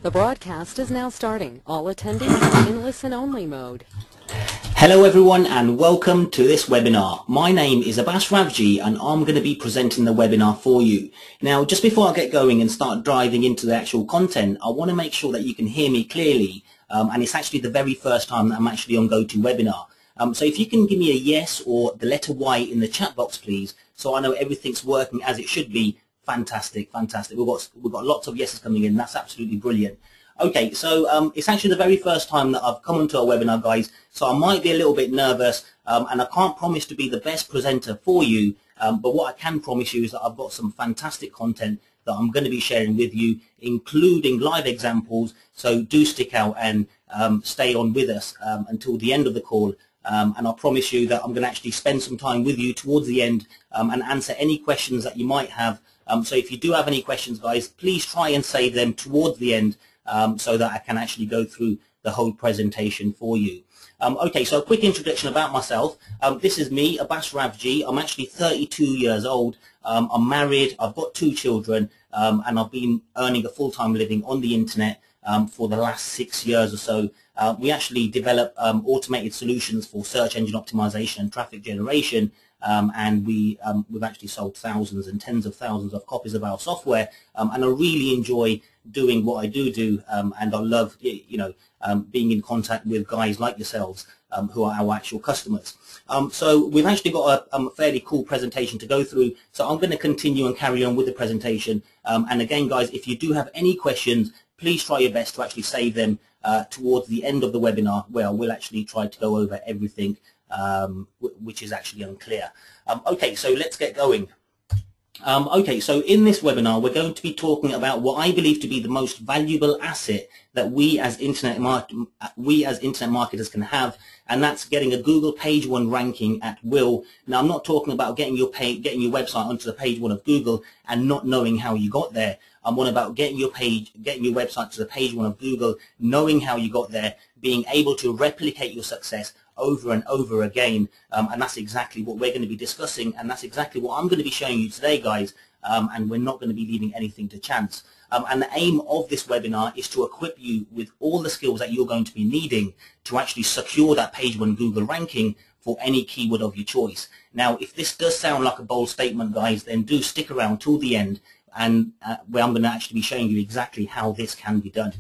The broadcast is now starting. All attendees are in listen-only mode. Hello everyone and welcome to this webinar. My name is Abbas Ravji and I'm going to be presenting the webinar for you. Now just before I get going and start diving into the actual content, I want to make sure that you can hear me clearly, and it's actually the very first time that I'm actually on GoToWebinar. So if you can give me a yes or the letter Y in the chat box please, so I know everything's working as it should be. Fantastic, fantastic. We've got lots of yeses coming in. That's absolutely brilliant. Okay, so it's actually the very first time that I've come onto a webinar, guys, so I might be a little bit nervous, and I can't promise to be the best presenter for you, but what I can promise you is that I've got some fantastic content that I'm going to be sharing with you, including live examples, so do stick out and stay on with us until the end of the call. And I promise you that I'm going to actually spend some time with you towards the end and answer any questions that you might have. So if you do have any questions, guys, please try and save them towards the end so that I can actually go through the whole presentation for you. Okay, so a quick introduction about myself. This is me, Abbas Ravji. I'm actually 32 years old. I'm married. I've got 2 children, and I've been earning a full-time living on the internet for the last 6 years or so. We actually develop automated solutions for search engine optimization and traffic generation, and we've actually sold thousands and tens of thousands of copies of our software, and I really enjoy doing what I do, and I love being in contact with guys like yourselves who are our actual customers. So we've actually got a fairly cool presentation to go through, so I'm going to continue and carry on with the presentation, and again guys, if you do have any questions, please try your best to actually save them towards the end of the webinar, where we'll actually try to go over everything which is actually unclear. Okay, so let's get going. Okay, so in this webinar we're going to be talking about what I believe to be the most valuable asset that we as internet marketers can have, and that's getting a Google page 1 ranking at will. Now I'm not talking about getting your website onto the page 1 of Google and not knowing how you got there. I'm on about getting your website to the page 1 of Google, knowing how you got there, being able to replicate your success over and over again, and that's exactly what we're going to be discussing, and that's exactly what I'm going to be showing you today, guys, and we're not going to be leaving anything to chance. And the aim of this webinar is to equip you with all the skills that you're going to be needing to actually secure that page 1 Google ranking for any keyword of your choice. Now, if this does sound like a bold statement, guys, then do stick around till the end, and where I'm going to actually be showing you exactly how this can be done.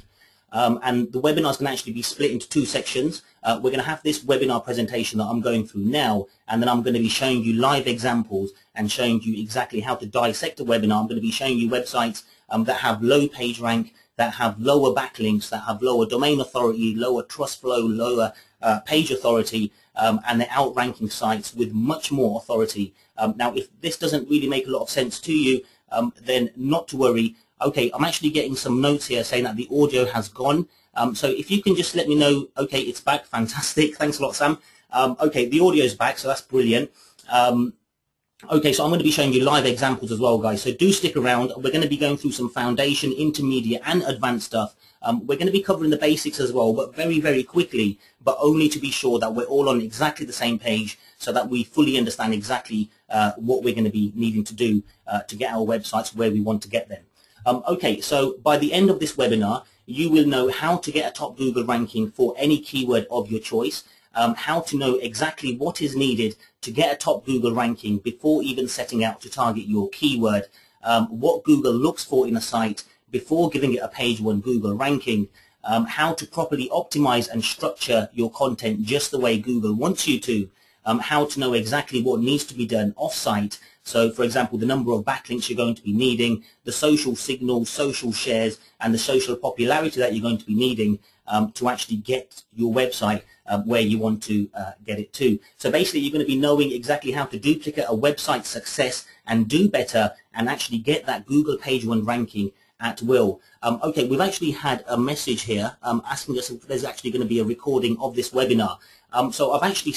And the webinar is going to actually be split into 2 sections. We're going to have this webinar presentation that I'm going through now, and then I'm going to be showing you live examples and showing you exactly how to dissect a webinar. I'm going to be showing you websites that have low page rank, that have lower backlinks, that have lower domain authority, lower trust flow, lower page authority, and they're outranking sites with much more authority. Now, if this doesn't really make a lot of sense to you, then not to worry. Okay, I'm actually getting some notes here saying that the audio has gone. So if you can just let me know, okay, it's back, fantastic. Thanks a lot, Sam. Okay, the audio is back, so that's brilliant. Okay, so I'm going to be showing you live examples as well, guys. So do stick around. We're going to be going through some foundation, intermediate, and advanced stuff. We're going to be covering the basics as well, but very, very quickly, but only to be sure that we're all on exactly the same page so that we fully understand exactly what we're going to be needing to do to get our websites where we want to get them. Okay, so by the end of this webinar, you will know how to get a top Google ranking for any keyword of your choice, how to know exactly what is needed to get a top Google ranking before even setting out to target your keyword, what Google looks for in a site before giving it a page 1 Google ranking, how to properly optimize and structure your content just the way Google wants you to, how to know exactly what needs to be done off-site. So, for example, the number of backlinks you're going to be needing, the social signals, social shares, and the social popularity that you're going to be needing to actually get your website where you want to get it to. So basically, you're going to be knowing exactly how to duplicate a website success and do better and actually get that Google page 1 ranking at will. Okay, we've actually had a message here asking us if there's actually going to be a recording of this webinar. So I've actually,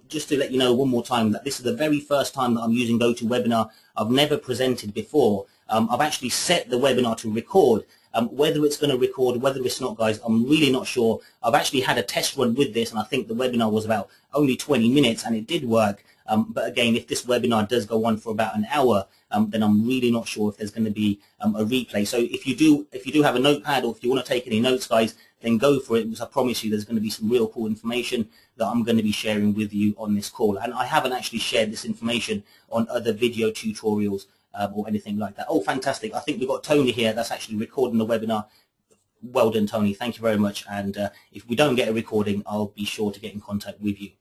just to let you know one more time, that this is the very first time that I'm using GoToWebinar. I've never presented before. I've actually set the webinar to record. Whether it's going to record, whether it's not, guys, I'm really not sure. I've actually had a test run with this, and I think the webinar was about only 20 minutes, and it did work. But again, if this webinar does go on for about an hour, then I'm really not sure if there's going to be a replay. So if you do have a notepad, or if you want to take any notes, guys, then go for it, because I promise you there's going to be some real cool information that I'm going to be sharing with you on this call. And I haven't actually shared this information on other video tutorials or anything like that. Oh, fantastic. I think we've got Tony here that's actually recording the webinar. Well done, Tony. Thank you very much. And if we don't get a recording, I'll be sure to get in contact with you.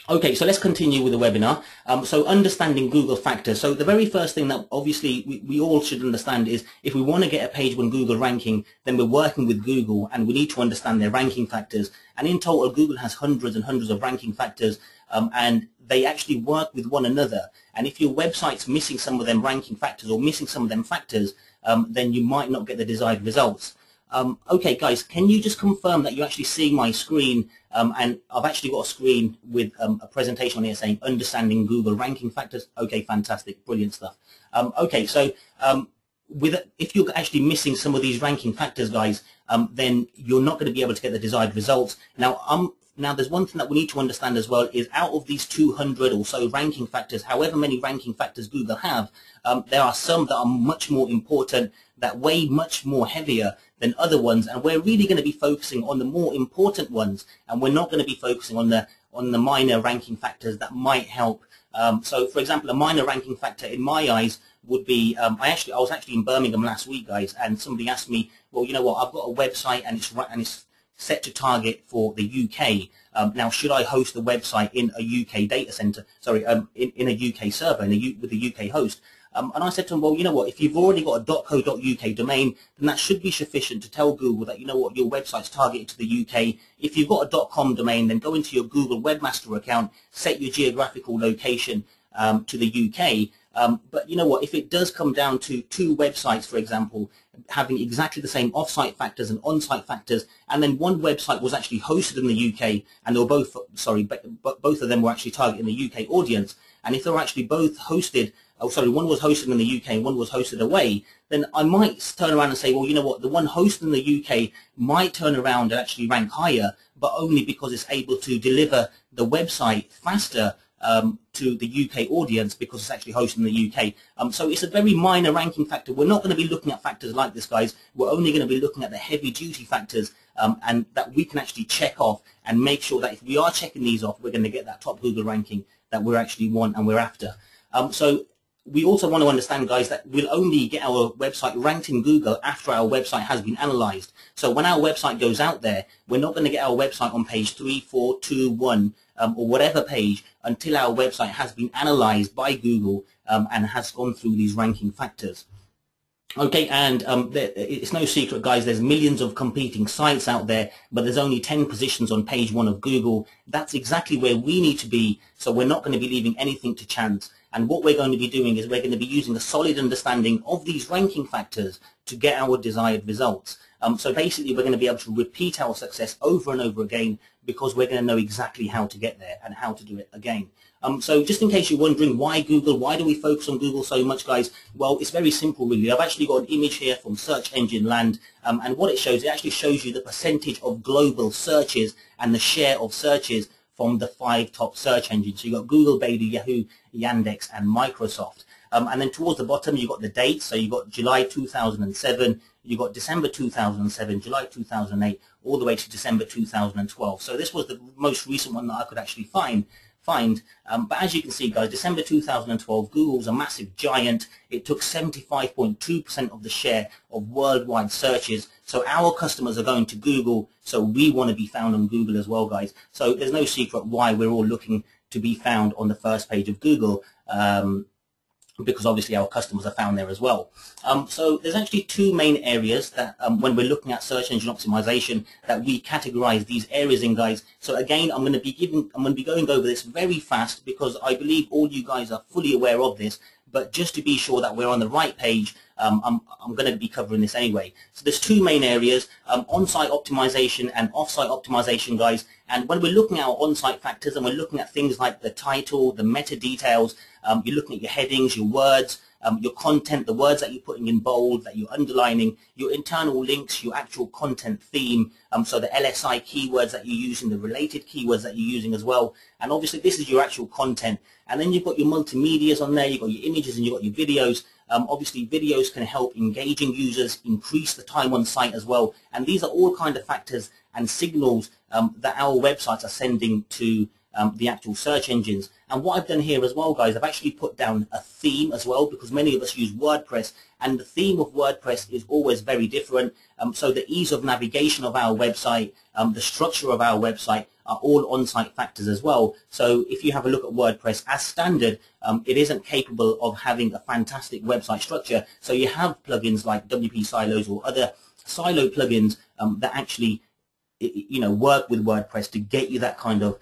Okay, so let's continue with the webinar. So understanding Google factors. So the very first thing that obviously we all should understand is, if we want to get a page 1 Google ranking, then we're working with Google and we need to understand their ranking factors. And in total, Google has hundreds and hundreds of ranking factors, and they actually work with one another. And if your website's missing some of them ranking factors, or missing some of them factors, then you might not get the desired results. Okay, guys, can you just confirm that you're actually seeing my screen? And I've actually got a screen with a presentation on here saying understanding Google ranking factors. Okay, fantastic, brilliant stuff. Okay, so if you're actually missing some of these ranking factors, guys, then you're not going to be able to get the desired results. Now, there's one thing that we need to understand as well, is out of these 200 or so ranking factors, however many ranking factors Google have, there are some that are much more important, that weigh much more heavier than other ones, and we're really going to be focusing on the more important ones, and we're not going to be focusing on the minor ranking factors that might help. So, for example, a minor ranking factor in my eyes would be, I was actually in Birmingham last week, guys, and somebody asked me, well, you know what, I've got a website and it's set to target for the UK. Now, should I host the website in a UK data center? Sorry, in a UK server, with a UK host? And I said to him, well, you know what, if you've already got a .co.uk domain, then that should be sufficient to tell Google that, you know what, your website's targeted to the UK. If you've got a .com domain, then go into your Google Webmaster account, set your geographical location to the UK. But you know what, if it does come down to 2 websites, for example, having exactly the same off-site factors and on-site factors, and then one website was actually hosted in the UK, and they were both, both of them were actually targeting the UK audience, and if they were actually both hosted, one was hosted in the UK and one was hosted away, then I might turn around and say, well, you know what, the one hosted in the UK might turn around and actually rank higher, but only because it's able to deliver the website faster to the UK audience, because it's actually hosted in the UK. So it's a very minor ranking factor. We're not going to be looking at factors like this, guys. We're only going to be looking at the heavy-duty factors, and that we can actually check off and make sure that if we are checking these off, we're going to get that top Google ranking that we actually want and we're after. So we also want to understand, guys, that we'll only get our website ranked in Google after our website has been analyzed. So when our website goes out there, we're not going to get our website on page 3, 4, 2, 1, or whatever page until our website has been analyzed by Google and has gone through these ranking factors. Okay, and it's no secret, guys, there's millions of competing sites out there, but there's only 10 positions on page 1 of Google. That's exactly where we need to be, so we're not going to be leaving anything to chance. And what we're going to be doing is we're going to be using a solid understanding of these ranking factors to get our desired results. So basically, we're going to be able to repeat our success over and over again, because we're going to know exactly how to get there and how to do it again. So just in case you're wondering why Google, why do we focus on Google so much, guys? Well, it's very simple, really. I've actually got an image here from Search Engine Land, and what it actually shows you the percentage of global searches and the share of searches from the 5 top search engines. So you've got Google, Baidu, Yahoo, Yandex, and Microsoft. And then towards the bottom, you've got the dates. So you've got July 2007, you've got December 2007, July 2008, all the way to December 2012. So this was the most recent one that I could actually find. But as you can see, guys, December 2012, Google's a massive giant. It took 75.2% of the share of worldwide searches. So our customers are going to Google, so we want to be found on Google as well, guys. So there's no secret why we're all looking to be found on the first page of Google, because obviously our customers are found there as well. So there's actually 2 main areas that when we're looking at search engine optimization that we categorize these areas in, guys. So again, I'm going to be going over this very fast, because I believe all you guys are fully aware of this, but just to be sure that we're on the right page, I'm going to be covering this anyway. So there's 2 main areas, on-site optimization and off-site optimization, guys. And when we're looking at our on-site factors and we're looking at things like the title, the meta details, you're looking at your headings, your words, your content, the words that you're putting in bold, that you're underlining, your internal links, your actual content theme, so the LSI keywords that you're using, the related keywords that you're using as well. And obviously this is your actual content. And then you've got your multimedias on there, you've got your images and you've got your videos. Obviously videos can help engaging users, increase the time on site as well. And these are all kind of factors and signals that our websites are sending to the actual search engines. And what I've done here as well, guys, I've actually put down a theme as well, because many of us use WordPress, and the theme of WordPress is always very different. So the ease of navigation of our website, the structure of our website are all on-site factors as well. So if you have a look at WordPress as standard, it isn't capable of having a fantastic website structure. So you have plugins like WP Silos or other silo plugins that actually work with WordPress to get you that kind of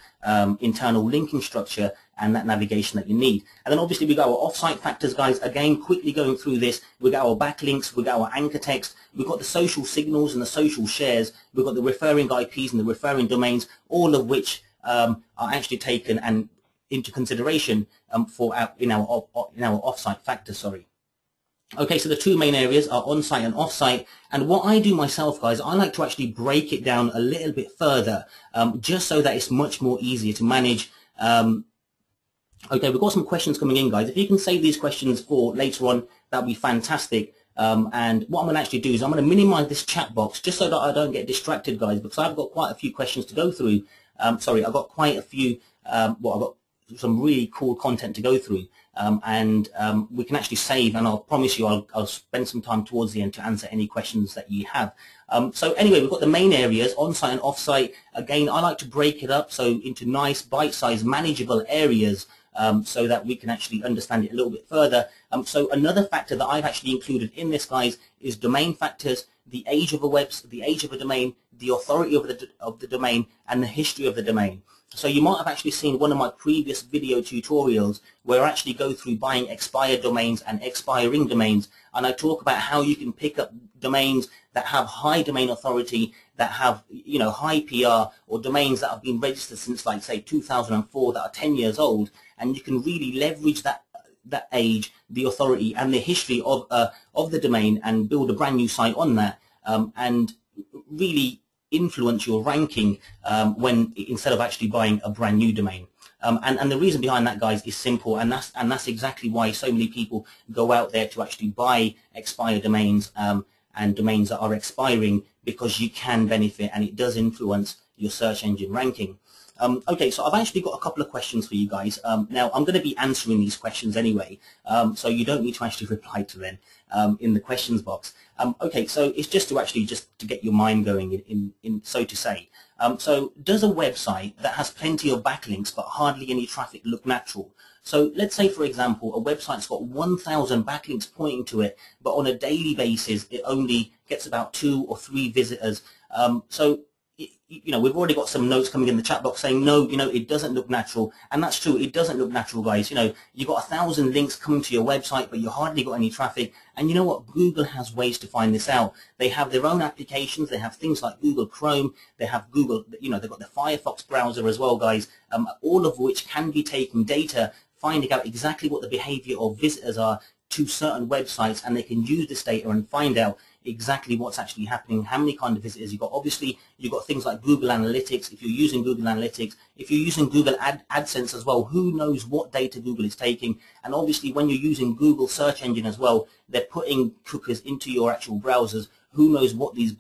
internal linking structure and that navigation that you need. And then obviously we got our off-site factors, guys. Again, quickly going through this, we got our backlinks, we got our anchor text, we've got the social signals and the social shares, we've got the referring IPs and the referring domains, all of which are actually taken and into consideration for in our off-site factors. Sorry. Okay, so the two main areas are on-site and off-site, and what I do myself, guys, I like to actually break it down a little bit further, just so that it's much more easier to manage. Okay, we've got some questions coming in, guys. If you can save these questions for later on, that'd be fantastic. And what I'm going to actually do is I'm going to minimize this chat box just so that I don't get distracted, guys, because I've got quite a few questions to go through. Sorry, I've got quite a few, I've got some really cool content to go through. We can actually save, and I'll promise you I'll spend some time towards the end to answer any questions that you have. So anyway, we've got the main areas, on-site and off-site. Again, I like to break it up so into nice, bite-sized, manageable areas, so that we can actually understand it a little bit further. So another factor that I've actually included in this, guys, is domain factors, the age of a website, the age of a domain, the authority of the domain, and the history of the domain. So you might have actually seen one of my previous video tutorials where I actually go through buying expired domains and expiring domains, and I talk about how you can pick up domains that have high domain authority, that have high PR, or domains that have been registered since, like, say 2004, that are 10 years old, and you can really leverage that age, the authority, and the history of the domain and build a brand new site on that, and really influence your ranking instead of actually buying a brand new domain. And the reason behind that, guys, is simple, and that's exactly why so many people go out there to actually buy expired domains and domains that are expiring, because you can benefit, and it does influence your search engine ranking. Okay, so I've actually got a couple of questions for you guys. Now, I'm going to be answering these questions anyway, so you don't need to actually reply to them in the questions box. Okay, so it's just to get your mind going, in so to say. So does a website that has plenty of backlinks but hardly any traffic look natural? So let's say, for example, a website's got 1,000 backlinks pointing to it, but on a daily basis it only gets about 2 or 3 visitors. So we've already got some notes coming in the chat box saying, no, it doesn't look natural. And that's true, it doesn't look natural, guys. You've got 1,000 links coming to your website, but you hardly got any traffic. And you know what? Google has ways to find this out. They have their own applications. They have things like Google Chrome. They have Google, they've got the Firefox browser as well, guys, all of which can be taking data, finding out exactly what the behavior of visitors are to certain websites, and they can use this data and find out exactly what's actually happening, how many kind of visitors you've got. Obviously, you've got things like Google Analytics. If you're using Google Analytics, if you're using Google AdSense as well, who knows what data Google is taking. And obviously, when you're using Google search engine as well, they're putting cookies into your actual browsers. Who knows what these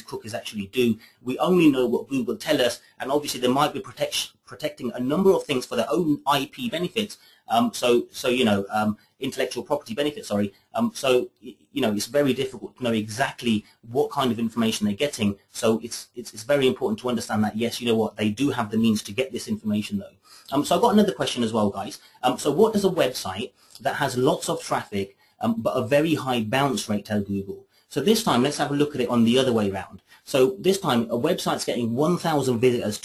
cookies actually do? We only know what Google tell us, and obviously they might be protecting a number of things for their own IP benefits. Intellectual property benefits. Sorry. It's very difficult to know exactly what kind of information they're getting. So it's very important to understand that, yes, you know what, they do have the means to get this information though. So I've got another question as well, guys. So what does a website that has lots of traffic but a very high bounce rate tell Google? So this time, let's have a look at it on the other way around. So this time, a website's getting 1,000 visitors a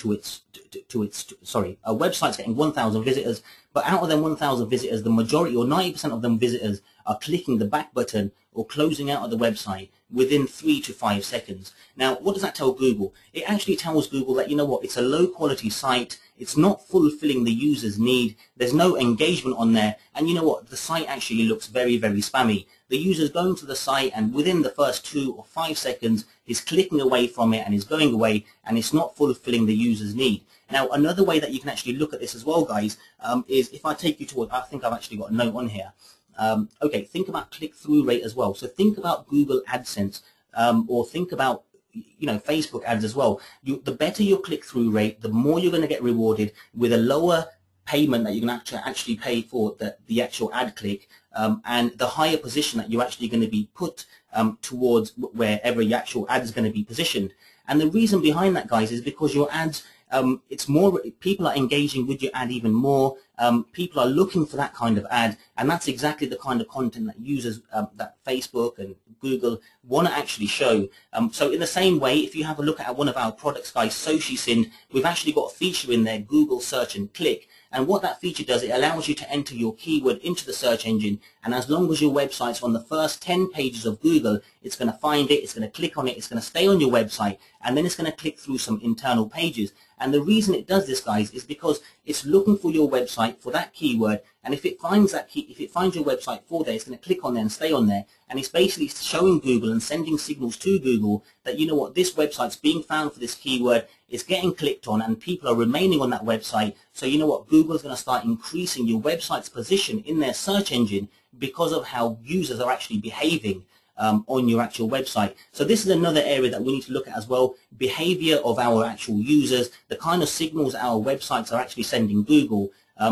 website's getting 1,000 visitors, but out of them 1,000 visitors, the majority, or 90% of them visitors, are clicking the back button or closing out of the website within 3 to 5 seconds. Now, what does that tell Google? It actually tells Google that, you know what, it's a low quality site, it's not fulfilling the user's need, there's no engagement on there, and you know what, the site actually looks very, very spammy. The user's going to the site and within the first 2 or 5 seconds is clicking away from it and is going away, and it's not fulfilling the user's need. Now, another way that you can actually look at this as well, guys, is if I take you to, I think I've actually got a note on here. Okay, think about click-through rate as well. So think about Google AdSense, or think about, you know, Facebook ads as well. The better your click-through rate, the more you're going to get rewarded with a lower payment that you can actually pay for the actual ad click, and the higher position that you're actually going to be put towards wherever your actual ad is going to be positioned. And the reason behind that, guys, is because your ads, it's more, people are engaging with your ad even more. People are looking for that kind of ad, and that's exactly the kind of content that users, that Facebook and Google want to actually show. So in the same way, if you have a look at one of our products, guys, SociSync, we've actually got a feature in there, Google Search and Click. And what that feature does, it allows you to enter your keyword into the search engine, and as long as your website's on the first 10 pages of Google, it's going to find it, it's going to click on it, it's going to stay on your website, and then it's going to click through some internal pages. And the reason it does this, guys, is because it's looking for your website for that keyword, and if it finds that if it finds your website for there, it's going to click on there and stay on there, and it's basically showing Google and sending signals to Google that, you know what, this website's being found for this keyword, it's getting clicked on, and people are remaining on that website. So you know what, Google's going to start increasing your website's position in their search engine because of how users are actually behaving on your actual website. So this is another area that we need to look at as well, behavior of our actual users, the kind of signals our websites are actually sending Google.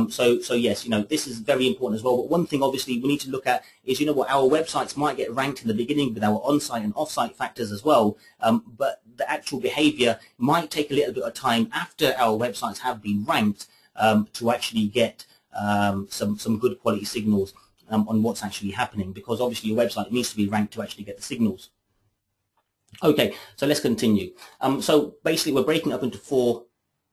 So yes, you know, this is very important as well. But one thing obviously we need to look at is, you know what, our websites might get ranked in the beginning with our on-site and off-site factors as well, but the actual behavior might take a little bit of time after our websites have been ranked to actually get some good quality signals on what's actually happening, because obviously your website needs to be ranked to actually get the signals. Okay, so let's continue. So basically we're breaking up into 4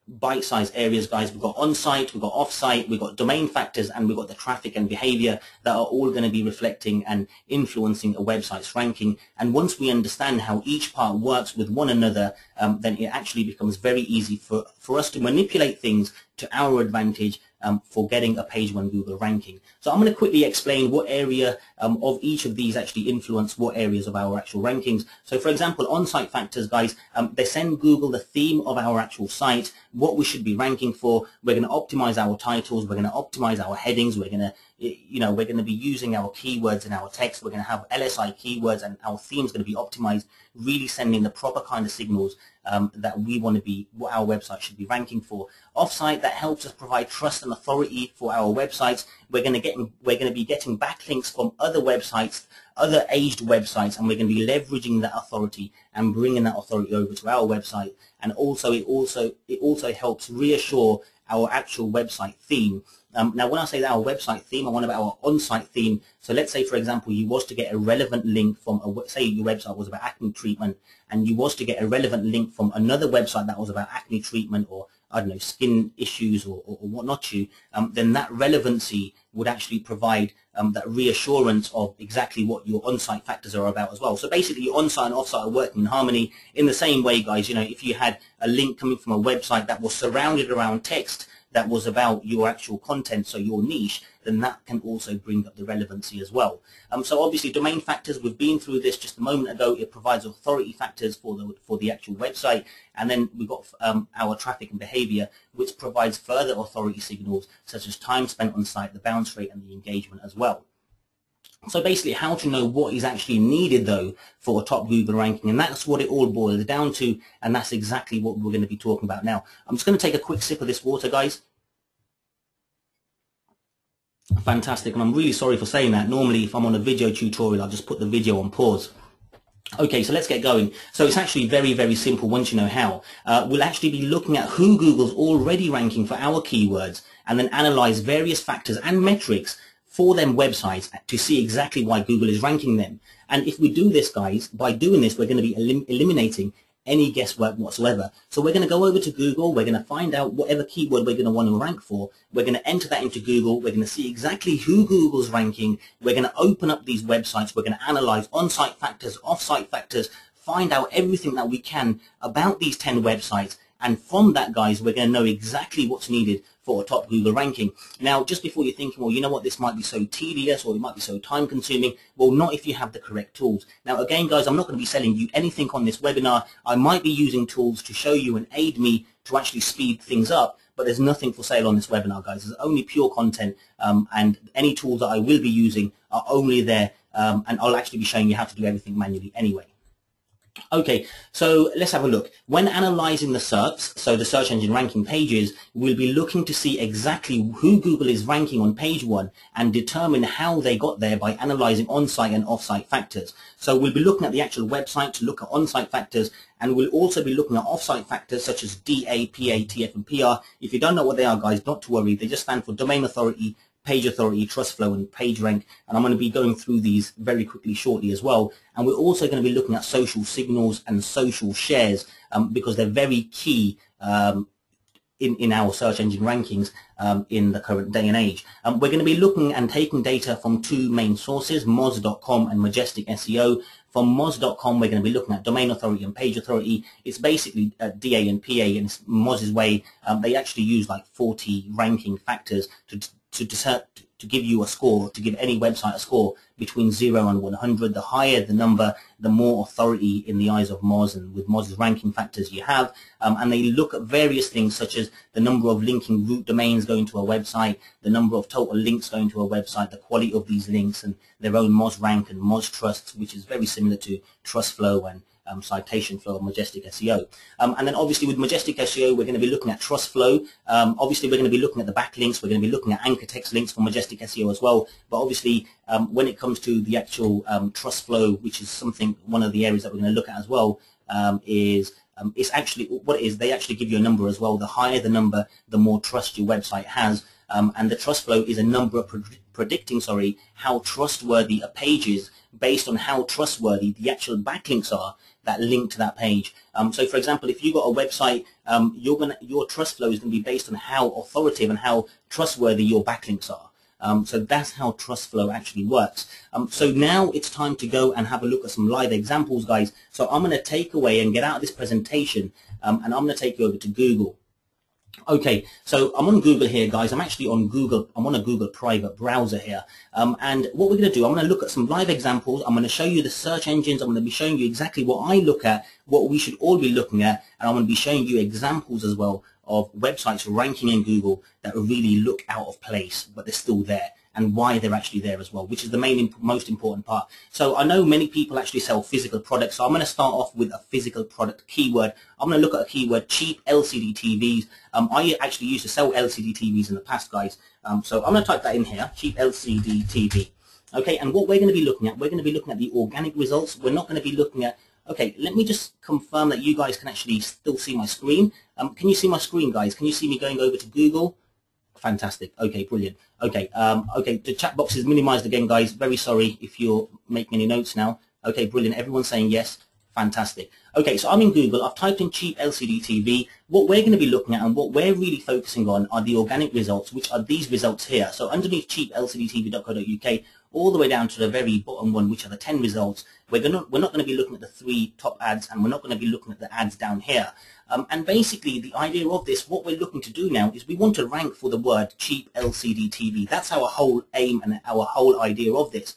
bite-sized areas, guys. We've got on-site, we've got off-site, we've got domain factors, and we've got the traffic and behavior that are all going to be reflecting and influencing a website's ranking. And once we understand how each part works with one another, then it actually becomes very easy for us to manipulate things to our advantage for getting a page 1 Google ranking. So I'm going to quickly explain what area of each of these actually influence what areas of our actual rankings. So for example, on-site factors, guys, they send Google the theme of our actual site, what we should be ranking for. We're going to optimize our titles, we're going to optimize our headings, we're going to, you know, we're going to be using our keywords in our text, we're going to have LSI keywords, and our theme is going to be optimized, really sending the proper kind of signals that we want to be, what our website should be ranking for. Offsite, that helps us provide trust and authority for our websites. We're going to be getting backlinks from other websites, other aged websites, and we're going to be leveraging that authority and bringing that authority over to our website. And also, it also helps reassure our actual website theme. Now, when I say that our website theme, I want about our on-site theme. So let's say, for example, you was to get a relevant link from, say your website was about acne treatment, and you was to get a relevant link from another website that was about acne treatment, or I don't know, skin issues or whatnot, then that relevancy would actually provide that reassurance of exactly what your on-site factors are about as well. So basically, your on-site and off-site are working in harmony. In the same way, guys, you know, if you had a link coming from a website that was surrounded around text that was about your actual content, so your niche, then that can also bring up the relevancy as well. So obviously, domain factors, we've been through this just a moment ago. It provides authority factors for the actual website, and then we've got our traffic and behavior, which provides further authority signals such as time spent on site, the bounce rate, and the engagement as well. So basically, how to know what is actually needed, though, for a top Google ranking, and that's what it all boils down to, and that's exactly what we're going to be talking about now. I'm just going to take a quick sip of this water, guys. Fantastic, and I'm really sorry for saying that. Normally, if I'm on a video tutorial, I'll just put the video on pause. Okay, so let's get going. So it's actually very, very simple once you know how. We'll actually be looking at who Google's already ranking for our keywords, and then analyze various factors and metrics for them websites to see exactly why Google is ranking them. And if we do this, guys, by doing this, we're going to be eliminating any guesswork whatsoever. So we're going to go over to Google, we're going to find out whatever keyword we're going to want to rank for, we're going to enter that into Google, we're going to see exactly who Google's ranking, we're going to open up these websites, we're going to analyze on-site factors, off-site factors, find out everything that we can about these 10 websites, and from that, guys, we're going to know exactly what's needed for a top Google ranking. Now, just before you're thinking, well, you know what, this might be so tedious or it might be so time consuming, well, not if you have the correct tools. Now, again, guys, I'm not going to be selling you anything on this webinar. I might be using tools to show you and aid me to actually speed things up, but there's nothing for sale on this webinar, guys. There's only pure content, and any tools that I will be using are only there, and I'll actually be showing you how to do everything manually anyway. Okay, so let's have a look. When analyzing the SERPs, so the search engine ranking pages, we'll be looking to see exactly who Google is ranking on page 1 and determine how they got there by analyzing on-site and off-site factors. So we'll be looking at the actual website to look at on-site factors, and we'll also be looking at off-site factors such as DA, PA, TF, and PR. If you don't know what they are, guys, not to worry. They just stand for Domain Authority, Page Authority, Trust Flow, and Page Rank, and I'm going to be going through these very quickly shortly as well. And we're also going to be looking at social signals and social shares, because they're very key in our search engine rankings in the current day and age. We're going to be looking and taking data from 2 main sources, Moz.com and Majestic SEO. From Moz.com, we're going to be looking at Domain Authority and Page Authority. It's basically DA and PA, and it's Moz's way. They actually use like 40 ranking factors to give you a score, to give any website a score between 0 and 100. The higher the number, the more authority in the eyes of Moz, and with Moz's ranking factors you have. And they look at various things such as the number of linking root domains going to a website, the number of total links going to a website, the quality of these links, and their own Moz rank and Moz trust, which is very similar to Trust Flow and Citation Flow and Majestic SEO. And then obviously with Majestic SEO, we're going to be looking at Trust Flow. Obviously we're going to be looking at the backlinks. We're going to be looking at anchor text links for Majestic SEO as well. But obviously when it comes to the actual Trust Flow, which is one of the areas that we're going to look at as well, it's actually what it is. They actually give you a number as well. The higher the number, the more trust your website has. And the Trust Flow is a number of predicting how trustworthy a page is based on how trustworthy the actual backlinks are that link to that page. So for example, if you've got a website, your Trust Flow is going to be based on how authoritative and how trustworthy your backlinks are. So that's how Trust Flow actually works. So now it's time to go and have a look at some live examples, guys. So I'm going to take away and get out of this presentation, and I'm going to take you over to Google. Okay, so I'm on Google here, guys. I'm actually on Google. I'm on a Google private browser here. And what we're going to do, I'm going to look at some live examples. I'm going to show you the search engines. I'm going to be showing you exactly what I look at, what we should all be looking at, and I'm going to be showing you examples as well of websites ranking in Google that really look out of place, but they're still there, and why they're actually there as well, which is the most important part. So I know many people actually sell physical products, so I'm going to start off with a physical product keyword. I'm going to look at a keyword, cheap LCD TVs. I actually used to sell LCD TVs in the past, guys. So I'm going to type that in here, cheap LCD TV. Okay, and what we're going to be looking at, we're going to be looking at the organic results. We're not going to be looking at, okay, let me just confirm that you guys can actually still see my screen. Can you see my screen, guys? Can you see me going over to Google? Fantastic. Okay, brilliant. Okay, okay, the chat box is minimized again, guys. Very sorry if you're making any notes now. Okay, brilliant. Everyone's saying yes. Fantastic. Okay, so I'm in Google. I've typed in cheap LCD TV. What we're going to be looking at and what we're really focusing on are the organic results, which are these results here. So underneath cheapLCDTV.co.uk, all the way down to the very bottom one, which are the 10 results. We're not going to be looking at the 3 top ads, and we're not going to be looking at the ads down here. And basically, the idea of this, what we're looking to do now is we want to rank for the word cheap LCD TV. That's our whole aim and our whole idea of this.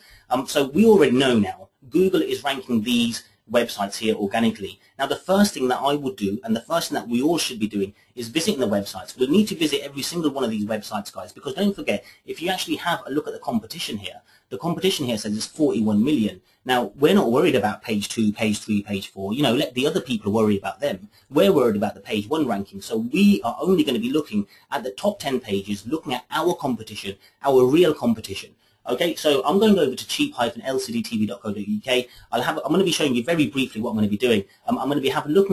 So we already know now, Google is ranking these websites here organically. Now the first thing that I would do, and the first thing that we all should be doing, is visiting the websites. We'll need to visit every single one of these websites, guys, because don't forget, if you actually have a look at the competition here, the competition here says it's 41 million. Now, we're not worried about page 2, page 3, page 4. You know, let the other people worry about them. We're worried about the page 1 ranking. So we are only going to be looking at the top 10 pages, looking at our competition, our real competition. Okay, so I'm going over to cheap-lcdtv.co.uk. I'm going to be showing you very briefly what I'm going to be doing. I'm going to be having a look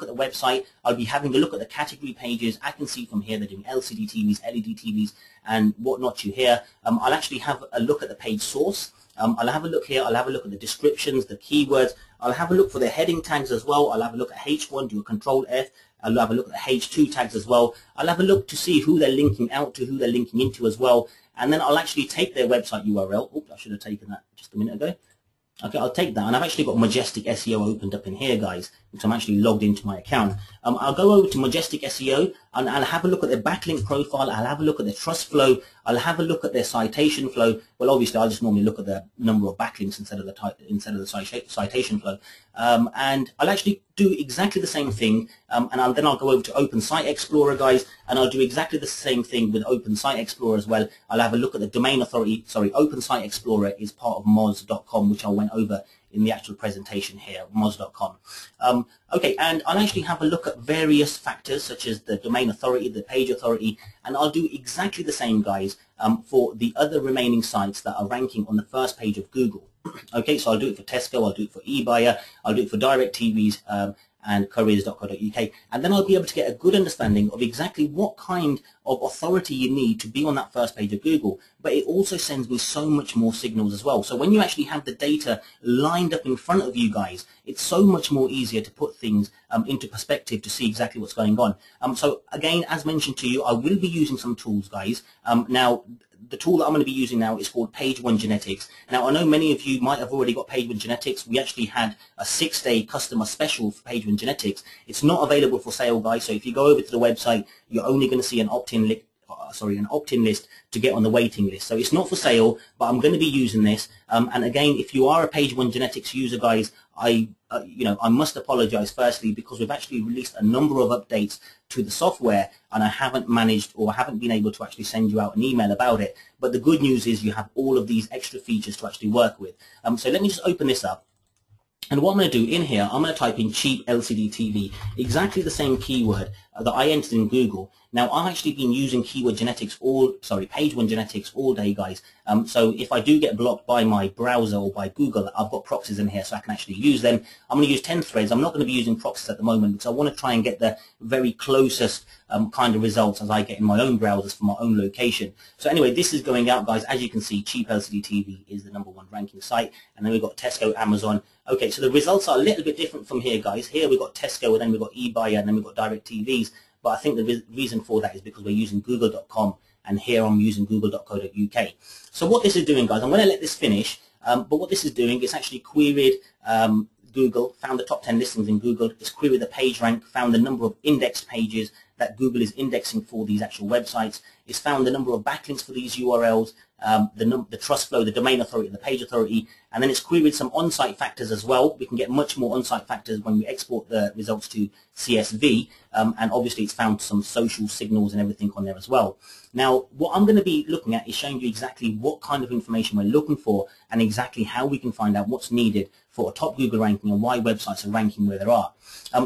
at the website. I'll be having a look at the category pages. I can see from here they're doing LCD TVs, LED TVs, and whatnot you hear. I'll actually have a look at the page source. I'll have a look here. I'll have a look at the descriptions, the keywords. I'll have a look for the heading tags as well. I'll have a look at H1, do a Control F. I'll have a look at the H2 tags as well. I'll have a look to see who they're linking out to, who they're linking into as well. And then I'll actually take their website URL. Oops, I should have taken that just a minute ago. Okay, I'll take that, and I've actually got Majestic SEO opened up in here, guys, because I'm actually logged into my account. I'll go over to Majestic SEO, and I'll have a look at their backlink profile. I'll have a look at their trust flow. I'll have a look at their citation flow. Well, obviously, I'll just normally look at the number of backlinks instead of the citation flow. And I'll actually do exactly the same thing, and then I'll go over to Open Site Explorer, guys, and I'll do exactly the same thing with Open Site Explorer as well. I'll have a look at the domain authority. Sorry, Open Site Explorer is part of moz.com, which I went over in the actual presentation here, moz.com. Okay, and I'll actually have a look at various factors such as the domain authority, the page authority, and I'll do exactly the same, guys, for the other remaining sites that are ranking on the first page of Google. Okay, so I'll do it for Tesco, I'll do it for eBuyer, I'll do it for DirecTVs, and couriers.co.uk, and then I'll be able to get a good understanding of exactly what kind of authority you need to be on that first page of Google. But it also sends me so much more signals as well. So when you actually have the data lined up in front of you guys, it's so much more easier to put things into perspective to see exactly what's going on. So again, as mentioned to you, I will be using some tools, guys. Now, the tool that I'm going to be using now is called Page One Genetics. Now, I know many of you might have already got Page One Genetics. We actually had a 6-day customer special for Page One Genetics. It's not available for sale, guys. So if you go over to the website, you're only going to see an opt-in list to get on the waiting list. So it's not for sale, but I'm going to be using this. And again, if you are a Page One Genetics user, guys, I must apologize firstly because we've actually released a number of updates to the software, and I haven't managed or haven't been able to actually send you out an email about it. But the good news is you have all of these extra features to actually work with. So let me just open this up. And what I'm going to do in here, I'm going to type in cheap LCD TV, exactly the same keyword that I entered in Google. Now, I've actually been using Page One Genetics all day, guys. So if I do get blocked by my browser or by Google, I've got proxies in here so I can actually use them. I'm going to use 10 threads. I'm not going to be using proxies at the moment because I want to try and get the very closest kind of results as I get in my own browsers for my own location. So anyway, this is going out, guys. As you can see, cheap LCD TV is the #1 ranking site. And then we've got Tesco, Amazon. Okay, so the results are a little bit different from here, guys. Here we've got Tesco, and then we've got eBuyer, and then we've got DirecTVs. But I think the reason for that is because we're using google.com, and here I'm using google.co.uk. So what this is doing, guys, I'm going to let this finish, but what this is doing is actually queried Google, found the top 10 listings in Google, it's queried the page rank, found the number of indexed pages that Google is indexing for these actual websites, it's found the number of backlinks for these URLs, the trust flow, the domain authority, the page authority, and then it's queried some on-site factors as well. We can get much more on-site factors when we export the results to CSV, and obviously it's found some social signals and everything on there as well. Now, what I'm going to be looking at is showing you exactly what kind of information we're looking for and exactly how we can find out what's needed for a top Google ranking and why websites are ranking where they are.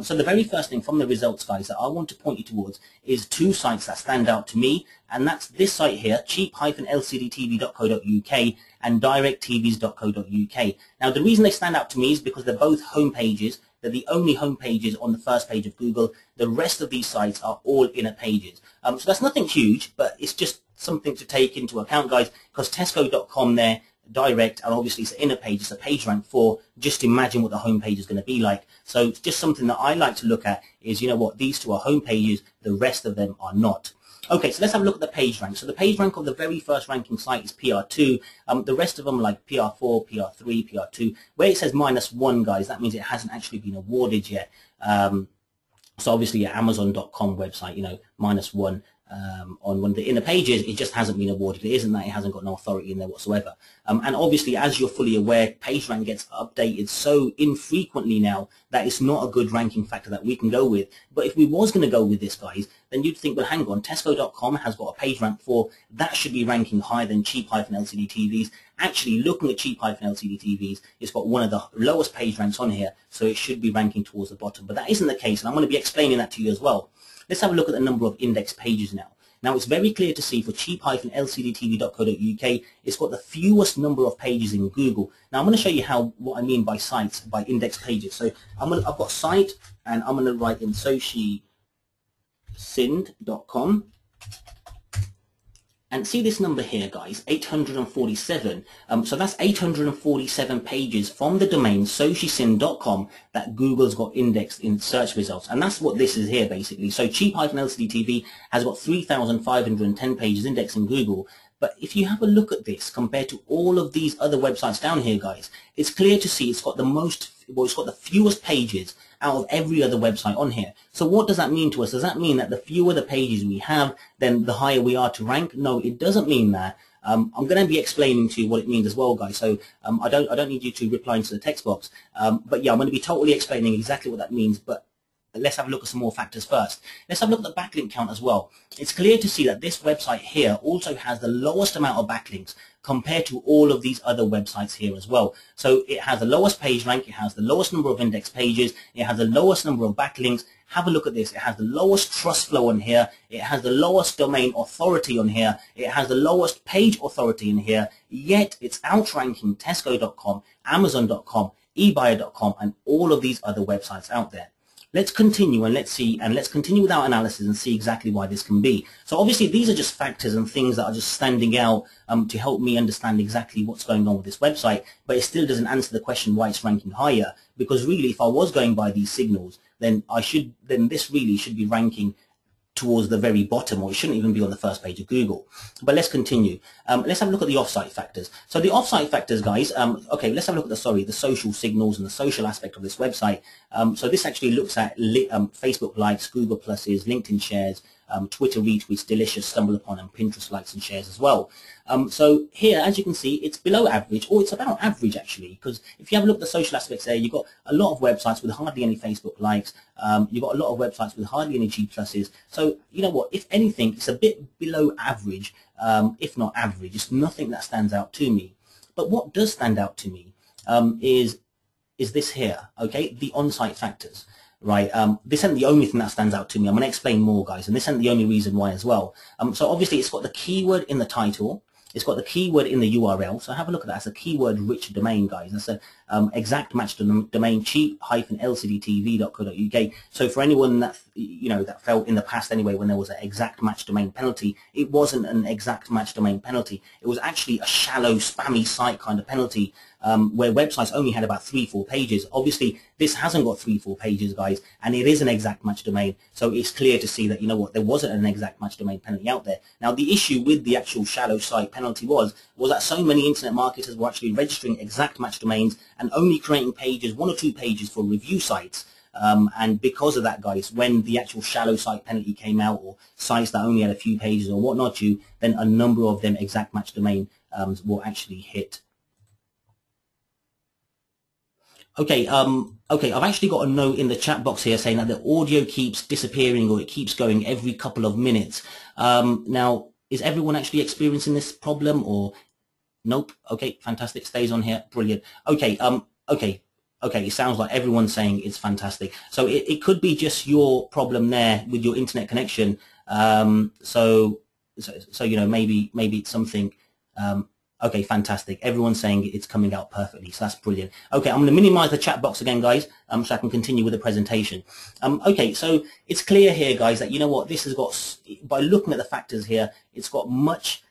So the very first thing from the results, guys, that I want to point you towards is 2 sites that stand out to me, and that's this site here, cheap-lcdtv.co.uk and directtvs.co.uk. Now, the reason they stand out to me is because they're both home pages. They're the only home pages on the first page of Google. The rest of these sites are all inner pages. So that's nothing huge, but it's just something to take into account, guys, because Tesco.com there, direct, and obviously it's an inner page, it's a page rank 4. Just imagine what the home page is going to be like. So it's just something that I like to look at is, you know what, these 2 are home pages, the rest of them are not. Okay, so let's have a look at the page rank. So the page rank of the very first ranking site is PR2. The rest of them are like PR4, PR3, PR2. Where it says -1, guys, that means it hasn't actually been awarded yet. So obviously your Amazon.com website, you know, -1. On one of the inner pages, it just hasn't been awarded. It isn't that it hasn't got no authority in there whatsoever. And obviously, as you're fully aware, PageRank gets updated so infrequently now that it's not a good ranking factor that we can go with. But if we was going to go with this, guys, then you'd think, well, hang on, Tesco.com has got a PageRank 4. That should be ranking higher than cheap-LCD TVs. Actually, looking at cheap-LCD TVs, it's got one of the lowest page ranks on here, so it should be ranking towards the bottom. But that isn't the case, and I'm going to be explaining that to you as well. Let's have a look at the number of index pages now. Now, it's very clear to see for cheap-lcdtv.co.uk, it's got the fewest number of pages in Google. Now, I'm going to show you what I mean by sites, by index pages. So I've got site, and I'm going to write in socisind.com. And see this number here, guys, 847. So that's 847 pages from the domain socisin.com that Google's got indexed in search results. And that's what this is here, basically. So cheap-LCD TV has got 3,510 pages indexed in Google. But if you have a look at this compared to all of these other websites down here, guys, it's clear to see it's got the it's got the fewest pages out of every other website on here. So what does that mean to us? Does that mean that the fewer the pages we have, then the higher we are to rank? No, it doesn't mean that. I'm going to be explaining to you what it means as well, guys. So I don't need you to reply into the text box. But yeah, I'm going to be totally explaining exactly what that means. But let's have a look at some more factors first. Let's have a look at the backlink count as well. It's clear to see that this website here also has the lowest amount of backlinks compared to all of these other websites here as well. So it has the lowest page rank, it has the lowest number of index pages, it has the lowest number of backlinks. Have a look at this. It has the lowest trust flow on here, it has the lowest domain authority on here, it has the lowest page authority in here, yet it's outranking Tesco.com, Amazon.com, eBuyer.com, and all of these other websites out there. Let's continue and let's continue with our analysis and see exactly why this can be. So obviously these are just factors and things that are just standing out to help me understand exactly what's going on with this website, but it still doesn't answer the question why it's ranking higher, because really if I was going by these signals, then this really should be ranking towards the very bottom, or it shouldn't even be on the first page of Google. But let's continue. Let's have a look at the offsite factors. So the offsite factors, guys, okay, let's have a look at the social signals and the social aspect of this website. So this actually looks at Facebook likes, Google pluses, LinkedIn shares, Twitter retweets, Delicious, Stumble Upon, and Pinterest likes and shares as well. So here, as you can see, it's below average, or it's about average actually, because if you have a look at the social aspects there, you've got a lot of websites with hardly any Facebook likes, you've got a lot of websites with hardly any G pluses. So you know what, if anything, it's a bit below average, if not average. It's nothing that stands out to me. But what does stand out to me is this here, okay, the on-site factors. Right, this isn't the only thing that stands out to me. I'm going to explain more, guys, and this isn't the only reason why as well. So obviously it's got the keyword in the title, it's got the keyword in the URL, so have a look at that. It's a keyword-rich domain, guys. That's a exact match domain, cheap-lcdtv.co.uk. So for anyone that, that felt in the past anyway when there was an exact match domain penalty, it wasn't an exact match domain penalty. It was actually a shallow, spammy site kind of penalty, where websites only had about 3-4 pages. Obviously, this hasn't got 3-4 pages, guys, and it is an exact match domain. So it's clear to see that, you know what, there wasn't an exact match domain penalty out there. Now, the issue with the actual shallow site penalty was that so many internet marketers were actually registering exact match domains and only creating pages, 1 or 2 pages for review sites. And because of that, guys, when the actual shallow site penalty came out, or sites that only had a few pages or whatnot, then a number of them exact match domain will actually hit. Okay, I've actually got a note in the chat box here saying that the audio keeps disappearing, or it keeps going every couple of minutes. Now, is everyone actually experiencing this problem, or nope? Okay, fantastic, stays on here, brilliant. Okay, it sounds like everyone's saying it's fantastic. So it could be just your problem there with your internet connection. So maybe it's something. Okay, fantastic. Everyone's saying it's coming out perfectly, so that's brilliant. Okay, I'm going to minimize the chat box again, guys, so I can continue with the presentation. Okay, so it's clear here, guys, that you know what, this has got, by looking at the factors here, it's got much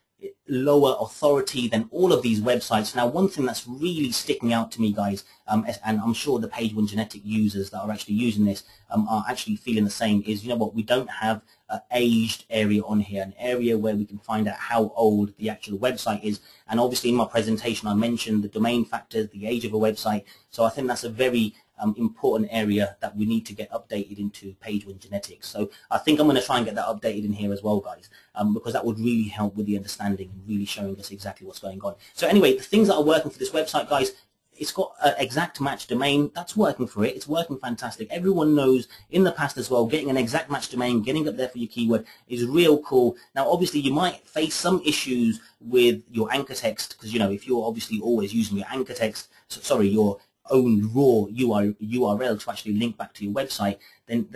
lower authority than all of these websites. Now, one thing that's really sticking out to me, guys, and I'm sure the Page One Genetic users that are actually using this are actually feeling the same, is, you know what, we don't have an aged area on here, an area where we can find out how old the actual website is. And obviously in my presentation I mentioned the domain factors, the age of a website, so I think that's a very important area that we need to get updated into Page One Genetics. So I think I'm going to try and get that updated in here as well, guys, because that would really help with the understanding and really showing us exactly what's going on. So anyway, the things that are working for this website, guys, it's got an exact match domain. That's working for it. It's working fantastic. Everyone knows in the past as well, getting an exact match domain, getting up there for your keyword is real cool. Now, obviously, you might face some issues with your anchor text, because, if you're obviously always using your anchor text, your own raw URL to actually link back to your website, then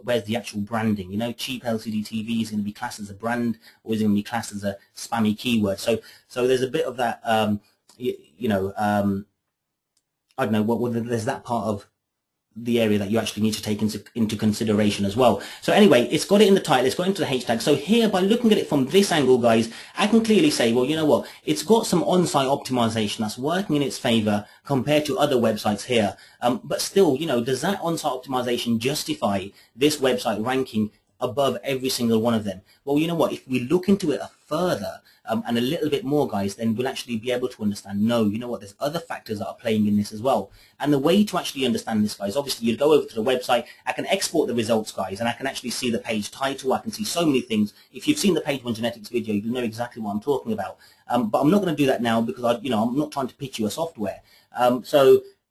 where's the actual branding? Cheap LCD TV is going to be classed as a brand, or is it going to be classed as a spammy keyword? So there's a bit of that, I don't know, there's that part of the area that you actually need to take into consideration as well. So anyway, it's got it in the title, it's got into the H tag. So here, by looking at it from this angle, guys, I can clearly say, well, you know what, it's got some on-site optimization that's working in its favor compared to other websites here. But still, you know, does that on-site optimization justify this website ranking above every single one of them? Well, you know what, if we look into it further and a little bit more, guys, then we'll actually be able to understand, no, you know what, there's other factors that are playing in this as well. And the way to actually understand this, guys, obviously you go over to the website, I can export the results, guys, and I can actually see the page title, I can see so many things. If you've seen the Page One Genetics video, you'll know exactly what I'm talking about. But I'm not going to do that now because I'm not trying to pitch you a software.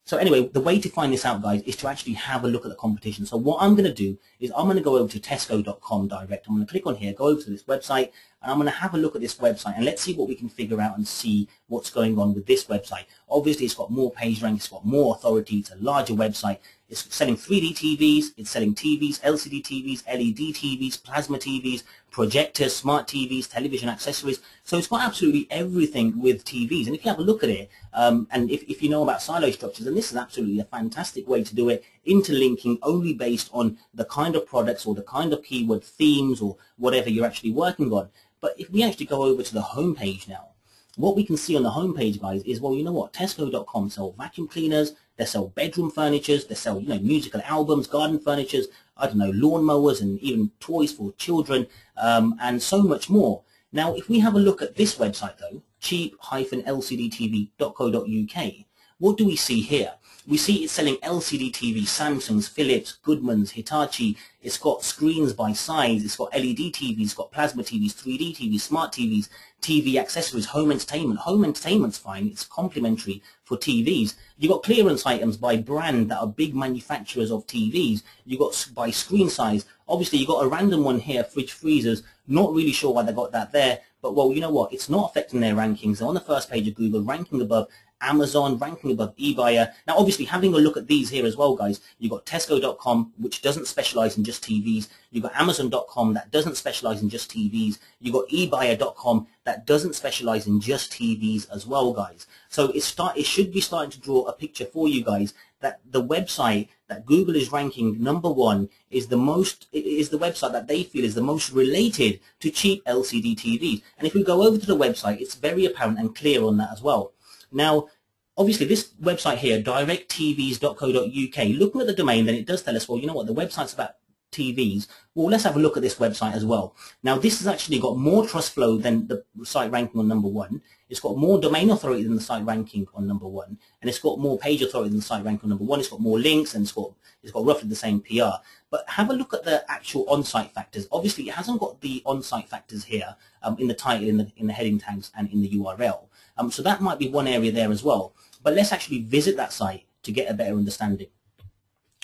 So anyway, the way to find this out, guys, is to actually have a look at the competition. So what I'm going to do is I'm going to go over to Tesco.com direct. I'm going to click on here, go over to this website, and I'm going to have a look at this website, and let's see what we can figure out and see what's going on with this website. Obviously, it's got more page rank, it's got more authority, it's a larger website. It's selling 3D TVs, it's selling TVs, LCD TVs, LED TVs, plasma TVs, projectors, smart TVs, television accessories. So it's got absolutely everything with TVs. And if you have a look at it, and if you know about silo structures, then this is absolutely a fantastic way to do it, interlinking only based on the kind of products or the kind of keyword themes or whatever you're actually working on. But if we actually go over to the home page now, what we can see on the home page, guys, is, well, you know what, Tesco.com sell vacuum cleaners, they sell bedroom furnitures, they sell, you know, musical albums, garden furnitures, I don't know, lawn mowers, and even toys for children, and so much more. Now, if we have a look at this website, though, cheap-lcdtv.co.uk, what do we see here? We see it's selling LCD TV, Samsungs, Philips, Goodmans, Hitachi. It's got screens by size. It's got LED TVs, it's got plasma TVs, 3D TVs, smart TVs, TV accessories, home entertainment. Home entertainment's fine. It's complimentary for TVs. You've got clearance items by brand that are big manufacturers of TVs. You've got by screen size. Obviously, you've got a random one here, fridge freezers. Not really sure why they got that there. But, well, you know what? It's not affecting their rankings. They're on the first page of Google, ranking above Amazon, ranking above eBuyer. Now, obviously, having a look at these here as well, guys, you've got Tesco.com, which doesn't specialize in just TVs. You've got Amazon.com, that doesn't specialize in just TVs. You've got eBuyer.com, that doesn't specialize in just TVs as well, guys. So it should be starting to draw a picture for you guys that the website that Google is ranking #1 is the website that they feel is the most related to cheap LCD TVs. And if we go over to the website, it's very apparent and clear on that as well. Now, obviously, this website here, directtvs.co.uk, looking at the domain, then it does tell us, well, you know what, the website's about TVs. Well, let's have a look at this website as well. Now, this has actually got more trust flow than the site ranking on #1. It's got more domain authority than the site ranking on #1, and it's got more page authority than the site ranking on #1. It's got more links, and it's got roughly the same PR. But have a look at the actual on-site factors. Obviously, it hasn't got the on-site factors here in the title, in the heading tags, and in the URL. So that might be one area there as well. But let's actually visit that site to get a better understanding.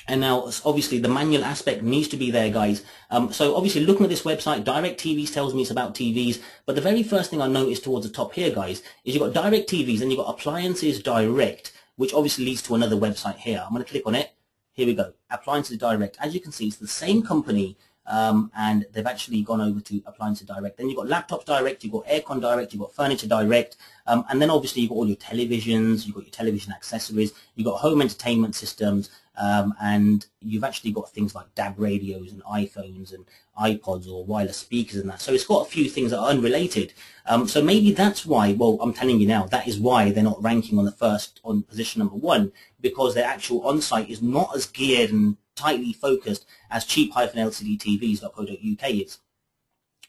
And now, obviously, the manual aspect needs to be there, guys. So obviously, looking at this website, Direct TVs tells me it's about TVs. But the very first thing I noticed towards the top here, guys, is you've got Direct TVs and you've got Appliances Direct, which obviously leads to another website here. I'm going to click on it. Here we go. Appliances Direct. As you can see, it's the same company. And they've actually gone over to Appliances Direct. Then you've got Laptops Direct, you've got Aircon Direct, you've got Furniture Direct, and then obviously you've got all your televisions, you've got your television accessories, you've got home entertainment systems, and you've actually got things like DAB radios and iPhones and iPods or wireless speakers and that. So it's got a few things that are unrelated. So maybe that's why, well, I'm telling you now, that is why they're not ranking on position #1, because their actual on-site is not as geared and tightly focused as cheap-lcdtvs.co.uk is.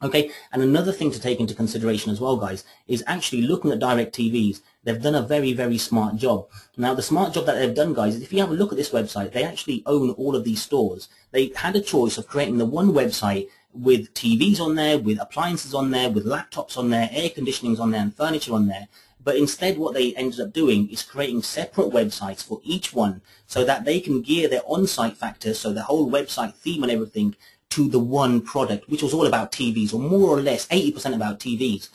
Okay, and another thing to take into consideration as well, guys, is actually looking at Direct TVs. They've done a very, very smart job. Now, the smart job that they've done, guys, is if you have a look at this website, they actually own all of these stores. They had a choice of creating the one website with TVs on there, with appliances on there, with laptops on there, air conditionings on there, and furniture on there. But instead, what they ended up doing is creating separate websites for each one so that they can gear their on-site factors, so the whole website theme and everything, to the one product, which was all about TVs, or more or less 80% about TVs.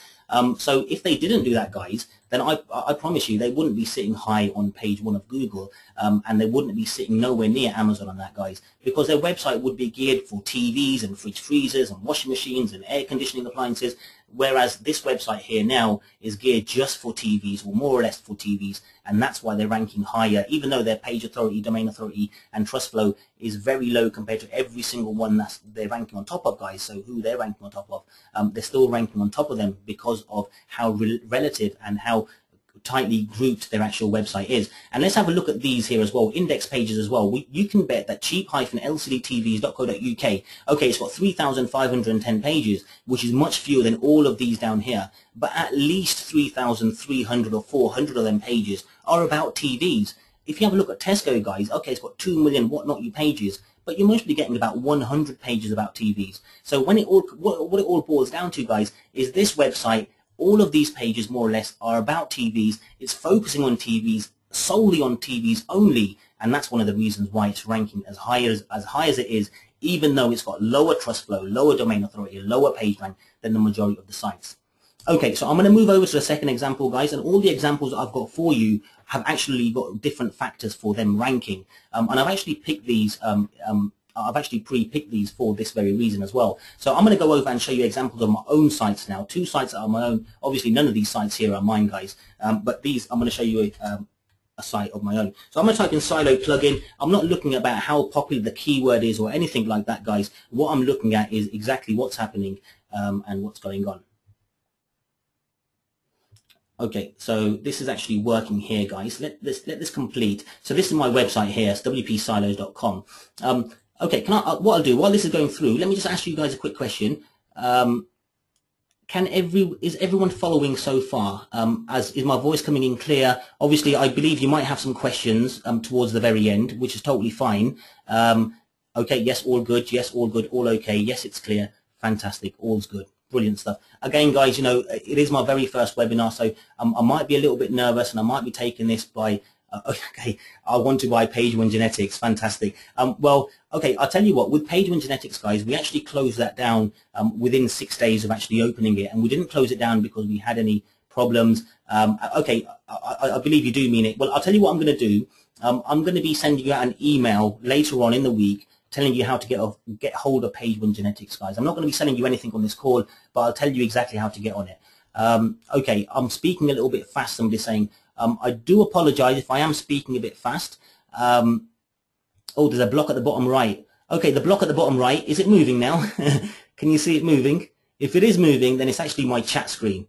So if they didn't do that, guys, then I promise you they wouldn't be sitting high on page 1 of Google, and they wouldn't be sitting nowhere near Amazon on that, guys, because their website would be geared for TVs and fridge freezers and washing machines and air conditioning appliances, whereas this website here now is geared just for TVs, or more or less for TVs, and that's why they're ranking higher, even though their page authority, domain authority, and trust flow is very low compared to every single one that they're ranking on top of, guys. So who they're ranking on top of, they're still ranking on top of them because of how relative and how tightly grouped their actual website is. And let's have a look at these here as well, index pages as well. You can bet that cheap-lcdtvs.co.uk, okay, it's got 3,510 pages, which is much fewer than all of these down here, but at least 3,300 or 400 of them pages are about TVs. If you have a look at Tesco, guys, okay, it's got 2 million what not you pages, but you're mostly getting about 100 pages about TVs. So when it all, what it all boils down to, guys, is this website, all of these pages more or less are about TVs. It's focusing on TVs, solely on TVs only, and that's one of the reasons why it's ranking as high as it is, even though it's got lower trust flow, lower domain authority, lower page rank than the majority of the sites. Okay, so I'm going to move over to the second example, guys, and all the examples that I've got for you have actually got different factors for them ranking, and I've actually picked these I've actually pre-picked these for this very reason as well. So I'm going to go over and show you examples of my own sites now. 2 sites that are my own. Obviously, none of these sites here are mine, guys. But these, I'm going to show you a site of my own. So I'm going to type in Silo plugin. I'm not looking about how popular the keyword is or anything like that, guys. What I'm looking at is exactly what's happening and what's going on. Okay, so this is actually working here, guys. Let this complete. So this is my website here. It's wpsilos.com. Okay, what I'll do while this is going through, let me just ask you guys a quick question. Is everyone following so far? Is my voice coming in clear? Obviously, I believe you might have some questions towards the very end, which is totally fine. Okay, yes, all good. Yes, all good. All okay. Yes, it's clear. Fantastic. All's good. Brilliant stuff. Again, guys, you know, it is my very first webinar, so I might be a little bit nervous, and I might be taking this by okay, I want to buy Page One Genetics. Fantastic. Well, okay, I'll tell you what, with Page One Genetics, guys, we actually closed that down within 6 days of actually opening it, and we didn't close it down because we had any problems. Okay, I believe you do mean it. Well, I'll tell you what I'm going to do. I'm going to be sending you out an email later on in the week telling you how to get hold of Page One Genetics, guys. I'm not going to be sending you anything on this call, but I'll tell you exactly how to get on it. Okay, I'm speaking a little bit fast. Somebody saying, I do apologize if I am speaking a bit fast. Oh, there's a block at the bottom right. Okay, the block at the bottom right, is it moving now? Can you see it moving? If it is moving, then it's actually my chat screen.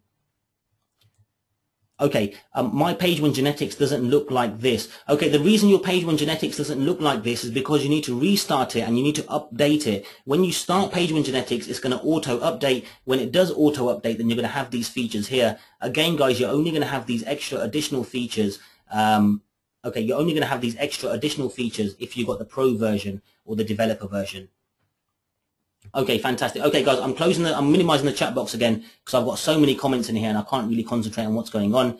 Okay, my Page One Genetics doesn't look like this. Okay, the reason your Page One Genetics doesn't look like this is because you need to restart it and you need to update it. When you start Page One Genetics, it's going to auto-update. When it does auto-update, then you're going to have these features here. Again, guys, you're only going to have these extra additional features. Okay, you're only going to have these extra additional features if you've got the Pro version or the developer version. Okay, fantastic. Okay, guys, I'm minimizing the chat box again because I've got so many comments in here and I can't really concentrate on what's going on.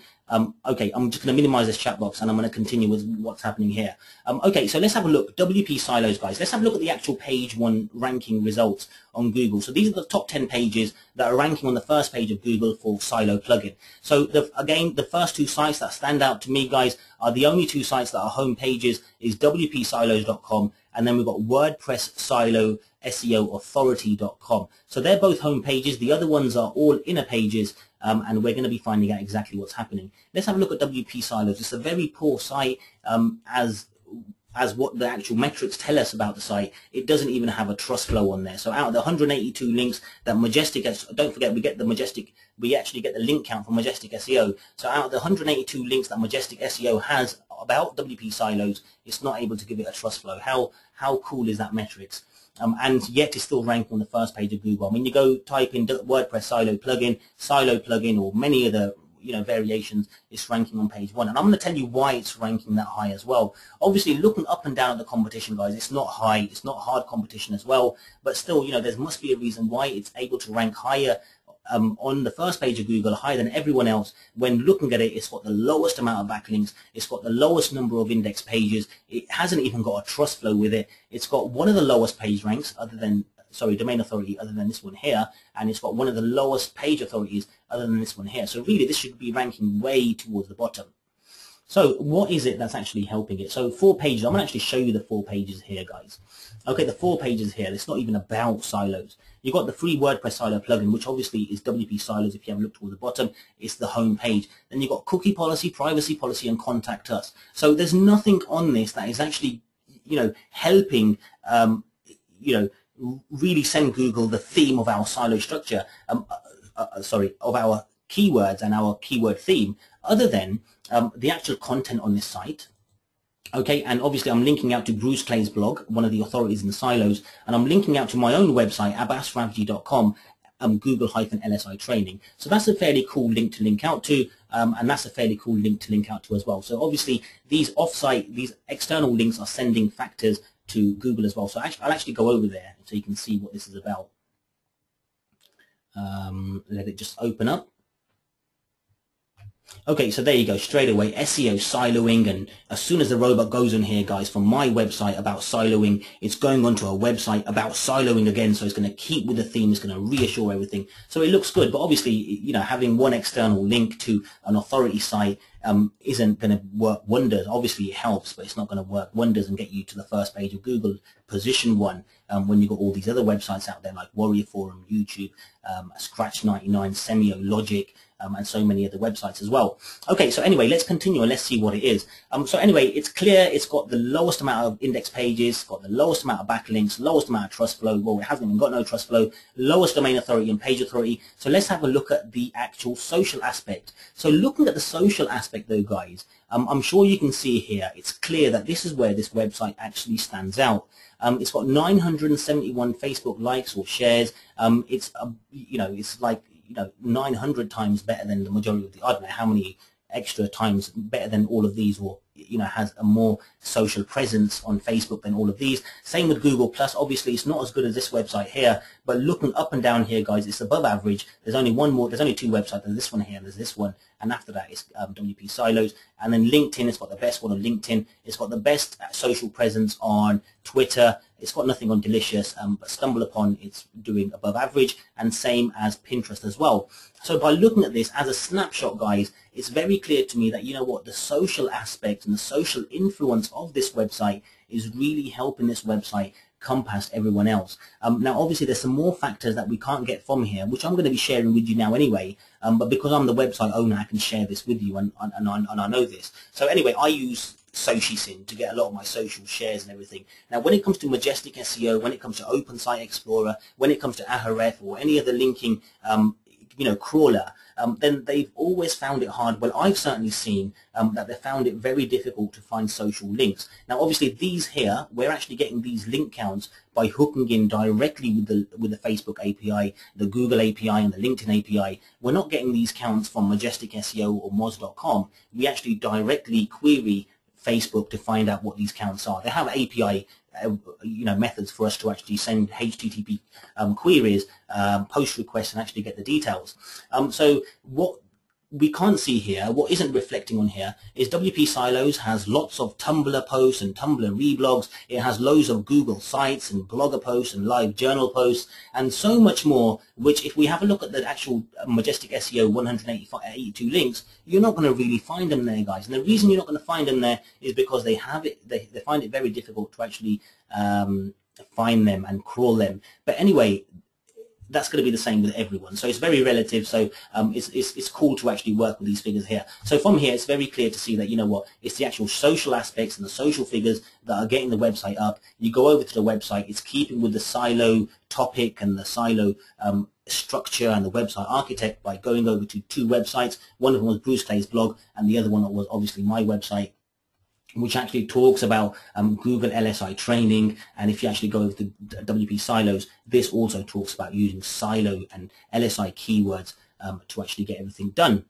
Okay, I'm just going to minimize this chat box and I'm going to continue with what's happening here. Okay, so let's have a look. WP Silos, guys. Let's have a look at the actual Page One ranking results on Google. So these are the top 10 pages that are ranking on the first page of Google for Silo plugin. So again, the first 2 sites that stand out to me, guys, are the only 2 sites that are home pages is wpsilos.com and then we've got WordPress Silo SEO Authority.com. So they're both home pages. The other ones are all inner pages, and we're going to be finding out exactly what's happening. Let's have a look at WP Silos. It's a very poor site as what the actual metrics tell us about the site. It doesn't even have a trust flow on there. So out of the 182 links that Majestic has, don't forget we actually get the link count from Majestic SEO. So out of the 182 links that Majestic SEO has about WP Silos, it's not able to give it a trust flow. How cool is that metrics? And yet it's still ranking on the first page of Google. I mean, you go type in WordPress Silo plugin, or many of the variations, it's ranking on page 1. And I'm going to tell you why it's ranking that high as well. Obviously, looking up and down at the competition, guys, it's not high, it's not hard competition as well. But still, there must be a reason why it's able to rank higher on the first page of Google, higher than everyone else. When looking at it, it's got the lowest amount of backlinks, it's got the lowest number of index pages, it hasn't even got a trust flow with it, it's got one of the lowest page ranks domain authority other than this one here, and it's got one of the lowest page authorities other than this one here. So really this should be ranking way towards the bottom. So what is it that's actually helping it? So 4 pages. I'm going to actually show you the 4 pages here, guys. Okay, the 4 pages here. It's not even about silos. You've got the free WordPress silo plugin, which obviously is WP Silos. If you have a look towards the bottom, it's the home page. Then you've got cookie policy, privacy policy, and contact us. So there's nothing on this that is actually, helping, really send Google the theme of our silo structure, of our keywords and our keyword theme, other than the actual content on this site. Okay, and obviously I'm linking out to Bruce Clay's blog, one of the authorities in the silos, and I'm linking out to my own website, abbasravji.com, Google-LSI training. So that's a fairly cool link to link out to, and that's a fairly cool link to link out to as well. So obviously these these external links are sending factors to Google as well. So I'll actually go over there so you can see what this is about. Let it just open up. Okay, so there you go, straight away, SEO siloing, and as soon as the robot goes on here, guys, from my website about siloing, it's going onto a website about siloing again, so it's going to keep with the theme, it's going to reassure everything. So it looks good, but obviously, having one external link to an authority site isn't going to work wonders. Obviously, it helps, but it's not going to work wonders and get you to the first page of Google, position 1, when you've got all these other websites out there like Warrior Forum, YouTube, Scratch 99, Semio, Logic, and so many other websites as well. Okay, so anyway, let's continue and let's see what it is. So anyway, it's clear it's got the lowest amount of index pages, got the lowest amount of backlinks, lowest amount of trust flow. Well, it hasn't even got no trust flow, lowest domain authority and page authority. So let's have a look at the actual social aspect. So looking at the social aspect though, guys, I'm sure you can see here, it's clear that this is where this website actually stands out. It's got 971 Facebook likes or shares. It's it's like 900 times better than the majority of the, I don't know how many extra times better than all of these, or has a more social presence on Facebook than all of these. Same with Google Plus. Obviously it's not as good as this website here, but looking up and down here, guys, it's above average. There's only 2 websites. There's this one here and there's this one, and after that it's WP Silos. And then LinkedIn, it's got the best one on LinkedIn. It's got the best social presence on Twitter. It's got nothing on Delicious, but StumbleUpon, it's doing above average, and same as Pinterest as well. So by looking at this as a snapshot, guys, it's very clear to me that, the social aspect and the social influence of this website is really helping this website come past everyone else. Now, obviously, there's some more factors that we can't get from here, which I'm going to be sharing with you now anyway, but because I'm the website owner, I can share this with you, and I know this. So anyway, I use SociSyn to get a lot of my social shares and everything. Now, when it comes to Majestic SEO, when it comes to Open Site Explorer, when it comes to Ahrefs or any other linking, crawler, then they've always found it hard. Well, I've certainly seen that they found it very difficult to find social links. Now, obviously, these here, we're actually getting these link counts by hooking in directly with the Facebook API, the Google API, and the LinkedIn API. We're not getting these counts from Majestic SEO or Moz.com. We actually directly query Facebook to find out what these counts are. They have API methods for us to actually send HTTP queries, post requests, and actually get the details. So what we can't see here, what isn't reflecting on here, is WP Silos has lots of Tumblr posts and Tumblr reblogs. It has loads of Google sites and blogger posts and live journal posts and so much more, which if we have a look at the actual Majestic SEO 182 links, you're not going to really find them there, guys. And the reason you're not going to find them there is because they find it very difficult to actually find them and crawl them. But anyway, that's going to be the same with everyone. So it's very relative. So it's cool to actually work with these figures here. So from here, it's very clear to see that, it's the actual social aspects and the social figures that are getting the website up. You go over to the website, it's keeping with the silo topic and the silo structure and the website architect by going over to 2 websites. One of them was Bruce Clay's blog, and the other one was obviously my website, which actually talks about Google LSI training. And if you actually go over to WP Silos, this also talks about using silo and LSI keywords to actually get everything done.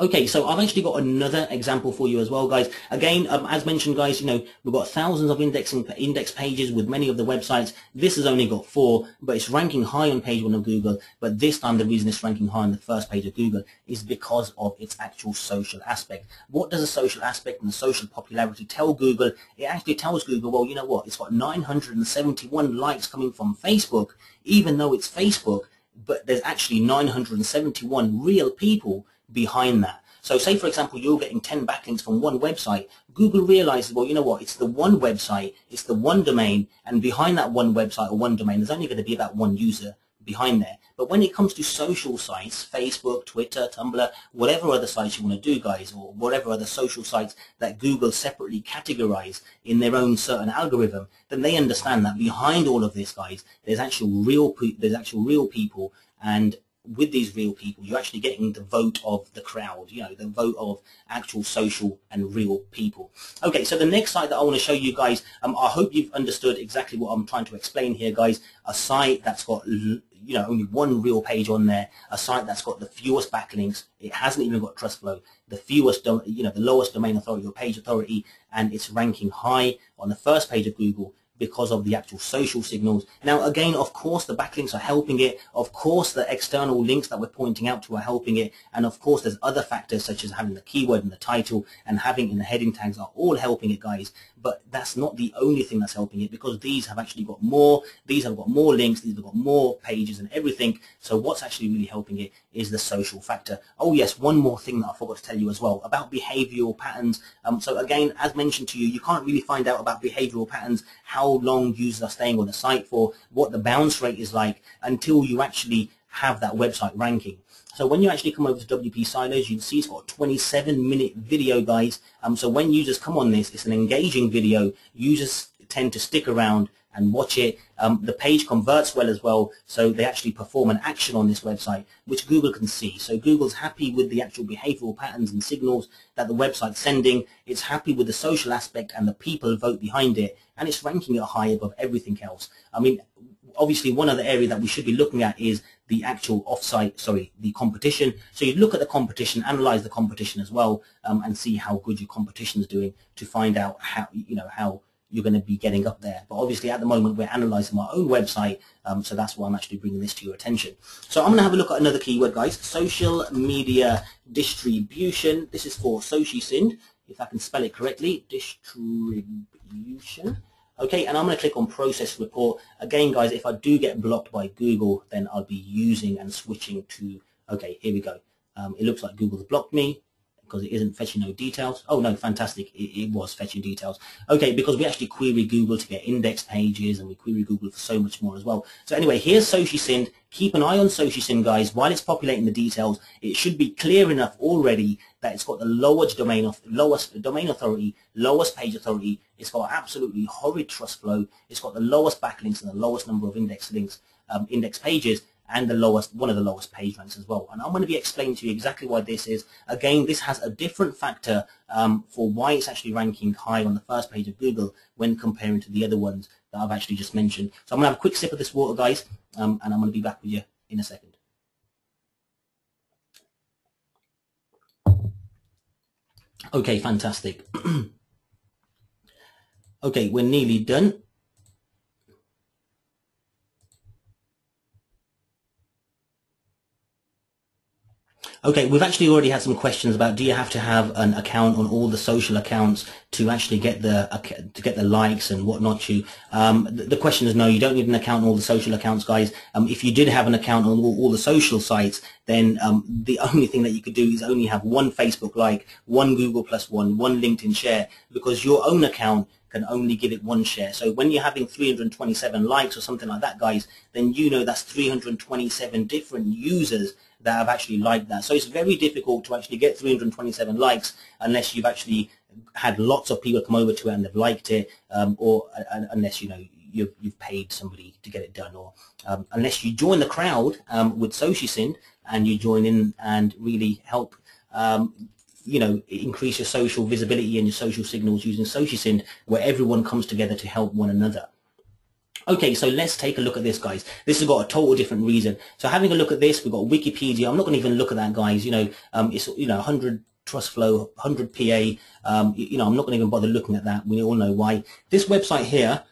Okay, so I've actually got another example for you as well, guys. Again, as mentioned, guys, we've got thousands of index pages with many of the websites. This has only got 4, but it's ranking high on page 1 of Google. But this time, the reason it's ranking high on the first page of Google is because of its actual social aspect. What does the social aspect and the social popularity tell Google? It actually tells Google, well, you know what? It's got 971 likes coming from Facebook, even though it's Facebook, but there's actually 971 real people behind that. So say, for example, you're getting 10 backlinks from one website. Google realizes, well, you know what, it's the one website, it's the one domain, and behind that one website or one domain, there's only going to be about one user behind there. But when it comes to social sites, Facebook, Twitter, Tumblr, whatever other sites you want to do, guys, or whatever other social sites that Google separately categorize in their own certain algorithm, then they understand that behind all of this, guys, there's actual real people, and with these real people, you're actually getting the vote of the crowd, you know, the vote of actual social and real people. Okay, so the next site that I want to show you guys, I hope you've understood exactly what I'm trying to explain here, guys. A site that's got, you know, only one real page on there, a site that's got the fewest backlinks, it hasn't even got trust flow, the fewest, you know, the lowest domain authority or page authority, and it's ranking high on the first page of Google because of the actual social signals. Now, again, of course, the backlinks are helping it. Of course, the external links that we're pointing out to are helping it. And of course, there's other factors such as having the keyword in the title and having in the heading tags are all helping it, guys. But that's not the only thing that's helping it, because these have actually got more, these have got more links, these have got more pages and everything. So what's actually really helping it is the social factor. Oh yes, one more thing that I forgot to tell you as well about behavioral patterns. So again, as mentioned to you, you can't really find out about behavioral patterns, how long users are staying on the site for, what the bounce rate is like, until you actually have that website ranking. So when you actually come over to WP Silos, you can see it's got a 27-minute video, guys. So when users come on this, it's an engaging video. Users tend to stick around and watch it. The page converts well as well, so they actually perform an action on this website, which Google can see. So Google's happy with the actual behavioral patterns and signals that the website's sending. It's happy with the social aspect and the people vote behind it, and it's ranking it high above everything else. I mean, obviously one other area that we should be looking at is the actual the competition. So you look at the competition, analyze the competition as well, and see how good your competition is doing to find out how, you know, how you're going to be getting up there. But obviously at the moment we're analyzing our own website, so that's why I'm actually bringing this to your attention. So I'm going to have a look at another keyword, guys. Social media distribution. This is for SociSync, if I can spell it correctly. Distribution. Okay, and I'm going to click on process report. Again, guys, if I do get blocked by Google, then I'll be using and switching to, okay, here we go. It looks like Google's blocked me because it isn't fetching no details. Oh no, fantastic, it was fetching details. Okay, because we actually query Google to get index pages, and we query Google for so much more as well. So anyway, here's SociSync. Keep an eye on SociSync, guys. While it's populating the details, it should be clear enough already that it's got the lowest domain authority, lowest page authority. It's got absolutely horrid trust flow. It's got the lowest backlinks and the lowest number of index links, index pages, and the lowest, one of the lowest page ranks as well. And I'm going to be explaining to you exactly why this is. Again, this has a different factor for why it's actually ranking high on the first page of Google when comparing to the other ones that I've actually just mentioned. So I'm going to have a quick sip of this water, guys, and I'm going to be back with you in a second. Okay, fantastic. Okay, we're nearly done. Okay, we've actually already had some questions about, do you have to have an account on all the social accounts to actually get the likes and whatnot? The question is no, you don't need an account on all the social accounts, guys. If you did have an account on all the social sites, then the only thing that you could do is only have one Facebook like, one Google plus one LinkedIn share, because your own account can only give it one share. So when you're having 327 likes or something like that, guys, then you know that's 327 different users that have actually liked that. So it's very difficult to actually get 327 likes unless you've actually had lots of people come over to it and they've liked it, or unless, you know, you've paid somebody to get it done, or unless you join the crowd with SociSync and you join in and really help you know, increase your social visibility and your social signals using SociSync, where everyone comes together to help one another. Okay, so let's take a look at this, guys. This has got a total different reason. So having a look at this, we've got Wikipedia. I'm not going to even look at that, guys. You know, it's, you know, 100 trust flow, 100 PA. You know, I'm not going to even bother looking at that. We all know why. This website here,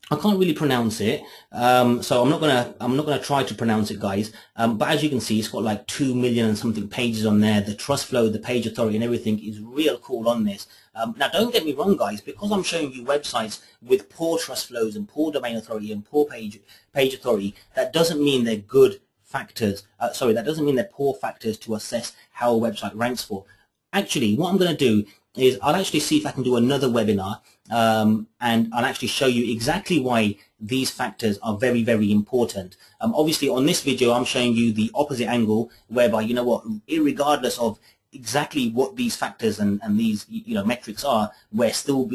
I can't really pronounce it, so I'm not gonna try to pronounce it, guys. But as you can see, it's got like 2 million and something pages on there. The trust flow, the page authority, and everything is real cool on this. Now, don't get me wrong, guys. Because I'm showing you websites with poor trust flows and poor domain authority and poor page authority, that doesn't mean they're good factors. Sorry, that doesn't mean they're poor factors to assess how a website ranks for. Actually, what I'm going to do is I'll actually see if I can do another webinar, and I'll actually show you exactly why these factors are very, very important. Obviously, on this video, I'm showing you the opposite angle, whereby, you know what, irregardless of exactly what these factors and these metrics are, we're still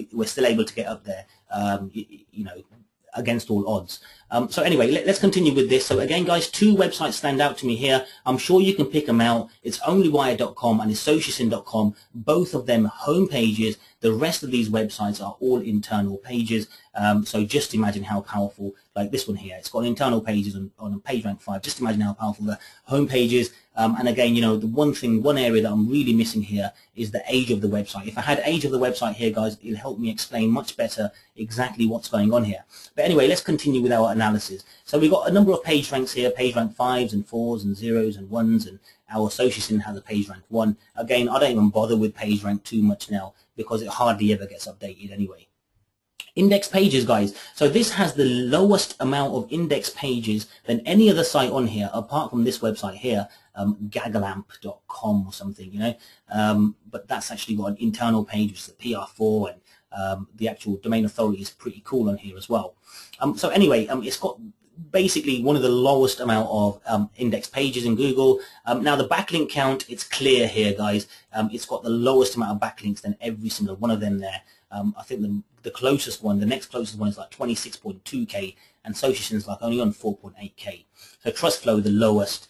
able to get up there, against all odds. So anyway, let's continue with this. So again, guys, two websites stand out to me here. I'm sure you can pick them out. It's onlywire.com and it's socialsyn.com. Both of them home pages. The rest of these websites are all internal pages. So just imagine how powerful, like this one here, it's got internal pages on PageRank 5. Just imagine how powerful the home page is. And again, the one area that I'm really missing here is the age of the website. If I had age of the website here, guys, it'll help me explain much better exactly what's going on here. But anyway, let's continue with our analysis. So we've got a number of page ranks here, PageRank 5s and 4s and 0s and 1s, and our socialsyn has a PageRank 1. Again, I don't even bother with PageRank too much now because it hardly ever gets updated anyway. Index pages, guys. So this has the lowest amount of index pages than any other site on here, apart from this website here, gagalamp.com or something, but that's actually got an internal page, which is a PR4, and the actual domain authority is pretty cool on here as well. So anyway, it's got basically one of the lowest amount of index pages in Google. Now the backlink count, it's clear here, guys. It's got the lowest amount of backlinks than every single one of them there. I think the closest one, the next closest one is like 26.2k, and socialsyn's like only on 4.8k. So TrustFlow, the lowest.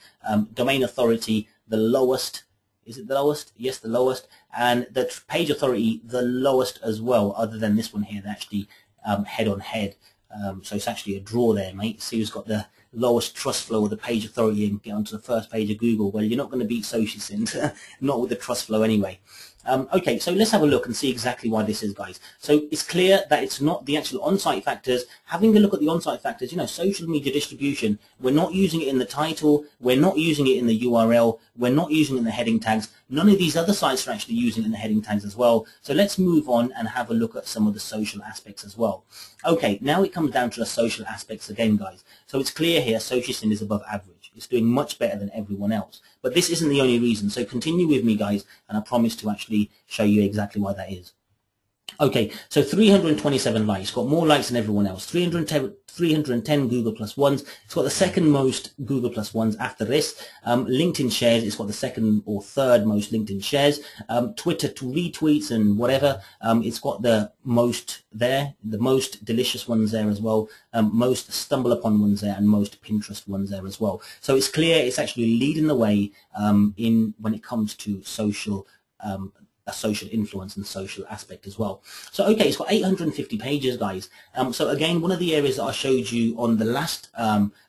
Domain authority, the lowest. Is it the lowest? Yes, the lowest. And the page authority, the lowest as well, other than this one here, that's actually head-on-head. So it's actually a draw there, mate. See who's got the lowest TrustFlow or the page authority and get onto the first page of Google. Well, you're not going to beat socialsyn, not with the TrustFlow anyway. Okay, so let's have a look and see exactly why this is, guys. So it's clear that it's not the actual on-site factors. Having a look at the on-site factors, social media distribution, we're not using it in the title, we're not using it in the URL, we're not using it in the heading tags. None of these other sites are actually using it in the heading tags as well. So let's move on and have a look at some of the social aspects as well. Okay, now it comes down to the social aspects again, guys. So it's clear here, socialsyn is above average. It's doing much better than everyone else. But this isn't the only reason. So continue with me, guys, and I promise to actually show you exactly why that is. Okay, so 327 likes, got more likes than everyone else. 310 Google Plus ones. It's got the second most Google Plus ones after this. LinkedIn shares, it's got the second or third most LinkedIn shares. Twitter to retweets and whatever, it's got the most there, the most delicious ones there as well, most stumble upon ones there, and most Pinterest ones there as well. So it's clear it's actually leading the way when it comes to social a social influence and social aspect as well. So okay, it's got 850 pages, guys. So again, one of the areas that I showed you on the last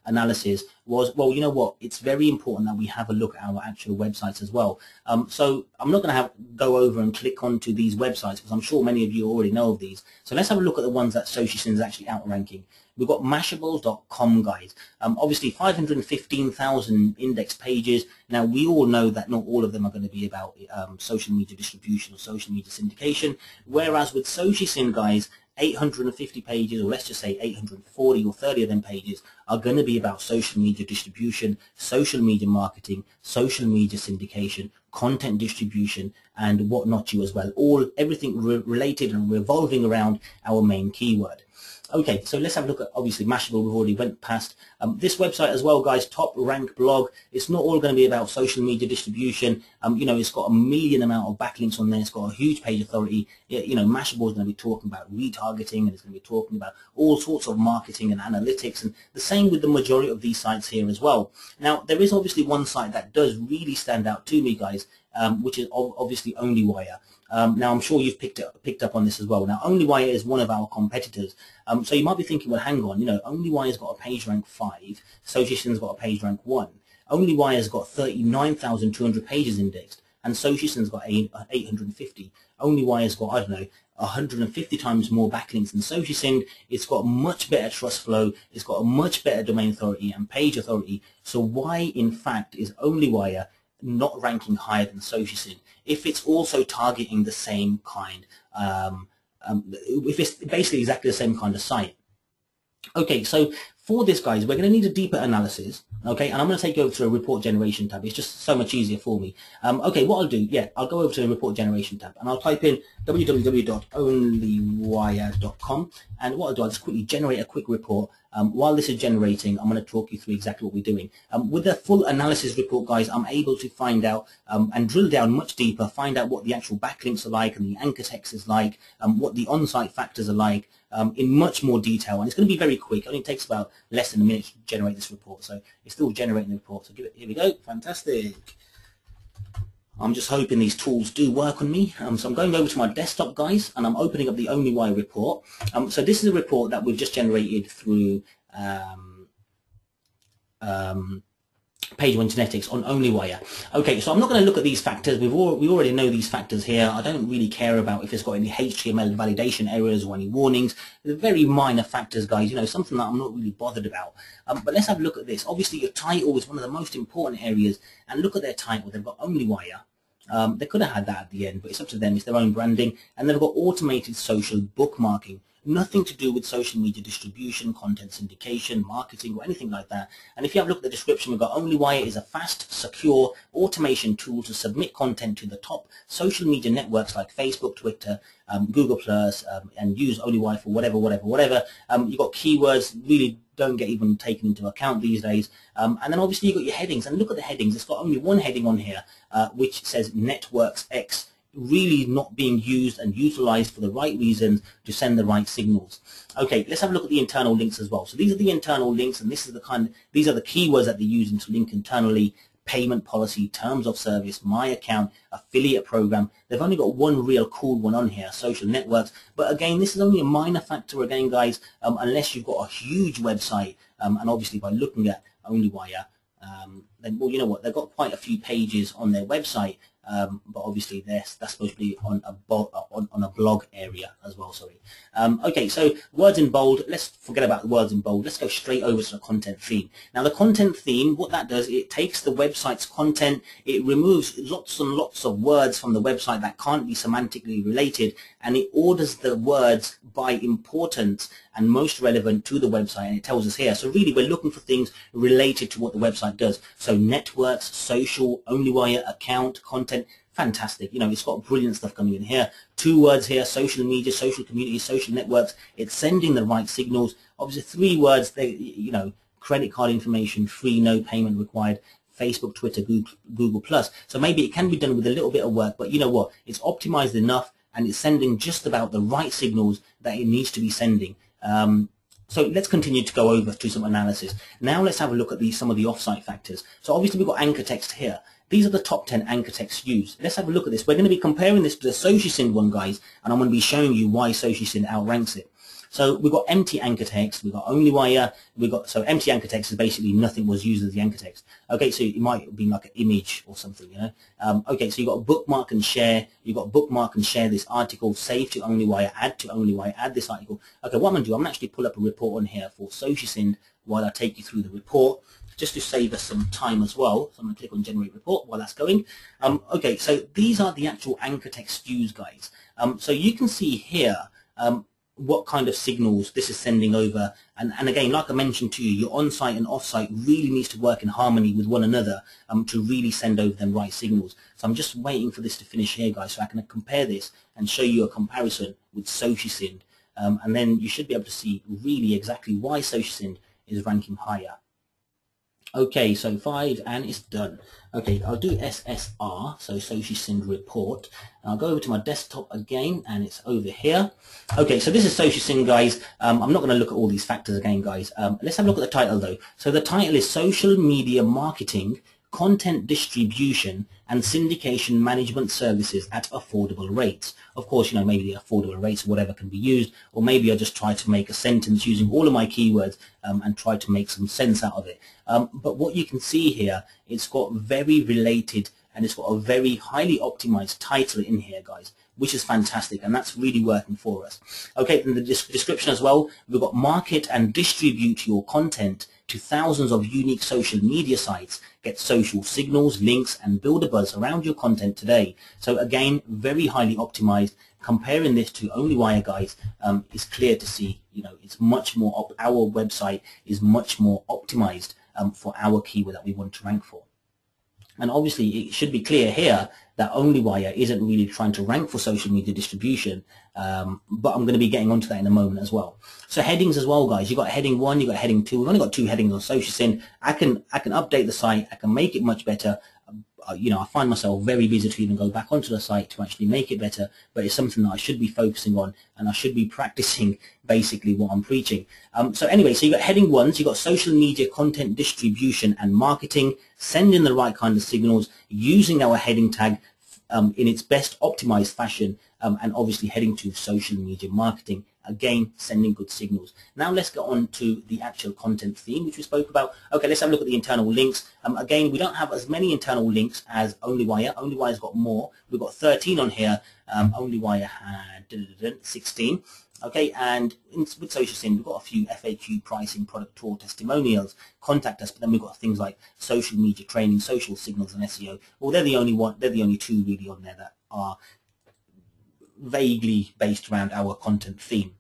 analysis was, well, you know what, it's very important that we have a look at our actual websites as well. So I'm not going to go over and click onto these websites because I'm sure many of you already know of these. So let's have a look at the ones that socialsyn is actually outranking. We've got Mashable.com, guys. Obviously 515,000 index pages. Now we all know that not all of them are going to be about social media distribution or social media syndication, whereas with socialsyn, guys, 850 pages, or let's just say 840 or 30 of them pages, are going to be about social media distribution, social media marketing, social media syndication, content distribution, and whatnot you as well. Everything related and revolving around our main keyword. Okay, so let's have a look at, obviously, Mashable, we've already went past. This website as well, guys, top rank blog. It's not all going to be about social media distribution. It's got a million amount of backlinks on there. It's got a huge page authority. Mashable is going to be talking about retargeting, and it's going to be talking about all sorts of marketing and analytics, and the same with the majority of these sites here as well. Now, there is obviously one site that does really stand out to me, guys, which is obviously Onlywire. Now, I'm sure you've picked up on this as well. Now, Onlywire is one of our competitors. So you might be thinking, well, hang on, Onlywire's got a PageRank 5, socialsyn's got a PageRank 1. Onlywire's got 39,200 pages indexed, and socialsyn's got 850. Onlywire's got, I don't know, 150 times more backlinks than socialsyn. It's got much better TrustFlow. It's got a much better domain authority and page authority. So why, in fact, is Onlywire not ranking higher than socialsyn if it's also targeting the same kind, if it's basically exactly the same kind of site? Okay, so For this, guys, we're going to need a deeper analysis, okay, and I'm going to take you over to a report generation tab. It's just so much easier for me. Okay, what I'll do, I'll go over to the report generation tab, and I'll type in www.onlywire.com, and what I'll do, I'll just quickly generate a quick report. While this is generating, I'm going to talk you through exactly what we're doing. With the full analysis report, guys, I'm able to find out and drill down much deeper, find out what the actual backlinks are like and the anchor text is like, what the on-site factors are like, in much more detail, and it's going to be very quick. It only takes about less than a minute to generate this report, so it's still generating the report. So here we go, fantastic. I'm just hoping these tools do work on me. So I'm going over to my desktop, guys, and I'm opening up the OnlyWire report. So this is a report that we've just generated through Page One Genetics on OnlyWire. Okay, so I'm not going to look at these factors. We already know these factors here. I don't really care about if it's got any HTML validation errors or any warnings. They're very minor factors, guys. You know, something that I'm not really bothered about. But let's have a look at this. Obviously, your title is one of the most important areas. And look at their title. They've got OnlyWire. They could have had that at the end, but it's up to them. It's their own branding. And they've got automated social bookmarking. Nothing to do with social media distribution, content syndication, marketing, or anything like that. And if you have a look at the description, we've got OnlyWire is a fast, secure automation tool to submit content to the top social media networks like Facebook, Twitter, Google+, and use OnlyWire for whatever. You've got keywords, really don't get even taken into account these days. And then obviously you've got your headings. And look at the headings. It's got only one heading on here, which says Networks X. Really not being used and utilized for the right reasons to send the right signals. Okay, let's have a look at the internal links as well. So these are the internal links, and these are the keywords that they're using to link internally: payment policy, terms of service, my account, affiliate program. They've only got one real cool one on here, social networks. But again, this is only a minor factor again, guys, unless you've got a huge website. And obviously by looking at OnlyWire, then, well, you know what, they've got quite a few pages on their website. But obviously that's supposed to be on a blog area as well. Sorry. Okay, so words in bold. Let's forget about the words in bold. Let's go straight over to the content theme. Now, the content theme, what that does, it takes the website's content, it removes lots and lots of words from the website that can't be semantically related, and it orders the words by importance and most relevant to the website, and it tells us here. So really, we're looking for things related to what the website does. So networks, social, OnlyWire, account, content. Fantastic. You know, it's got brilliant stuff coming in here. 2 words here: social media, social community, social networks. It's sending the right signals. Obviously 3 words, you know, credit card information, free, no payment required, Facebook, Twitter, Google+. So maybe it can be done with a little bit of work, but you know what? It's optimized enough, and it's sending just about the right signals that it needs to be sending. So let's continue to go over to some analysis. Now let's have a look at some of the offsite factors. So obviously we've got anchor text here. These are the top 10 anchor texts used. Let's have a look at this. We're going to be comparing this to the SocialSync one, guys, and I'm going to be showing you why SocialSync outranks it. So we've got empty anchor text, we've got OnlyWire, so empty anchor text is basically nothing was used as the anchor text. Okay, so it might be like an image or something, you know. Okay, so you've got bookmark and share, this article, save to OnlyWire, add this article. Okay, what I'm going to do, I'm going to actually pull up a report on here for SocialSync while I take you through the report, just to save us some time as well. So I'm going to click on generate report while that's going. Okay, so these are the actual anchor text used, guys. So you can see here what kind of signals this is sending over, and again, like I mentioned to you, your on-site and off-site really needs to work in harmony with one another to really send over them right signals. So I'm just waiting for this to finish here, guys, so I can compare this and show you a comparison with SocialSync, and then you should be able to see really exactly why SocialSync is ranking higher. Okay, so 5, and it's done. Okay, I'll do SSR, so SocialSync report. I'll go over to my desktop again, and it's over here. Okay, so this is SocialSync, guys. I'm not going to look at all these factors again, guys. Let's have a look at the title, though. So the title is Social Media Marketing, Content Distribution, and Syndication Management Services at Affordable Rates. Of course, you know, maybe the affordable rates or whatever can be used, or maybe I just try to make a sentence using all of my keywords and try to make some sense out of it. But what you can see here, it's got very related, and it's got a very highly optimized title in here, guys. which is fantastic, and that's really working for us. Okay, in the description as well, we've got market and distribute your content to thousands of unique social media sites. Get social signals, links, and build a buzz around your content today. So again, very highly optimized. Comparing this to OnlyWire, guys, is clear to see, it's much more, our website is much more optimized for our keyword that we want to rank for. And obviously, it should be clear here that OnlyWire isn't really trying to rank for social media distribution, but I'm going to be getting onto that in a moment as well. So headings as well, guys. You've got heading 1, you've got heading 2. We've only got 2 headings on SocialSyn. I can update the site. I can make it much better. I find myself very busy to even go back onto the site to actually make it better, but it's something that I should be focusing on, and I should be practicing basically what I'm preaching. So anyway, so you've got heading 1, so you've got social media content distribution and marketing, sending the right kind of signals, using our heading tag in its best optimized fashion, and obviously heading 2, social media marketing. Again, sending good signals. Now let's get on to the actual content theme, which we spoke about. Okay, let's have a look at the internal links. Again, we don't have as many internal links as OnlyWire. OnlyWire's got more. We've got 13 on here. OnlyWire had 16. Okay, and with SocialSyn, we've got a few FAQ, pricing, product tour, testimonials, contact us, but then we've got things like social media training, social signals, and SEO. Well, they're the only 2 really on there that are vaguely based around our content theme.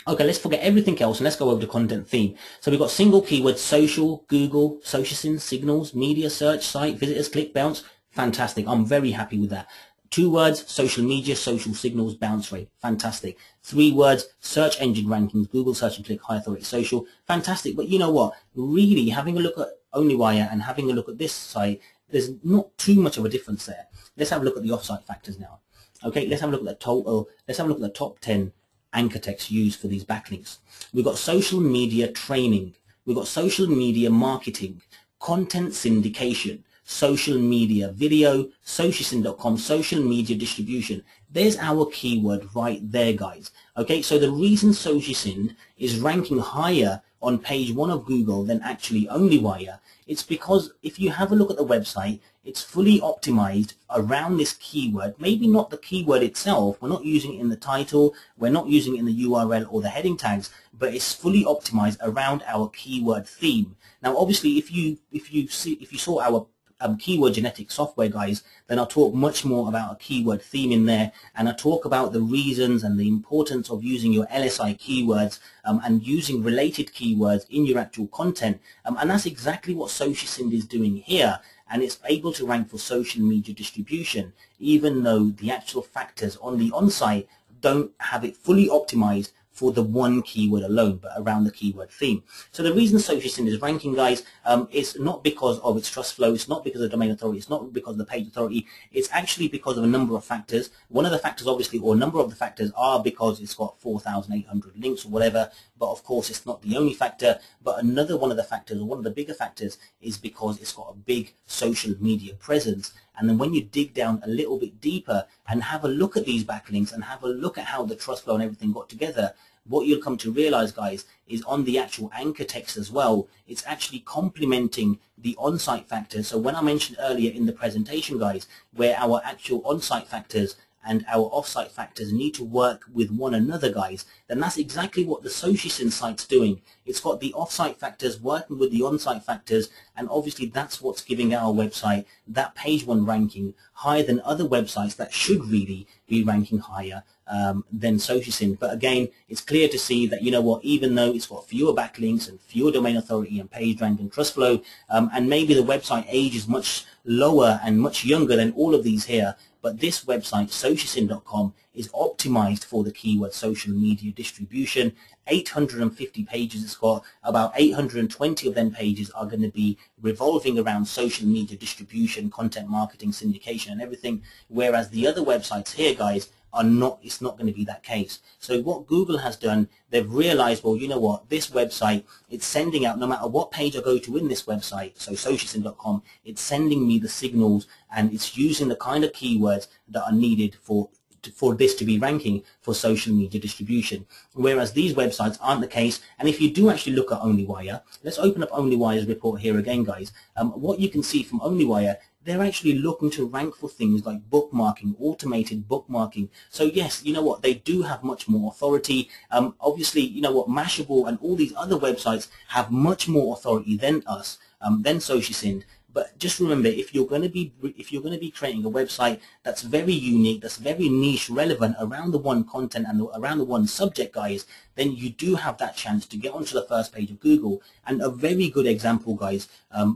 Okay, let's forget everything else and let's go over to content theme. So we've got single keyword, social, Google, SocialSyn, signals, media, search, site, visitors, click, bounce. Fantastic. I'm very happy with that. 2 words, social media, social signals, bounce rate. Fantastic. 3 words, search engine rankings, Google search and click, high authority social. Fantastic. But you know what? Really, having a look at OnlyWire and having a look at this site, there's not too much of a difference there. Let's have a look at the offsite factors now. Okay, let's have a look at the total. Let's have a look at the top 10 anchor text used for these backlinks. We've got social media training. We've got social media marketing, content syndication, social media video, SocialSyn.com, social media distribution. There's our keyword right there, guys. Okay, so the reason SocialSyn is ranking higher on page 1 of Google than actually OnlyWire, it's because if you have a look at the website, it's fully optimized around this keyword. Maybe not the keyword itself. We're not using it in the title. We're not using it in the URL or the heading tags, but it's fully optimized around our keyword theme. Now, obviously, if you saw our keyword genetic software, guys, then I'll talk much more about a keyword theme in there, and I talk about the reasons and the importance of using your LSI keywords and using related keywords in your actual content, and that's exactly what SocialSyn is doing here, and it's able to rank for social media distribution, even though the actual factors on the on-site don't have it fully optimized for the one keyword alone, but around the keyword theme. So the reason SocialSyn is ranking, guys, is not because of its trust flow, it's not because of domain authority, it's not because of the page authority, it's actually because of a number of factors. One of the factors, obviously, or a number of the factors are because it's got 4,800 links or whatever, but of course it's not the only factor. But another one of the factors, or one of the bigger factors, is because it's got a big social media presence. And then when you dig down a little bit deeper and have a look at these backlinks and have a look at how the trust flow and everything got together, what you'll come to realize, guys, is on the actual anchor text as well, it's actually complementing the on-site factors. So when I mentioned earlier in the presentation, guys, where our actual on-site factors and our off-site factors need to work with one another, guys, then that's exactly what the SocialSyn site's doing. It's got the off-site factors working with the on-site factors, and obviously that's what's giving our website that page 1 ranking higher than other websites that should really be ranking higher than SocialSyn. But again, it's clear to see that, you know what, even though it's got fewer backlinks and fewer domain authority and page rank and trust flow, and maybe the website age is much lower and much younger than all of these here, but this website, SocialSyn.com, is optimized for the keyword social media distribution. 850 pages it's got. About 820 of them pages are going to be revolving around social media distribution, content marketing, syndication, and everything, whereas the other websites here, guys, are not, it's not going to be that case. So what Google has done, they've realized, well, you know what, this website, it's sending out, no matter what page I go to in this website, so SocialSyn.com, it's sending me the signals, and it's using the kind of keywords that are needed for this to be ranking for social media distribution, whereas these websites aren't the case. And if you do actually look at OnlyWire, let's open up OnlyWire's report here again, guys. What you can see from OnlyWire, they're actually looking to rank for things like bookmarking, automated bookmarking. So yes, you know what, they do have much more authority. Obviously, you know what, Mashable and all these other websites have much more authority than us, than SocialSync. But just remember, if you're going to be creating a website that's very unique, that's very niche, relevant around the one content and around the one subject, guys, then you do have that chance to get onto the first page of Google. And a very good example, guys,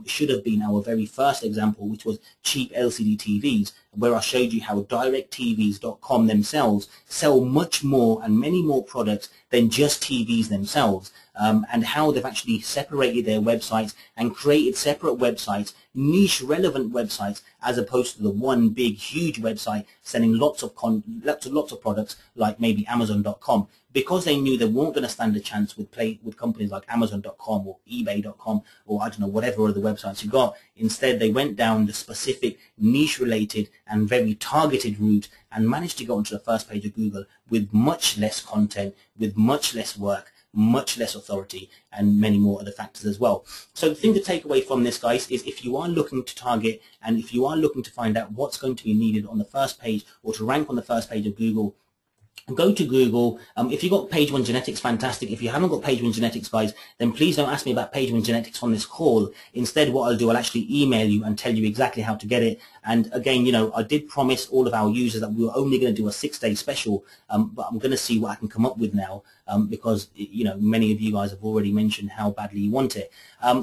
should have been our very first example, which was cheap LCD TVs, where I showed you how directtvs.com themselves sell much more and many more products than just TVs themselves, and how they've actually separated their websites and created separate websites, niche relevant websites, as opposed to the one big huge website selling lots of products like maybe Amazon.com, because they knew they weren't going to stand a chance with companies like Amazon.com or eBay.com or I don't know, whatever other websites you got. Instead, they went down the specific niche related and very targeted route and managed to go onto the first page of Google with much less content, with much less work, much less authority, and many more other factors as well. So the thing to take away from this, guys, is if you are looking to target and if you are looking to find out what's going to be needed on the first page or to rank on the first page of Google, go to Google. If you've got page one genetics, fantastic. If you haven't got page one genetics, guys, then please don't ask me about page one genetics on this call. Instead, what I'll do, I'll actually email you and tell you exactly how to get it. And again, you know, I did promise all of our users that we were only going to do a 6-day special, but I'm going to see what I can come up with now, because, you know, many of you guys have already mentioned how badly you want it.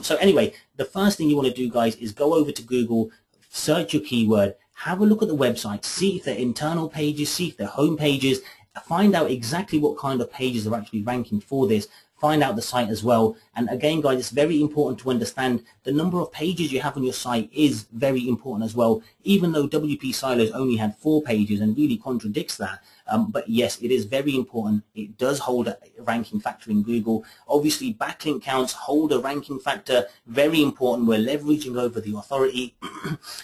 So anyway, the first thing you want to do, guys, is go over to Google, search your keyword, have a look at the website, see if they're internal pages, see if they're home pages, find out exactly what kind of pages are actually ranking for this, find out the site as well. And again, guys, it's very important to understand the number of pages you have on your site is very important as well, even though WP Silos only had 4 pages and really contradicts that. But yes, it is very important. It does hold a ranking factor in Google. Obviously, backlink counts hold a ranking factor, very important. We're leveraging over the authority.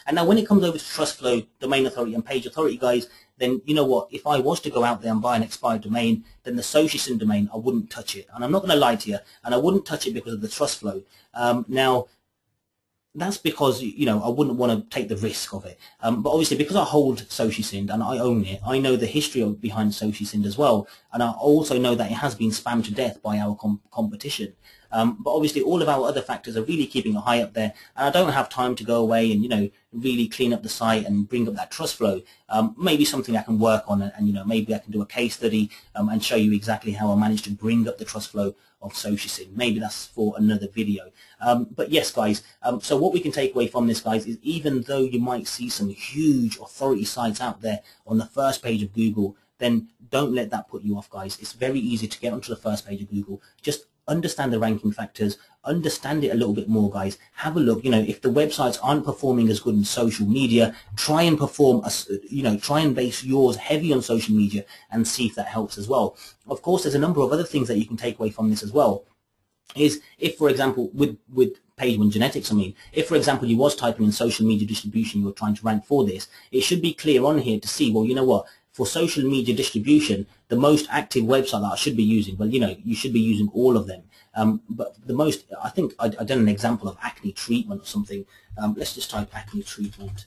And now when it comes over to trust flow, domain authority, and page authority, guys, then you know what, if I was to go out there and buy an expired domain, then the SocialSync domain, I wouldn't touch it. And I'm not going to lie to you, and I wouldn't touch it because of the trust flow. Now, that's because, you know, I wouldn't want to take the risk of it. But obviously, because I hold SocialSync and I own it, I know the history behind SocialSync as well. And I also know that it has been spammed to death by our competition. But obviously, all of our other factors are really keeping it high up there. And I don't have time to go away and, you know, really clean up the site and bring up that trust flow. Maybe something I can work on, and you know, maybe I can do a case study and show you exactly how I managed to bring up the trust flow of SocialSync. Maybe that's for another video. But yes, guys, so what we can take away from this, guys, is even though you might see some huge authority sites out there on the first page of Google, then don't let that put you off, guys. It's very easy to get onto the first page of Google. Just understand the ranking factors, understand it a little bit more, guys. Have a look. You know, if the websites aren't performing as good in social media, try and perform, you know, try and base yours heavy on social media and see if that helps as well. Of course, there's a number of other things that you can take away from this as well. Is if, for example, with page one genetics, I mean, if, for example, you was typing in social media distribution, you were trying to rank for this, it should be clear on here to see, well, you know what, for social media distribution, the most active website that I should be using, well, you know, you should be using all of them. But the most, I think I done an example of acne treatment or something. Let's just type acne treatment.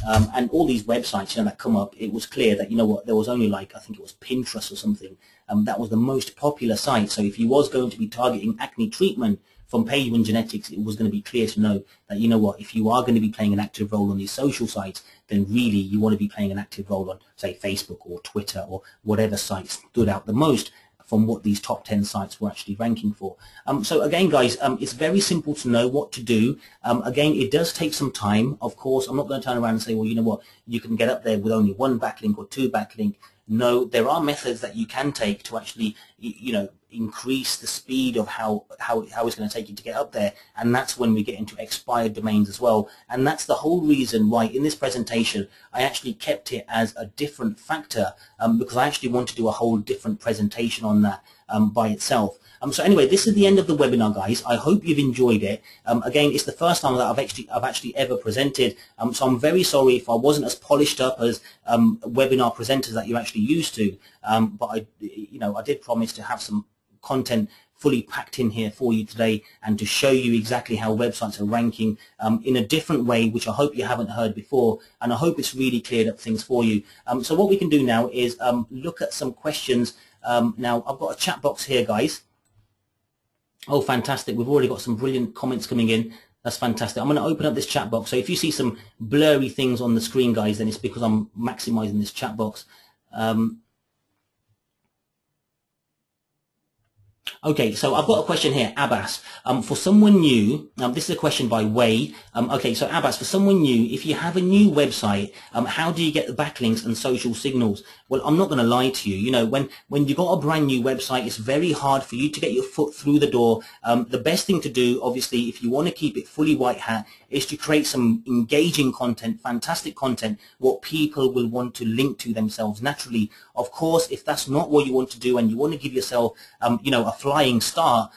And all these websites, you know, that come up, it was clear that, you know what, there was only like, I think it was Pinterest or something, that was the most popular site. So if you was going to be targeting acne treatment from page one genetics, it was going to be clear to know that, you know what, if you are going to be playing an active role on these social sites, then really you want to be playing an active role on, say, Facebook or Twitter or whatever site stood out the most from what these top 10 sites were actually ranking for. So again, guys, it's very simple to know what to do. Again, it does take some time. Of course, I'm not going to turn around and say, well, you know what, you can get up there with only 1 backlink or 2 backlink. No, there are methods that you can take to actually, you know, increase the speed of how it's going to take you to get up there, and that's when we get into expired domains as well. And that's the whole reason why in this presentation I actually kept it as a different factor, because I actually want to do a whole different presentation on that by itself. So anyway, this is the end of the webinar, guys. I hope you've enjoyed it. Again, it's the first time that I've actually ever presented, so I'm very sorry if I wasn't as polished up as webinar presenters that you're actually used to. But I did promise to have some content fully packed in here for you today and to show you exactly how websites are ranking in a different way, which I hope you haven't heard before, and I hope it's really cleared up things for you. So what we can do now is look at some questions. Now I've got a chat box here, guys. Oh, fantastic. We've already got some brilliant comments coming in. That's fantastic. I'm going to open up this chat box. So if you see some blurry things on the screen, guys, then it's because I'm maximizing this chat box. Okay, so I've got a question here, Abbas. For someone new, this is a question by Wei. Okay, so Abbas, for someone new, if you have a new website, how do you get the backlinks and social signals? Well, I'm not going to lie to you. You know, when you've got a brand new website, it's very hard for you to get your foot through the door. The best thing to do, obviously, if you want to keep it fully white hat, is to create some engaging content, fantastic content, what people will want to link to themselves naturally. Of course, if that's not what you want to do and you want to give yourself, you know, a flying start,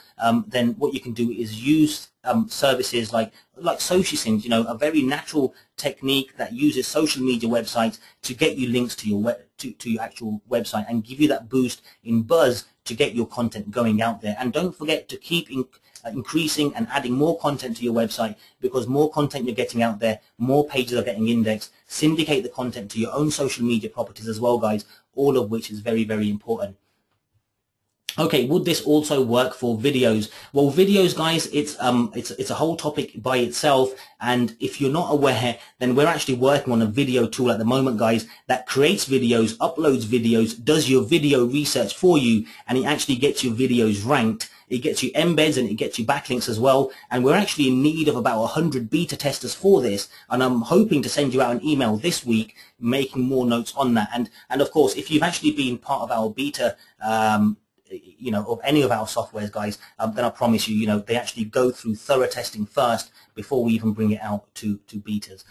then what you can do is use services like SocialSync, you know, a very natural technique that uses social media websites to get you links to your to your actual website and give you that boost in buzz to get your content going out there. And don't forget to keep increasing and adding more content to your website, because more content you're getting out there, more pages are getting indexed. Syndicate the content to your own social media properties as well, guys, all of which is very, very important. Okay, would this also work for videos? Well, videos, guys, it's a whole topic by itself, and if you're not aware, then we're actually working on a video tool at the moment, guys, that creates videos, uploads videos, does your video research for you, and it actually gets your videos ranked. It gets you embeds and it gets you backlinks as well, and we're actually in need of about 100 beta testers for this, and I'm hoping to send you out an email this week making more notes on that. And of course, if you've actually been part of our beta you know, of any of our softwares, guys, then I promise you, you know, they actually go through thorough testing first before we even bring it out to betas.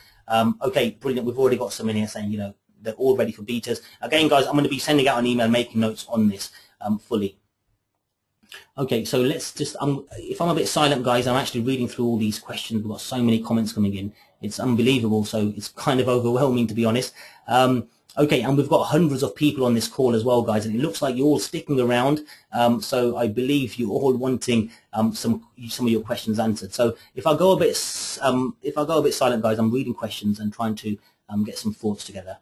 Okay, brilliant. We've already got some in here saying, you know, they're all ready for betas. Again, guys, I'm going to be sending out an email making notes on this fully. Okay, so let's just, if I'm a bit silent, guys, I'm actually reading through all these questions. We've got so many comments coming in. It's unbelievable, so it's kind of overwhelming, to be honest. Okay, and we've got hundreds of people on this call as well, guys, and it looks like you're all sticking around. So I believe you're all wanting some of your questions answered. So if I go a bit silent, guys, I'm reading questions and trying to get some thoughts together.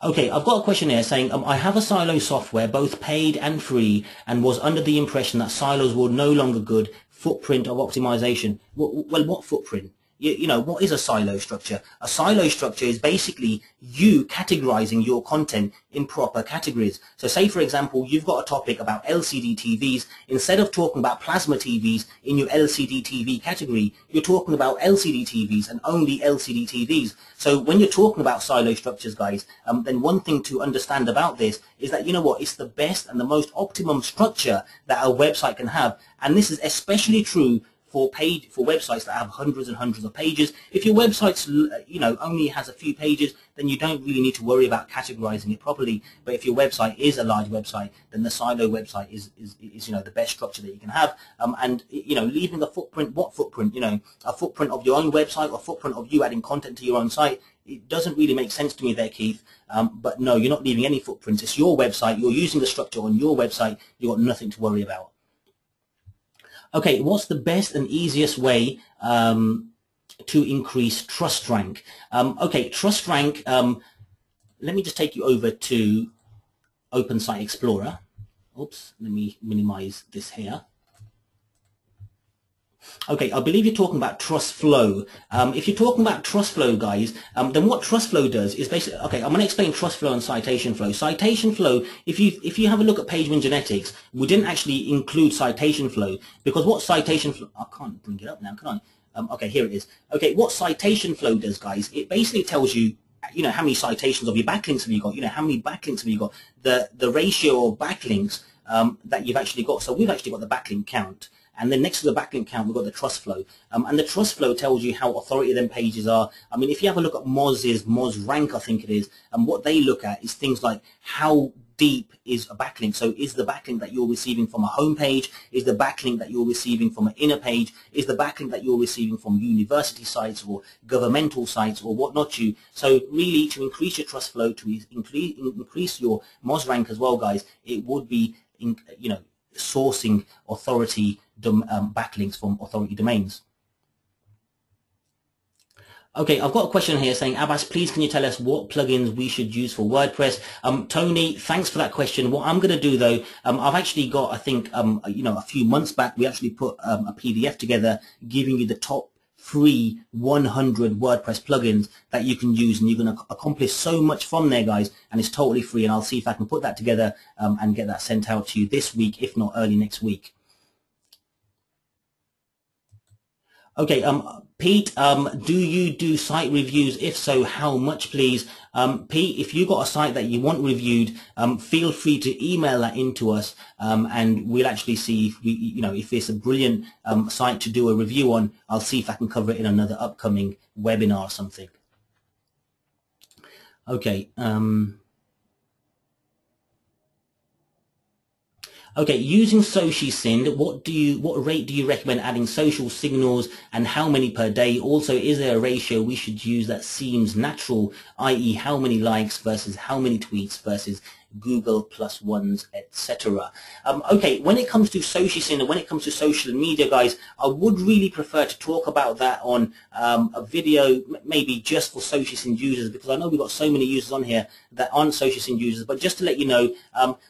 Okay, I've got a question here saying, I have a silo software, both paid and free, and was under the impression that silos were no longer good. Footprint of optimization. Well, what footprint? You know, what is a silo structure? A silo structure is basically you categorizing your content in proper categories. So say, for example, you've got a topic about LCD TVs. Instead of talking about plasma TVs in your LCD TV category, you're talking about LCD TVs and only LCD TVs. So when you're talking about silo structures, guys, then one thing to understand about this is that, you know what, it's the best and the most optimum structure that a website can have. And this is especially true for websites that have hundreds and hundreds of pages. If your website's, you know, only has a few pages, then you don't really need to worry about categorizing it properly. But if your website is a large website, then the silo website is you know, the best structure that you can have. And you know, leaving a footprint, what footprint? You know, a footprint of your own website or footprint of you adding content to your own site. It doesn't really make sense to me there, Keith. But no, you're not leaving any footprints. It's your website. You're using the structure on your website. You've got nothing to worry about. Okay, what's the best and easiest way to increase trust rank? Okay, trust rank, let me just take you over to Open Site Explorer. Oops, let me minimize this here. Okay, I believe you're talking about trust flow. If you're talking about trust flow, guys, then what trust flow does is basically, okay, I'm going to explain trust flow and citation flow. Citation flow, if you have a look at PageWin Genetics, we didn't actually include citation flow, because what citation flow, I can't bring it up now, can I? Okay, here it is. Okay, what citation flow does, guys, it basically tells you, you know, how many citations of your backlinks have you got, you know, how many backlinks have you got, the ratio of backlinks that you've actually got. So we've actually got the backlink count. And then next to the backlink count, we've got the trust flow. And the trust flow tells you how authoritative them pages are. I mean, if you have a look at Moz Rank, I think it is, and what they look at is things like how deep is a backlink? So is the backlink that you're receiving from a home page? Is the backlink that you're receiving from an inner page? Is the backlink that you're receiving from university sites or governmental sites or whatnot? So really, to increase your trust flow, to increase your Moz rank as well, guys, it would be sourcing authority backlinks from authority domains. Okay, I've got a question here saying, Abbas, please can you tell us what plugins we should use for WordPress? Tony, thanks for that question. What I'm going to do though, I've actually got, I think, a few months back, we actually put a PDF together giving you the top free 100 WordPress plugins that you can use, and you're going to accomplish so much from there, guys, and it's totally free. And I'll see if I can put that together and get that sent out to you this week, if not early next week. Okay, Pete, do you do site reviews? If so, how much, please? Pete, if you got a site that you want reviewed, feel free to email that into us, and we'll actually see if if it's a brilliant site to do a review on. I'll see if I can cover it in another upcoming webinar or something. Okay. Okay, using SociSend, what rate do you recommend adding social signals and how many per day? Also, is there a ratio we should use that seems natural, i.e. how many likes versus how many tweets versus Google plus ones, etc. Okay, when it comes to SociSend and when it comes to social media, guys, I would really prefer to talk about that on a video, maybe just for SociSend users, because I know we've got so many users on here that aren't SociSend users. But just to let you know,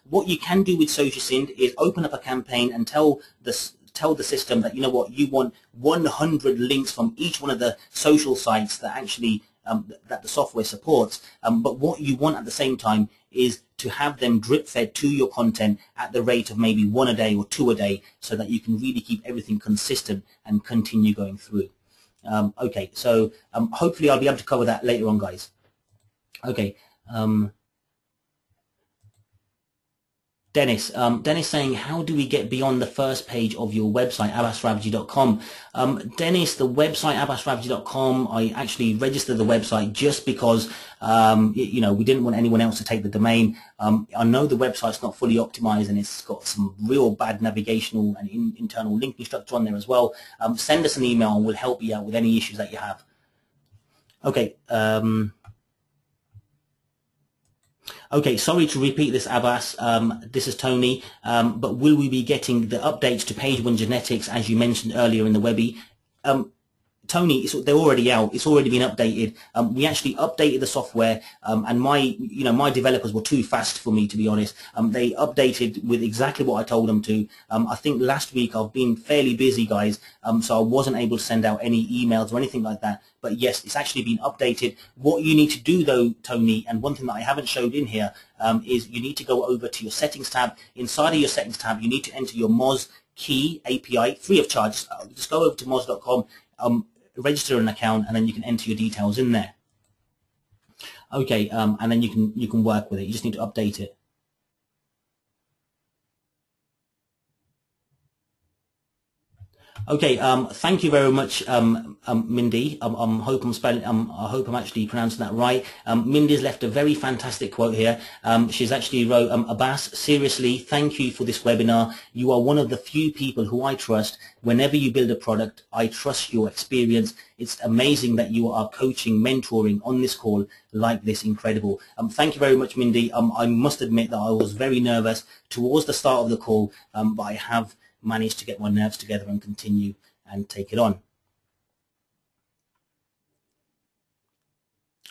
what you can do with SociSend is open up a campaign and tell the system that, you know what, you want 100 links from each one of the social sites that actually that the software supports. But what you want at the same time is to have them drip fed to your content at the rate of maybe 1 a day or 2 a day, so that you can really keep everything consistent and continue going through. Okay, so hopefully I'll be able to cover that later on, guys. Okay. Dennis saying, how do we get beyond the first page of your website, abbasravji.com? Dennis, the website, abbasravji.com, I actually registered the website just because, we didn't want anyone else to take the domain. I know the website's not fully optimized and it's got some real bad navigational and internal linking structure on there as well. Send us an email and we'll help you out with any issues that you have. Okay. Okay, sorry to repeat this, Abbas. This is Tony. But will we be getting the updates to Page 1 Genetics, as you mentioned earlier in the Webby? Tony, they're already out. It's already been updated. We actually updated the software, and my developers were too fast for me, to be honest. They updated with exactly what I told them to. I think last week I've been fairly busy, guys, so I wasn't able to send out any emails or anything like that. But yes, it's actually been updated. What you need to do, though, Tony, and one thing that I haven't showed in here, is you need to go over to your settings tab. Inside of your settings tab, you need to enter your Moz key API free of charge. Just go over to moz.com. Register an account, and then you can enter your details in there. Okay, and then you can work with it. You just need to update it. Okay, thank you very much, Mindy. I hope I'm actually pronouncing that right. Mindy's left a very fantastic quote here. She's actually wrote, Abbas, seriously, thank you for this webinar. You are one of the few people who I trust. Whenever you build a product, I trust your experience. It's amazing that you are coaching, mentoring on this call like this. Incredible. Thank you very much, Mindy. I must admit that I was very nervous towards the start of the call, but I have managed to get my nerves together and continue and take it on.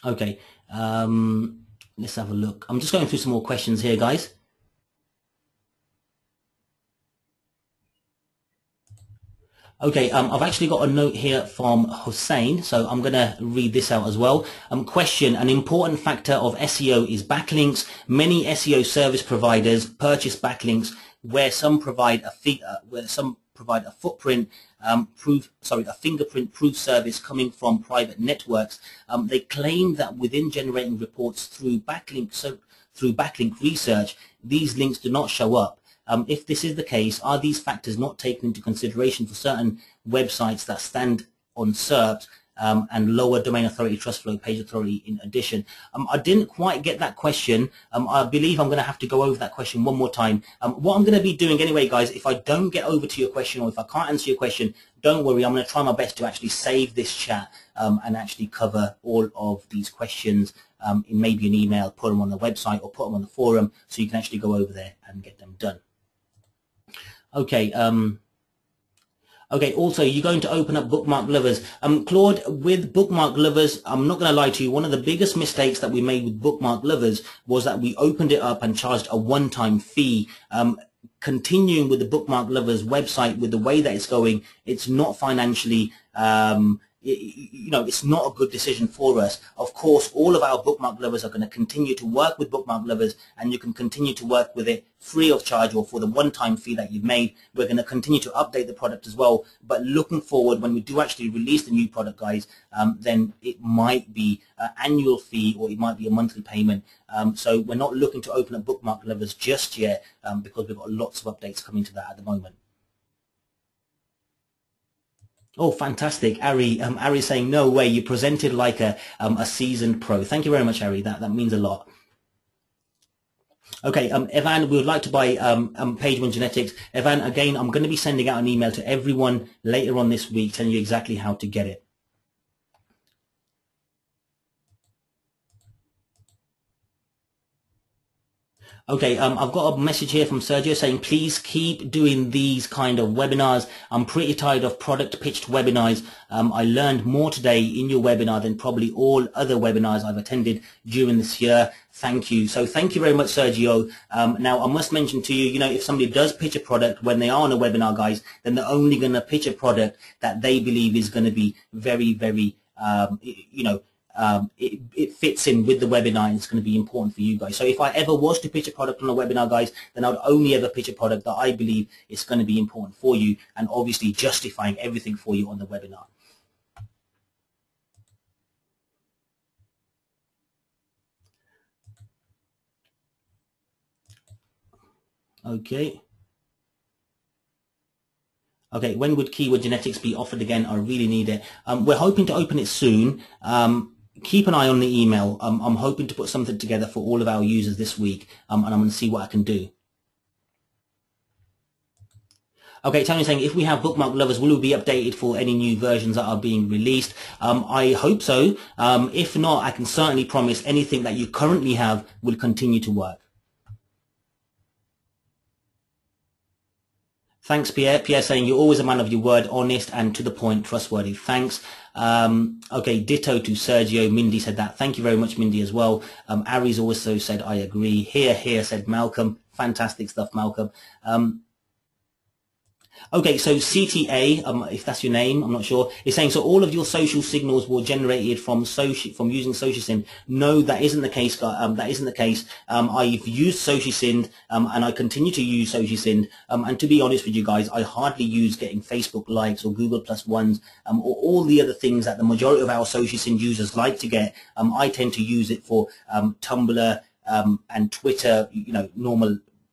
Okay, let's have a look. I'm just going through some more questions here, guys. Okay, I've actually got a note here from Hussein, so I'm going to read this out as well. Question, an important factor of SEO is backlinks. Many SEO service providers purchase backlinks where some provide a footprint a fingerprint proof service coming from private networks. They claim that within generating reports through backlink research, these links do not show up. If this is the case, are these factors not taken into consideration for certain websites that stand on SERPs and lower domain authority, trust flow, page authority in addition. I didn't quite get that question. I believe I'm going to have to go over that question one more time. What I'm going to be doing anyway, guys, if I don't get over to your question or if I can't answer your question, don't worry, I'm going to try my best to actually save this chat and actually cover all of these questions in maybe an email, put them on the website or put them on the forum so you can actually go over there and get them done. Okay. Okay, also, you're going to open up Bookmark Lovers. Claude, with Bookmark Lovers, I'm not going to lie to you, one of the biggest mistakes that we made with Bookmark Lovers was that we opened it up and charged a one-time fee. Continuing with the Bookmark Lovers website with the way that it's going, it's not financially it's not a good decision for us. Of course, all of our Bookmark Lovers are going to continue to work with Bookmark Lovers, and you can continue to work with it free of charge or for the one-time fee that you've made. We're going to continue to update the product as well, but looking forward, when we do actually release the new product, guys, then it might be an annual fee or it might be a monthly payment. So we're not looking to open up Bookmark Lovers just yet because we've got lots of updates coming to that at the moment. Oh, fantastic. Ari's saying, no way, you presented like a seasoned pro. Thank you very much, Ari. That means a lot. Okay, Evan, we would like to buy Page One Genetics. Evan, again, I'm going to be sending out an email to everyone later on this week telling you exactly how to get it. Okay, I've got a message here from Sergio saying, please keep doing these kind of webinars. I'm pretty tired of product pitched webinars. I learned more today in your webinar than probably all other webinars I've attended during this year. Thank you. So thank you very much, Sergio. Now, I must mention to you, if somebody does pitch a product when they are on a webinar, guys, then they're only going to pitch a product that they believe is going to be very, very, it fits in with the webinar and it's going to be important for you guys. So if I ever was to pitch a product on a webinar, guys, then I would only ever pitch a product that I believe is going to be important for you and obviously justifying everything for you on the webinar. Okay. Okay, when would Keyword Genetics be offered again? I really need it. We're hoping to open it soon. Keep an eye on the email. I'm hoping to put something together for all of our users this week, and I'm going to see what I can do. Okay, Tony's saying, if we have Bookmark Lovers, will we be updated for any new versions that are being released? I hope so. If not, I can certainly promise anything that you currently have will continue to work. Thanks, Pierre. Pierre saying, you're always a man of your word, honest and to the point, trustworthy. Thanks. Okay, ditto to Sergio. Mindy said that. Thank you very much, Mindy, as well. Ari's also said, I agree. Here, said Malcolm. Fantastic stuff, Malcolm. Okay, so CTA, if that's your name, I'm not sure, is saying, so all of your social signals were generated from using SociSynth. No, that isn't the case. That isn't the case. I've used SociSynth, and I continue to use SociSynth. And to be honest with you guys, I hardly use getting Facebook likes or Google Plus ones, or all the other things that the majority of our SociSynth users like to get. I tend to use it for Tumblr and Twitter,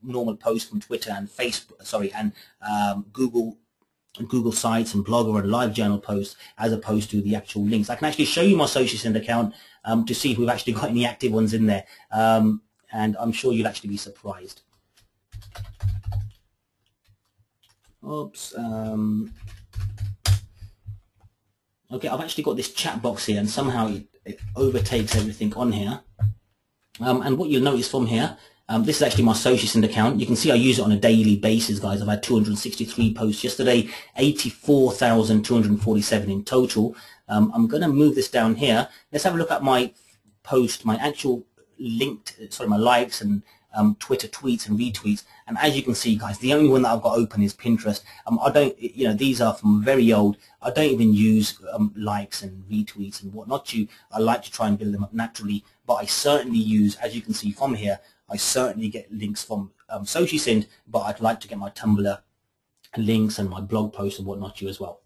normal posts from Twitter and Facebook, and Google Sites and Blogger and LiveJournal posts, as opposed to the actual links. I can actually show you my SociSynth account to see if we've actually got any active ones in there, and I'm sure you'll actually be surprised. Oops. Okay, I've actually got this chat box here, and somehow it overtakes everything on here. And what you'll notice from here, this is actually my SociSynth account. You can see I use it on a daily basis, guys. I've had 263 posts yesterday, 84,247 in total. I'm going to move this down here. Let's have a look at my post, my actual my likes and Twitter tweets and retweets. And as you can see, guys, the only one that I've got open is Pinterest. I don't, these are from very old. I don't even use likes and retweets and whatnot. I like to try and build them up naturally, but I certainly use, as you can see from here, I certainly get links from SociSynth, but I'd like to get my Tumblr links and my blog posts and whatnot as well.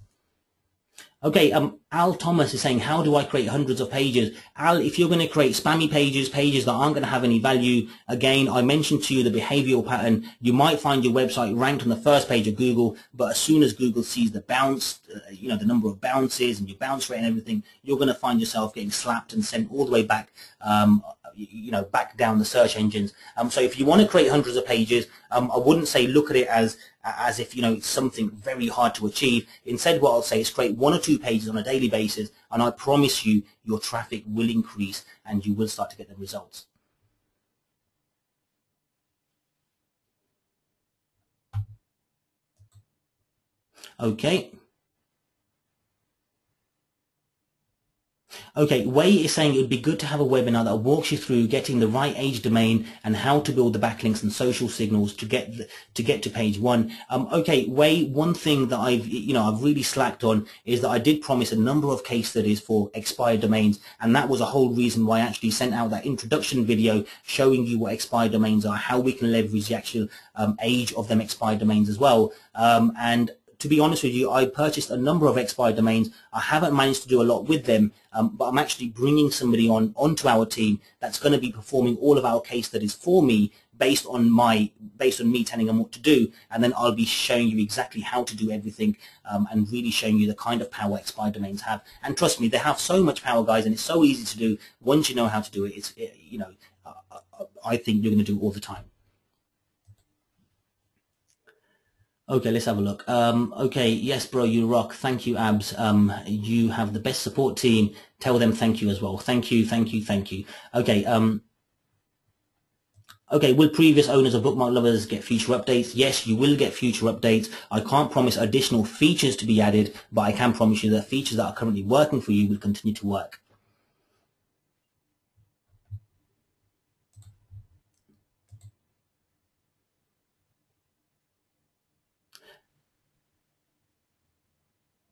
Okay, Al Thomas is saying, how do I create hundreds of pages? Al, if you're going to create spammy pages, pages that aren't going to have any value, again, I mentioned to you the behavioral pattern. You might find your website ranked on the first page of Google, but as soon as Google sees the bounce, the number of bounces and your bounce rate and everything, you're going to find yourself getting slapped and sent all the way back, back down the search engines. So if you want to create hundreds of pages, I wouldn't say look at it as if it's something very hard to achieve. Instead, what I'll say is create 1 or 2 pages on a daily basis, and I promise you your traffic will increase and you will start to get the results. Okay. Okay, Wei is saying it would be good to have a webinar that walks you through getting the right age domain and how to build the backlinks and social signals to get to page 1. Okay, Wei, one thing that I've really slacked on is that I did promise a number of case studies for expired domains, and that was a whole reason why I actually sent out that introduction video showing you what expired domains are, how we can leverage the actual age of them expired domains as well. And to be honest with you, I purchased a number of expired domains. I haven't managed to do a lot with them, but I'm actually bringing somebody onto our team that's going to be performing all of our case studies for me based on me telling them what to do, and then I'll be showing you exactly how to do everything and really showing you the kind of power expired domains have. And trust me, they have so much power, guys, and it's so easy to do. Once you know how to do it, I think you're going to do it all the time. Okay, let's have a look. Okay, yes, bro, you rock. Thank you, Abs. You have the best support team. Tell them thank you as well. Thank you, thank you, thank you. Okay, okay, will previous owners of Bookmark Lovers get future updates? Yes, you will get future updates. I can't promise additional features to be added, but I can promise you that features that are currently working for you will continue to work.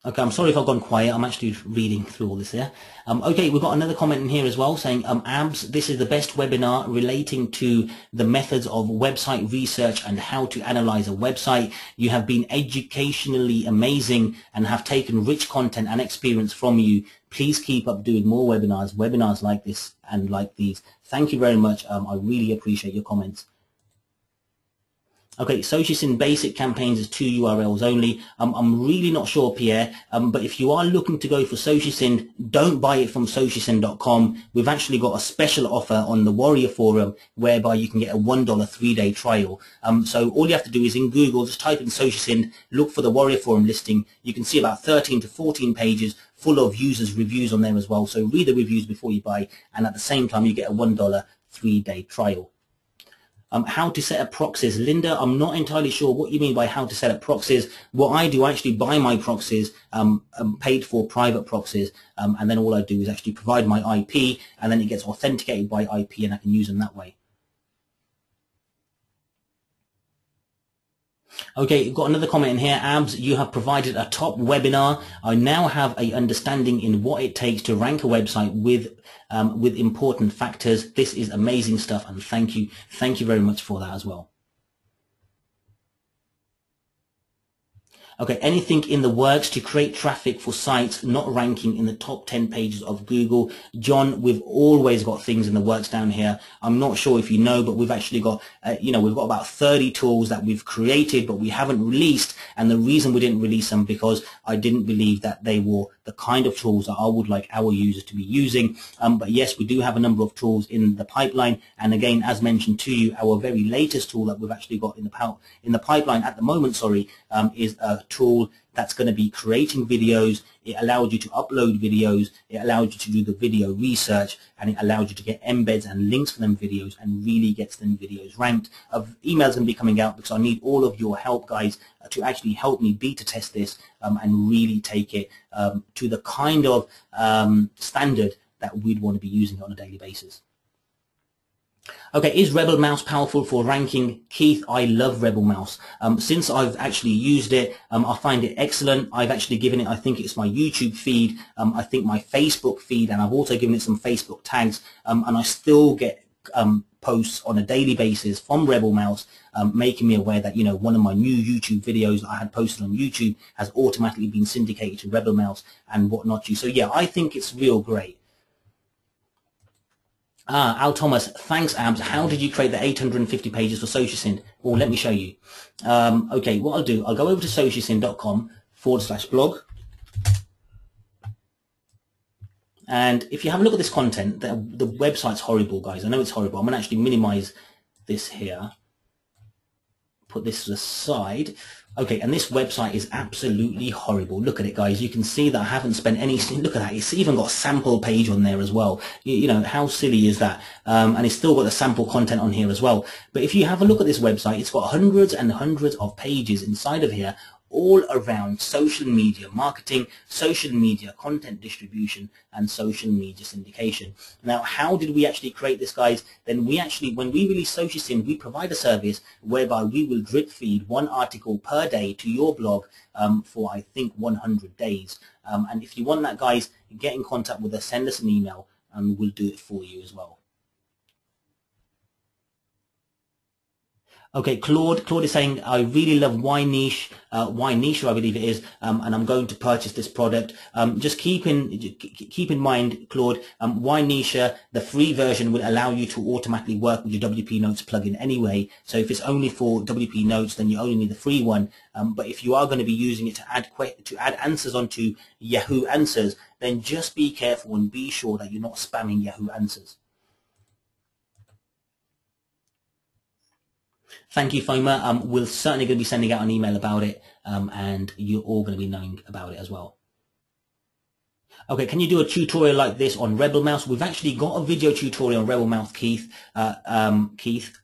Okay, I'm sorry if I've gone quiet. I'm actually reading through all this here. Okay, we've got another comment in here as well saying, Abs, this is the best webinar relating to the methods of website research and how to analyze a website. You have been educationally amazing and have taken rich content and experience from you. Please keep up doing more webinars like this and like these. Thank you very much. I really appreciate your comments. Okay, SocialSync basic campaigns is 2 URLs only. I'm really not sure, Pierre, but if you are looking to go for SocialSync, don't buy it from socialsync.com. We've actually got a special offer on the Warrior Forum whereby you can get a $1 3-day trial. So all you have to do is in Google, just type in SocialSync, look for the Warrior Forum listing. You can see about 13 to 14 pages full of users' reviews on there as well. So read the reviews before you buy, and at the same time you get a $1 3-day trial. How to set up proxies. Linda, I'm not entirely sure what you mean by how to set up proxies. What I do, I actually buy my proxies, paid for private proxies, and then all I do is actually provide my IP, and then it gets authenticated by IP, and I can use them that way. Okay, got another comment in here. Abs, you have provided a top webinar. I now have an understanding in what it takes to rank a website with important factors. This is amazing stuff, and thank you very much for that as well. Okay, anything in the works to create traffic for sites not ranking in the top 10 pages of Google? John, we've always got things in the works down here. I'm not sure if you know, but we've actually got, we've got about 30 tools that we've created, but we haven't released. And the reason we didn't release them because I didn't believe that they were the kind of tools that I would like our users to be using. But yes, we do have a number of tools in the pipeline. And again, as mentioned to you, our very latest tool that we've actually got in the pipeline at the moment, is a tool that's going to be creating videos. It allows you to upload videos, it allows you to do the video research, and it allows you to get embeds and links for them videos and really gets them videos ranked. Emails going to be coming out because I need all of your help, guys, to actually help me beta test this and really take it to the kind of standard that we'd want to be using on a daily basis. Okay, is Rebel Mouse powerful for ranking? Keith, I love Rebel Mouse. Since I've actually used it, I find it excellent. I've actually given it, I think it's my YouTube feed, I think my Facebook feed, and I've also given it some Facebook tags, and I still get posts on a daily basis from Rebel Mouse, making me aware that, you know, one of my new YouTube videos that I had posted on YouTube has automatically been syndicated to Rebel Mouse and whatnot. So yeah, I think it's real great. Al Thomas, thanks Abs. How did you create the 850 pages for SocialSync? Well, let me show you. Okay, what I'll do, I'll go over to socialsync.com/blog. And if you have a look at this content, the website's horrible, guys. I know it's horrible. I'm going to actually minimize this here. Put this aside. Okay, and this website is absolutely horrible. Look at it, guys. You can see that I haven't spent any... Look at that. It's even got a sample page on there as well. You know, how silly is that? And it's still got the sample content on here as well. But if you have a look at this website, it's got hundreds and hundreds of pages inside of here, all around social media marketing, social media content distribution, and social media syndication. Now, how did we actually create this, guys? Then we actually, when we release SocialSync, we provide a service whereby we will drip feed one article per day to your blog for, I think, 100 days. And if you want that, guys, get in contact with us, send us an email, and we'll do it for you as well. Okay, Claude is saying, I really love Y Niche, I believe it is, and I'm going to purchase this product. Just keep in mind, Claude, Y Niche, the free version will allow you to automatically work with your WP Notes plugin anyway. So if it's only for WP Notes, then you only need the free one. But if you are going to be using it to add answers onto Yahoo Answers, then just be careful and be sure that you're not spamming Yahoo Answers. Thank you, FOMA. We're certainly going to be sending out an email about it, and you're all going to be knowing about it as well. Okay, can you do a tutorial like this on Rebel Mouse? We've actually got a video tutorial on Rebel Mouse, Keith. Keith,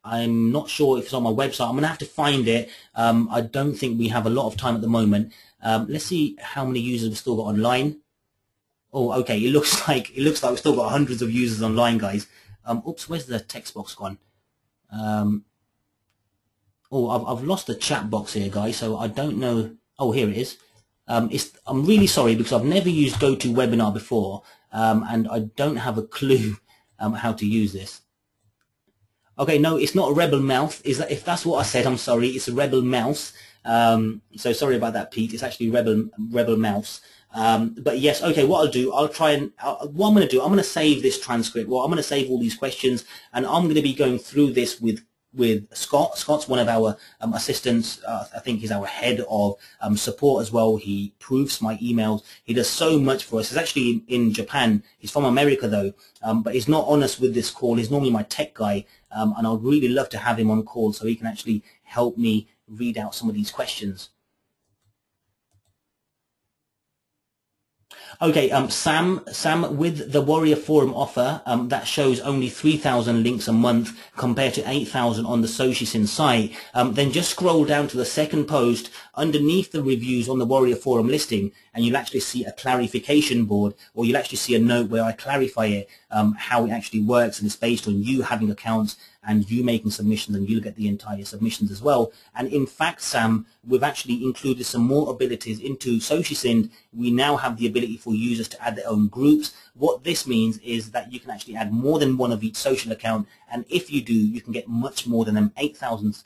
I'm not sure if it's on my website. I'm going to have to find it. I don't think we have a lot of time at the moment. Let's see how many users we've still got online. Oh, okay. It looks like we've still got hundreds of users online, guys. Oops, where's the text box gone? Oh, I've lost the chat box here, guys, so I don't know. Oh, here it is. I'm really sorry because I've never used GoToWebinar before, and I don't have a clue how to use this. Okay, no, it's not a Rebel Mouse. If that's what I said, I'm sorry. It's a Rebel Mouse. So sorry about that, Pete. It's actually Rebel Mouse. But yes, okay, what I'll do, what I'm going to do, I'm going to save this transcript. Well, I'm going to save all these questions, and I'm going to be going through this with Scott. Scott's one of our assistants. I think he's our head of support as well. He proofs my emails. He does so much for us. He's actually in Japan. He's from America though, but he's not on us with this call. He's normally my tech guy, and I'd really love to have him on call so he can actually help me read out some of these questions. Okay, Sam, with the Warrior Forum offer that shows only 3,000 links a month compared to 8,000 on the SocialSync site, then just scroll down to the second post underneath the reviews on the Warrior Forum listing, and you'll actually see a clarification board, or you'll actually see a note where I clarify it, how it actually works, and it's based on you having accounts and you making submissions, and you'll get the entire submissions as well. And in fact, Sam, we've actually included some more abilities into SocialSync. We now have the ability for users to add their own groups. What this means is that you can actually add more than one of each social account, and if you do, you can get much more than them 8,000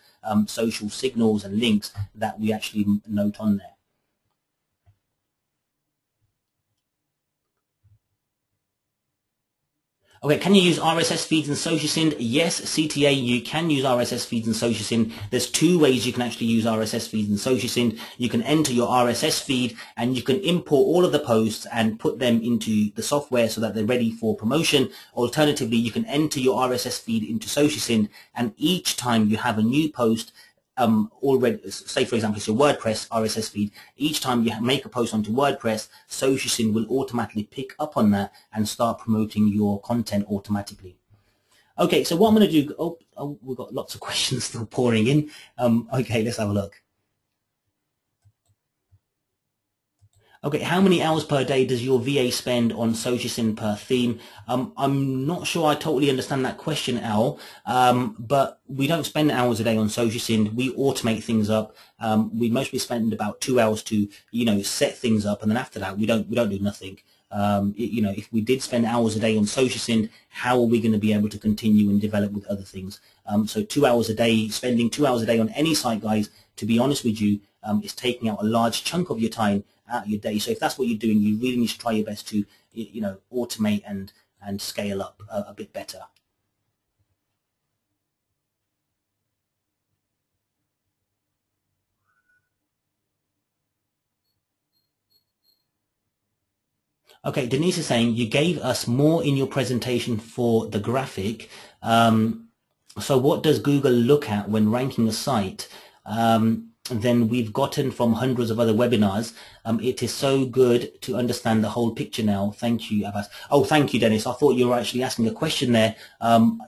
social signals and links that we actually note on there. Okay, can you use RSS feeds in SocialSync? Yes, CTA, you can use RSS feeds in SocialSync. There's two ways you can actually use RSS feeds in SocialSync. You can enter your RSS feed and you can import all of the posts and put them into the software so that they're ready for promotion. Alternatively, you can enter your RSS feed into SocialSync, and each time you have a new post already, say for example it's your WordPress RSS feed, each time you make a post onto WordPress, SocialSync will automatically pick up on that and start promoting your content automatically. Okay, so what I'm going to do, oh, we've got lots of questions still pouring in. Okay, let's have a look. Okay, how many hours per day does your VA spend on SocialSync per theme? I'm not sure I totally understand that question, Al, but we don't spend hours a day on SocialSync. We automate things up. We mostly spend about 2 hours to, set things up, and then after that, we don't do nothing. You know, if we did spend hours a day on SocialSync, how are we going to be able to continue and develop with other things? So 2 hours a day, spending 2 hours a day on any site, guys, to be honest with you, is taking out a large chunk of your time out of your day. So if that's what you're doing, you really need to try your best to, you know, automate and scale up a bit better. Okay, Denise is saying you gave us more in your presentation for the graphic. So what does Google look at when ranking a site? Than we've gotten from hundreds of other webinars. It is so good to understand the whole picture now. Thank you, Abbas. Oh, thank you, Dennis. I thought you were actually asking a question there.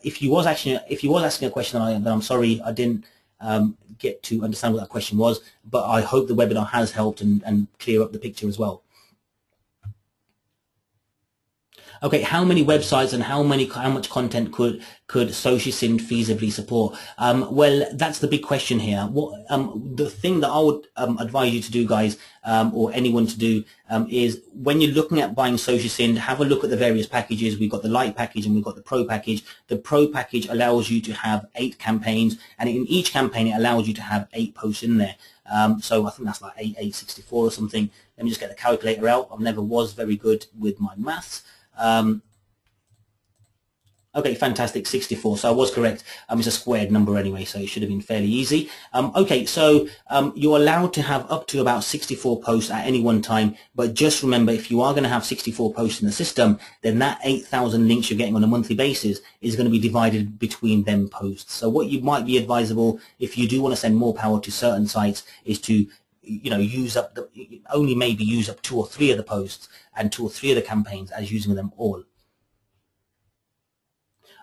If you was asking a question, then I'm sorry I didn't get to understand what that question was. But I hope the webinar has helped and clear up the picture as well. Okay, how many websites and how much content could SocialSync feasibly support? Well, that's the big question here. What the thing that I would advise you to do, guys, or anyone to do, is when you're looking at buying SocialSync, have a look at the various packages. We've got the Lite package and we've got the Pro package. The Pro package allows you to have 8 campaigns, and in each campaign it allows you to have 8 posts in there. So I think that's like 864 or something. Let me just get the calculator out. I never was very good with my maths. Okay, fantastic, 64. So I was correct. It's a squared number anyway, so it should have been fairly easy. Okay, so you're allowed to have up to about 64 posts at any one time, but just remember, if you are going to have 64 posts in the system, then that 8,000 links you're getting on a monthly basis is going to be divided between them posts. So what you might be advisable, if you do want to send more power to certain sites, is to use up only maybe use up 2 or 3 of the posts and 2 or 3 of the campaigns as using them all.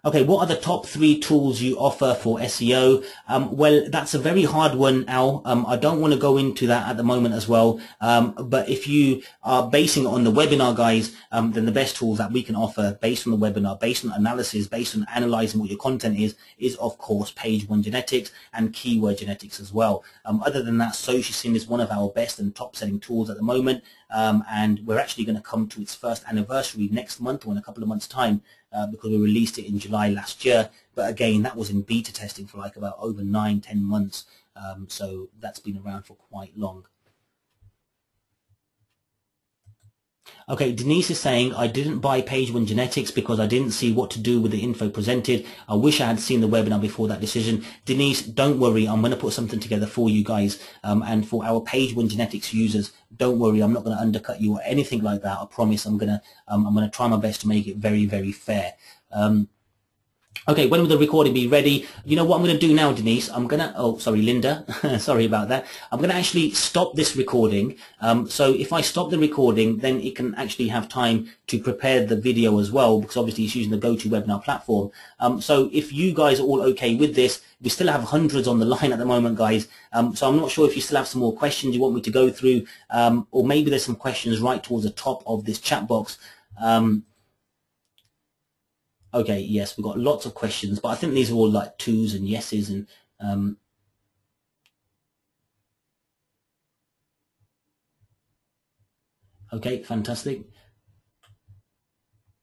Okay, what are the top 3 tools you offer for SEO? Well, that's a very hard one, Al. I don't want to go into that at the moment as well. But if you are basing it on the webinar, guys, then the best tools that we can offer based on the webinar, based on analysis, based on analyzing what your content is of course page 1 genetics and keyword genetics as well. Other than that, SocialSync is one of our best and top selling tools at the moment. And we're actually going to come to its first anniversary next month or in a couple of months' time, because we released it in July last year. But again, that was in beta testing for like about over 9-10 months. So that's been around for quite long. Okay, Denise is saying, I didn't buy page 1 genetics because I didn't see what to do with the info presented. I wish I had seen the webinar before that decision. Denise, don't worry. I'm going to put something together for you guys. And for our page 1 genetics users, don't worry. I'm not going to undercut you or anything like that. I promise I'm going to try my best to make it very, very fair. Okay, when will the recording be ready? You know what I'm going to do now, Denise? I'm going to, oh, sorry, Linda. Sorry about that. I'm going to actually stop this recording. So if I stop the recording, then it can actually have time to prepare the video as well, because obviously it's using the GoToWebinar platform. So if you guys are all okay with this, we still have hundreds on the line at the moment, guys. So I'm not sure if you still have some more questions you want me to go through, or maybe there's some questions right towards the top of this chat box. Okay, yes, we've got lots of questions, but I think these are all like 2s and yeses and okay, fantastic.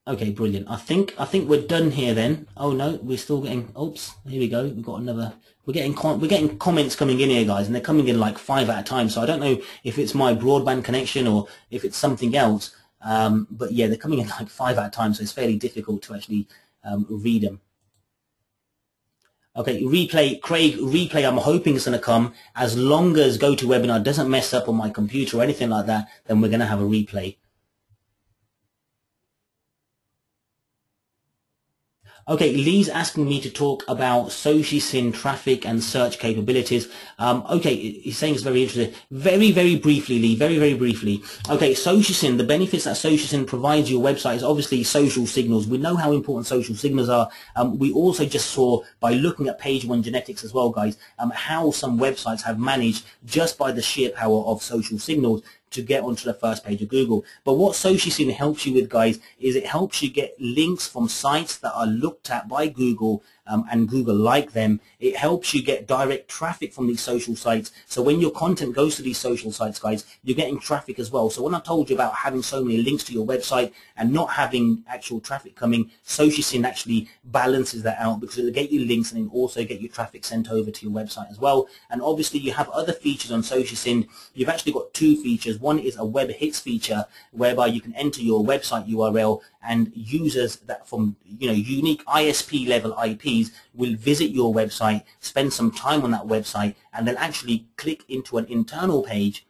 Okay, brilliant. I think we're done here then. Oh no, we're still getting. Oops, here we go. We've got another. We're getting comments coming in here, guys, and they're coming in like 5 at a time. So I don't know if it's my broadband connection or if it's something else. But yeah, they're coming in like 5 at a time, so it's fairly difficult to actually read them. Okay, replay, Craig, replay, I'm hoping it's going to come. As long as GoToWebinar doesn't mess up on my computer or anything like that, then we're going to have a replay. Okay, Lee's asking me to talk about SocialSync traffic and search capabilities. Okay, he's saying it's very interesting. Very, very briefly, Lee, very, very briefly. Okay, SocialSync, the benefits that SocialSync provides your website is obviously social signals. We know how important social signals are. We also just saw, by looking at page 1 genetics as well, guys, how some websites have managed, just by the sheer power of social signals, to get onto the first page of Google. But what SocialSyn helps you with, guys, is it helps you get links from sites that are looked at by Google and Google like them. It helps you get direct traffic from these social sites. So when your content goes to these social sites, guys, you're getting traffic as well. So when I told you about having so many links to your website and not having actual traffic coming, SocialSyn actually balances that out, because it'll get you links and it'll also get you traffic sent over to your website as well. And obviously you have other features on SocialSyn. You've actually got two features. One is a web hits feature, whereby you can enter your website URL, and users that from unique ISP level IPs will visit your website, spend some time on that website, and they'll actually click into an internal page.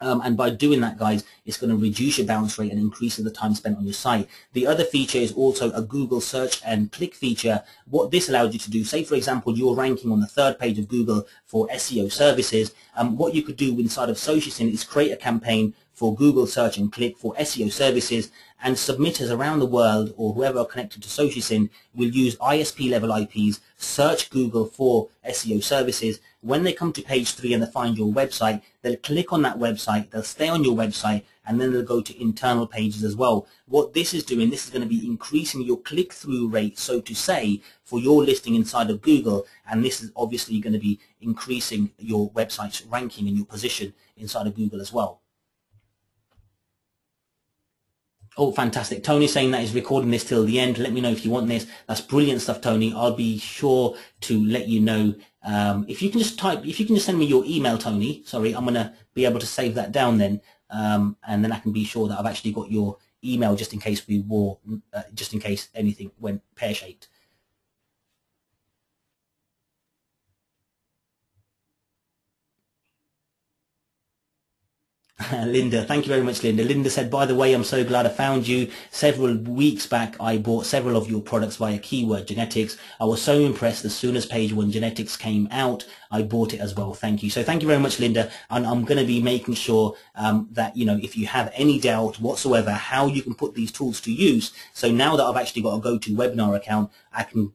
And by doing that, guys, it's going to reduce your bounce rate and increase the time spent on your site. The other feature is also a Google search and click feature. What this allows you to do, say for example you're ranking on the 3rd page of Google for SEO services, what you could do inside of SocialSyn is create a campaign for Google search and click for SEO services, and submitters around the world or whoever are connected to SocialSyn will use ISP level IPs, search Google for SEO services. When they come to page 3 and they find your website, they'll click on that website, they'll stay on your website, and then they'll go to internal pages as well. What this is doing, this is going to be increasing your click-through rate, so to say, for your listing inside of Google, and this is obviously going to be increasing your website's ranking and your position inside of Google as well. Oh, fantastic. Tony's saying that he's recording this till the end. Let me know if you want this. That's brilliant stuff, Tony. I'll be sure to let you know. If you can just send me your email, Tony. Sorry, I'm going to be able to save that down then. And then I can be sure that I've actually got your email just in case just in case anything went pear-shaped. Linda, thank you very much, Linda. Linda said, by the way, I'm so glad I found you. Several weeks back, I bought several of your products via keyword genetics. I was so impressed as soon as page 1 genetics came out, I bought it as well. Thank you. So thank you very much, Linda. And I'm going to be making sure that, if you have any doubt whatsoever how you can put these tools to use. So now that I've actually got a GoToWebinar account, I can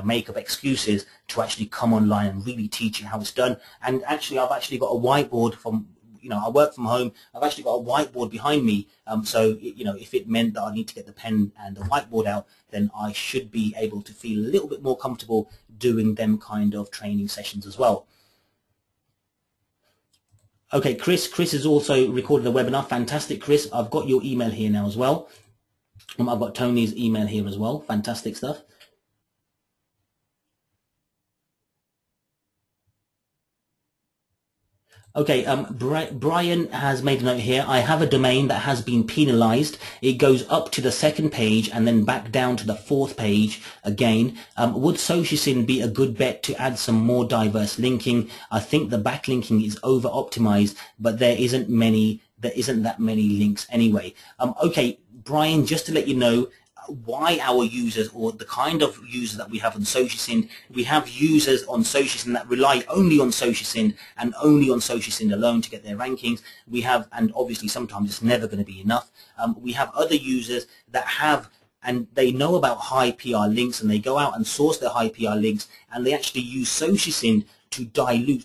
make up excuses to actually come online and really teach you how it's done. And actually, I've actually got a whiteboard from I work from home. I've actually got a whiteboard behind me. So, if it meant that I need to get the pen and the whiteboard out, then I should be able to feel a little bit more comfortable doing them kind of training sessions as well. Okay, Chris is also recording the webinar. Fantastic, Chris. I've got your email here now as well. I've got Tony's email here as well. Fantastic stuff. Okay, Brian has made a note here. I have a domain that has been penalized. It goes up to the 2nd page and then back down to the 4th page again. Would SocialSyn be a good bet to add some more diverse linking? I think the backlinking is over optimized, but there isn't that many links anyway. Okay, Brian, just to let you know, why our users, or the kind of users that we have on SocialSyn, we have users on SocialSyn that rely only on SocialSyn and only on SocialSyn alone to get their rankings. We have, and obviously sometimes it's never going to be enough. We have other users that have, and they know about high PR links, and they go out and source their high PR links, and they actually use SocialSyn to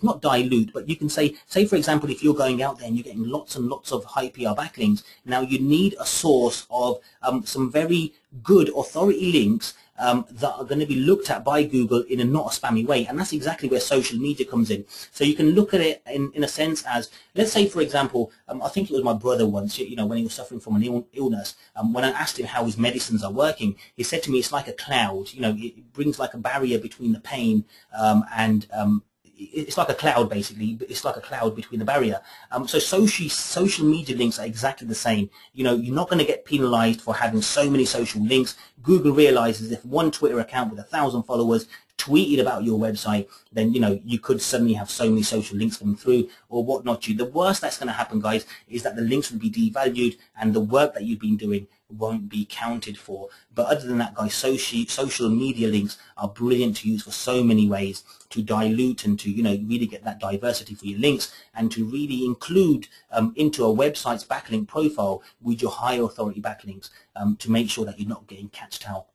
not dilute, but you can say for example, if you're going out there and you're getting lots and lots of high PR backlinks, now you need a source of some very good authority links that are going to be looked at by Google in a not a spammy way, and that's exactly where social media comes in. So you can look at it in a sense as, let's say for example, I think it was my brother once, when he was suffering from an illness, when I asked him how his medicines are working, he said to me, it's like a cloud, it brings like a barrier between the pain and it's like a cloud basically, but it's like a cloud between the barrier. So social media links are exactly the same. You're not going to get penalized for having so many social links. Google realizes if one Twitter account with 1,000 followers tweeted about your website, then you could suddenly have so many social links coming through or whatnot. The worst that's going to happen, guys, is that the links will be devalued and the work that you've been doing won't be counted for. But other than that, guys, social media links are brilliant to use for so many ways to dilute and to really get that diversity for your links, and to really include into a website's backlink profile with your high authority backlinks to make sure that you're not getting catched out.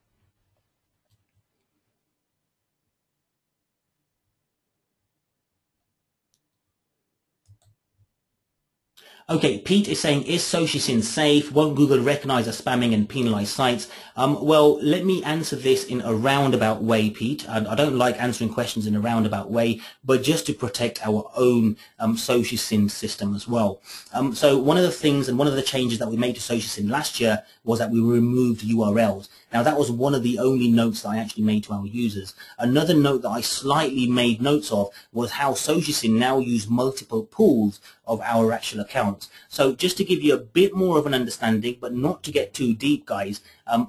Okay, Pete is saying, is SocialSyn safe? Won't Google recognize as spamming and penalize sites? Well, let me answer this in a roundabout way, Pete. I don't like answering questions in a roundabout way, but just to protect our own SocialSyn system as well. So one of the things and one of the changes that we made to SocialSyn last year was that we removed URLs. Now, that was one of the only notes that I actually made to our users. Another note that I slightly made notes of was how SocialSyn now use multiple pools of our actual accounts. So just to give you a bit more of an understanding, but not to get too deep, guys.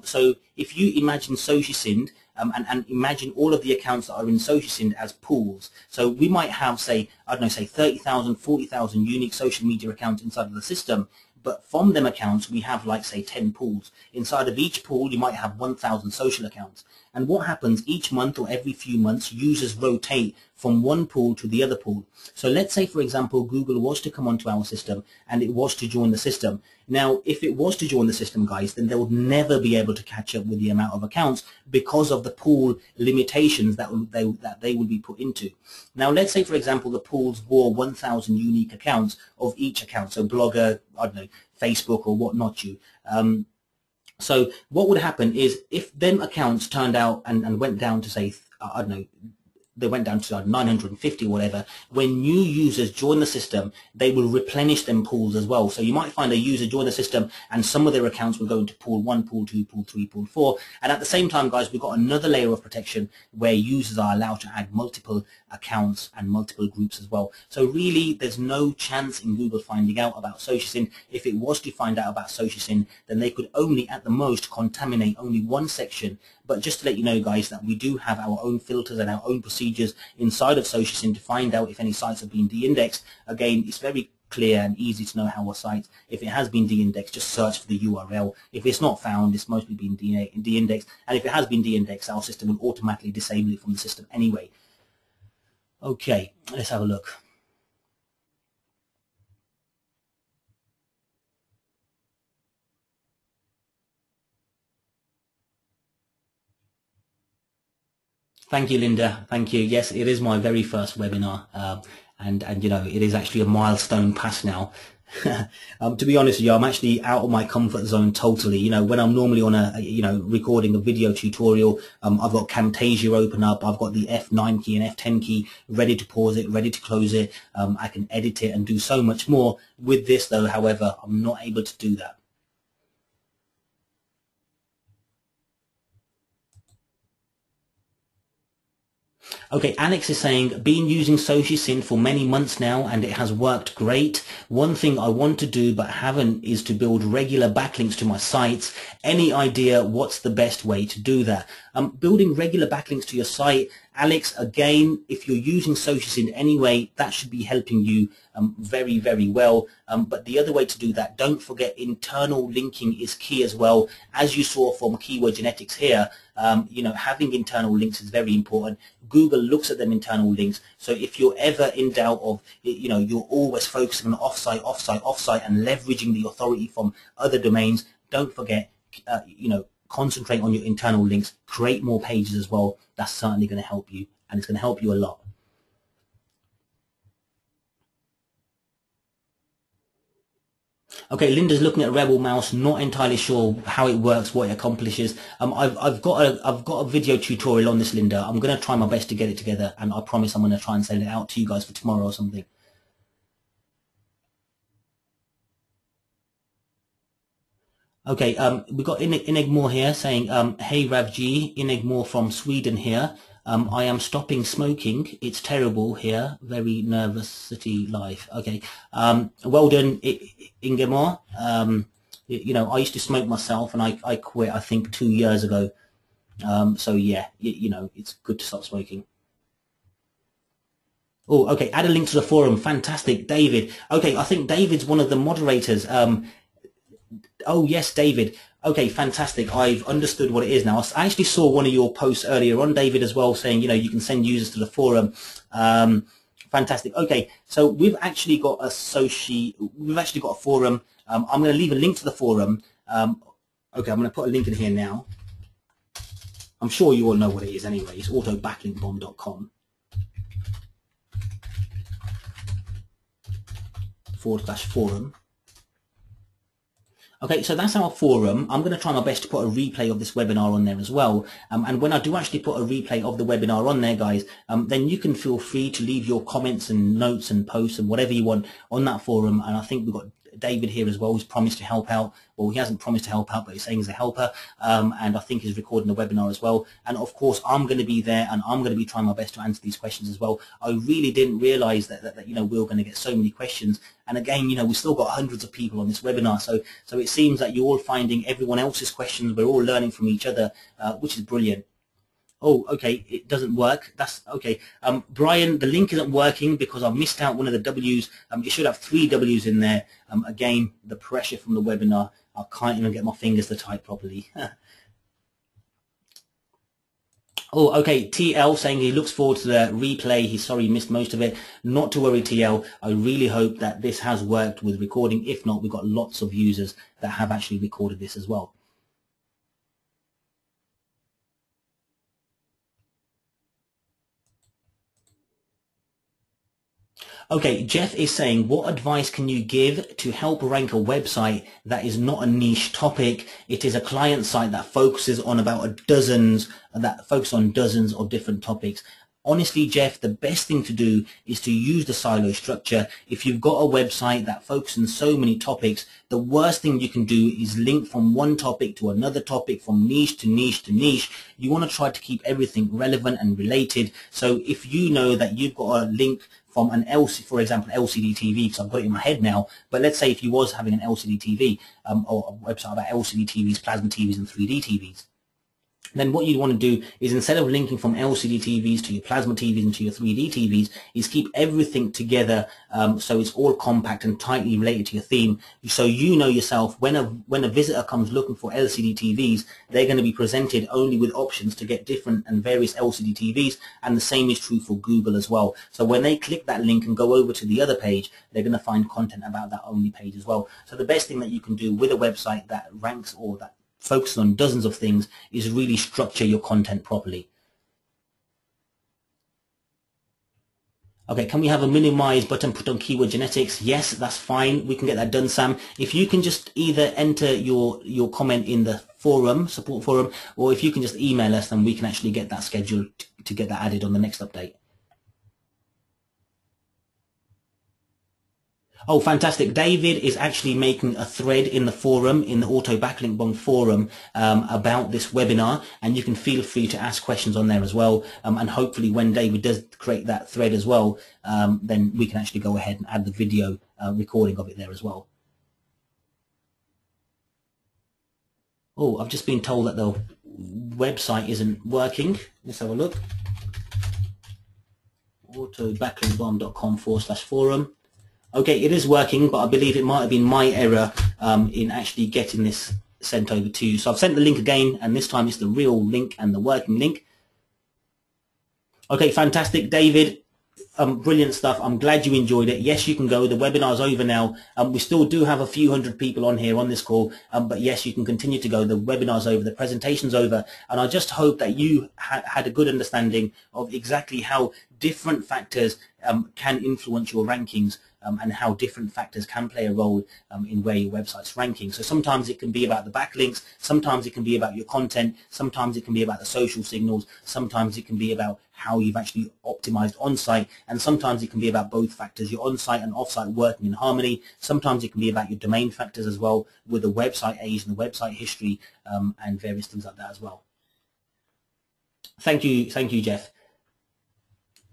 So if you imagine SocialSyn and imagine all of the accounts that are in SocialSyn as pools. So we might have, say, I don't know, say 30,000, 40,000 unique social media accounts inside of the system. But from them accounts, we have, like, say, 10 pools. Inside of each pool, you might have 1,000 social accounts. And what happens each month or every few months, users rotate from one pool to the other pool. So let's say, for example, Google was to come onto our system and it was to join the system. Now, if it was to join the system, guys, then they would never be able to catch up with the amount of accounts because of the pool limitations that they would be put into. Now, let's say, for example, the pools bore 1,000 unique accounts of each account. So Blogger, I don't know, Facebook or whatnot you. So what would happen is if them accounts turned out and went down to, say, I don't know, they went down to 950 or whatever, when new users join the system, they will replenish them pools as well. So you might find a user join the system and some of their accounts will go into pool 1, pool 2, pool 3, pool 4. And at the same time, guys, we've got another layer of protection where users are allowed to add multiple accounts and multiple groups as well. So really, there's no chance in Google finding out about SocialSyn. If it was to find out about SocialSyn, then they could only, at the most, contaminate only one section. But just to let you know, guys, that we do have our own filters and our own procedures inside of SocialSyn to find out if any sites have been de-indexed. Again, it's very clear and easy to know how a site, if it has been de-indexed, just search for the URL. If it's not found, it's mostly been de-indexed. And if it has been de-indexed, our system will automatically disable it from the system anyway. Okay, let's have a look. Thank you, Linda. Thank you. Yes, it is my very first webinar, and you know, it is actually a milestone past now. To be honest with you, I'm actually out of my comfort zone totally. You know, when I'm normally on recording a video tutorial, I've got Camtasia open up, I've got the F9 key and F10 key ready to pause it, ready to close it. I can edit it and do so much more. With this though, however, I'm not able to do that. Okay, Alex is saying, been using SocialSyn for many months now and it has worked great. One thing I want to do but haven't is to build regular backlinks to my sites. Any idea what's the best way to do that? Building regular backlinks to your site, Alex, again, if you're using SocialSyn anyway, that should be helping you very, very well. But the other way to do that, don't forget internal linking is key as well. As you saw from keyword genetics here, you know, having internal links is very important. Google looks at them internal links. So if you're ever in doubt of, you know, you're always focusing on offsite, offsite, offsite and leveraging the authority from other domains, don't forget, you know, concentrate on your internal links, create more pages as well. That's certainly going to help you, and it's going to help you a lot. Okay, Linda's looking at Rebel Mouse, not entirely sure how it works, what it accomplishes. I've got a video tutorial on this, Linda. I'm going to try my best to get it together, and I promise I'm going to try and send it out to you guys for tomorrow or something. Okay, we've got Inegmore here saying, hey Ravji, Inegmore from Sweden here. I am stopping smoking. It's terrible here. Very nervous city life. Okay. Well done, Ingemore. You know, I used to smoke myself and I quit, I think, 2 years ago. So yeah, you know, it's good to stop smoking. Oh, okay. Add a link to the forum. Fantastic. David. Okay. I think David's one of the moderators. Oh, yes, David. Okay, fantastic. I've understood what it is now. I actually saw one of your posts earlier on, David, as well, saying, you know, you can send users to the forum. Fantastic. Okay, so we've actually got a forum. I'm going to leave a link to the forum. Okay, I'm going to put a link in here now. I'm sure you all know what it is anyway. It's autobacklinkbomb.com/forum. Okay, so that's our forum. I'm going to try my best to put a replay of this webinar on there as well. And when I do actually put a replay of the webinar on there, guys, then you can feel free to leave your comments and notes and posts and whatever you want on that forum. And I think we've got David here as well, who's promised to help out. Well, he hasn't promised to help out, but he's saying he's a helper. And I think he's recording the webinar as well. And of course, I'm going to be there, and I'm going to be trying my best to answer these questions as well. I really didn't realize that you know, we were going to get so many questions. And again, you know, we've still got hundreds of people on this webinar. So it seems that you're all finding everyone else's questions. We're all learning from each other, which is brilliant. Oh, okay, it doesn't work. That's okay. Brian, the link isn't working because I missed out one of the W's. It should have 3 W's in there. Again, the pressure from the webinar. I can't even get my fingers to type properly. Oh, okay, TL saying he looks forward to the replay. He's sorry he missed most of it. Not to worry, TL. I really hope that this has worked with recording. If not, we've got lots of users that have actually recorded this as well. Okay, Jeff is saying, what advice can you give to help rank a website that is not a niche topic? It is a client site that focuses on dozens of different topics. Honestly, Jeff, the best thing to do is to use the silo structure. If you've got a website that focuses on so many topics, the worst thing you can do is link from one topic to another topic, from niche to niche to niche. You want to try to keep everything relevant and related. So if you know that you've got a link from an for example, LCD TV, because I've got it in my head now, but let's say if you was having an LCD TV or a website about LCD TVs, plasma TVs and 3D TVs, then what you want to do is, instead of linking from LCD TVs to your plasma TVs and to your 3D TVs, is keep everything together so it's all compact and tightly related to your theme. So you know yourself, when a visitor comes looking for LCD TVs, they're going to be presented only with options to get different and various LCD TVs, and the same is true for Google as well. So when they click that link and go over to the other page, they're going to find content about that only page as well. So the best thing that you can do with a website that ranks or that focuses on dozens of things is really structure your content properly. Okay, can we have a minimize button put on keyword genetics? Yes, that's fine. We can get that done, Sam. If you can just either enter your comment in the forum, support forum, or if you can just email us, then we can actually get that scheduled to get that added on the next update. Oh, fantastic. David is actually making a thread in the forum, in the Auto Backlink Bong forum, about this webinar, and you can feel free to ask questions on there as well. And hopefully when David does create that thread as well, then we can actually go ahead and add the video recording of it there as well. Oh, I've just been told that the website isn't working. Let's have a look. autobacklinkbomb.com/forum. Okay, it is working, but I believe it might have been my error in actually getting this sent over to you. So I've sent the link again, and this time it's the real link and the working link. Okay, fantastic, David. Brilliant stuff. I'm glad you enjoyed it. Yes, you can go. The webinar's over now. We still do have a few hundred people on here on this call, but yes, you can continue to go. The webinar's over. The presentation's over. And I just hope that you had a good understanding of exactly how different factors can influence your rankings, and how different factors can play a role in where your website's ranking. So sometimes it can be about the backlinks, sometimes it can be about your content, sometimes it can be about the social signals, sometimes it can be about how you've actually optimized on-site, and sometimes it can be about both factors, your on-site and off-site working in harmony. Sometimes it can be about your domain factors as well, with the website age and the website history, and various things like that as well. Thank you, Jeff.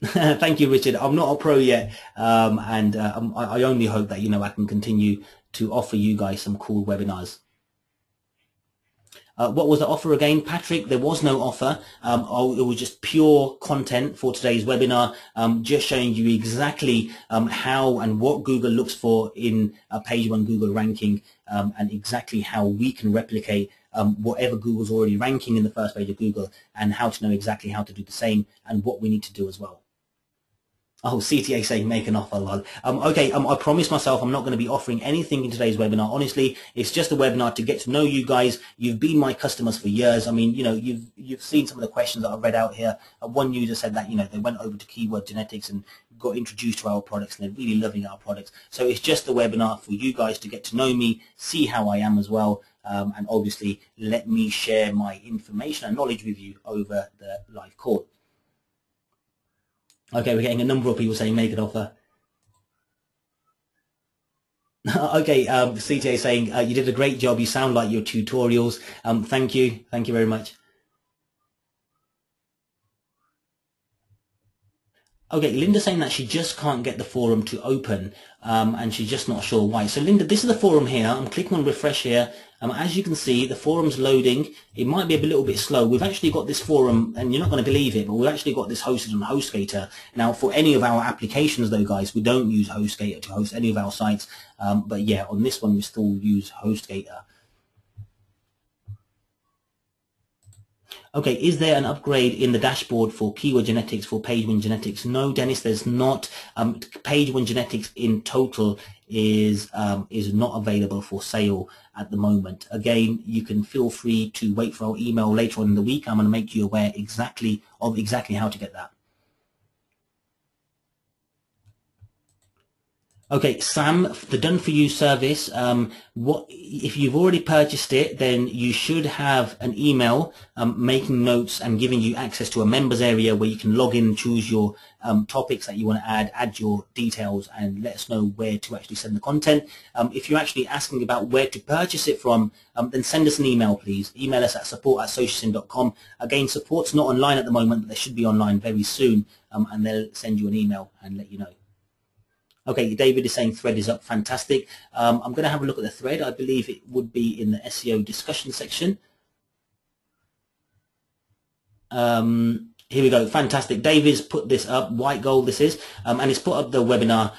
Thank you, Richard. I'm not a pro yet, and I only hope that I can continue to offer you guys some cool webinars. What was the offer again, Patrick? There was no offer. It was just pure content for today's webinar, just showing you exactly how and what Google looks for in a page 1 Google ranking, and exactly how we can replicate whatever Google's already ranking in the first page of Google, and how to know exactly how to do the same and what we need to do as well. Oh, CTA saying make an offer, lol. Okay, I promise myself I'm not going to be offering anything in today's webinar. Honestly, it's just a webinar to get to know you guys. You've been my customers for years. I mean, you know, you've seen some of the questions that I've read out here. One user said that, you know, they went over to Keyword Genetics and got introduced to our products and they're really loving our products. So it's just a webinar for you guys to get to know me, see how I am as well, and obviously let me share my information and knowledge with you over the live call. Okay, we're getting a number of people saying make an offer. Okay, CTA saying you did a great job. You sound like your tutorials. Thank you very much. Okay, Linda saying that she just can't get the forum to open, and she's just not sure why. So Linda, this is the forum here. I'm clicking on refresh here. As you can see, the forum's loading. It might be a little bit slow. We've actually got this forum, and you're not going to believe it, but we've actually got this hosted on HostGator. Now, for any of our applications, though, guys, we don't use HostGator to host any of our sites. But yeah, on this one, we still use HostGator. Okay, is there an upgrade in the dashboard for Keyword Genetics for Page One Genetics? No, Dennis, there's not. Page One Genetics in total is not available for sale at the moment. Again, you can feel free to wait for our email later on in the week. I'm going to make you aware exactly how to get that. Okay, Sam, the Done For You service, if you've already purchased it, then you should have an email making notes and giving you access to a members area where you can log in and choose your topics that you want to add your details, and let us know where to actually send the content. If you're actually asking about where to purchase it from, then send us an email, please. Email us at support@socialsyn.com. Again, support's not online at the moment, but they should be online very soon, and they'll send you an email and let you know. Okay, David is saying thread is up. Fantastic. I'm going to have a look at the thread. I believe it would be in the SEO discussion section. Here we go. Fantastic. David's put this up. White gold this is. And he's put up the webinar.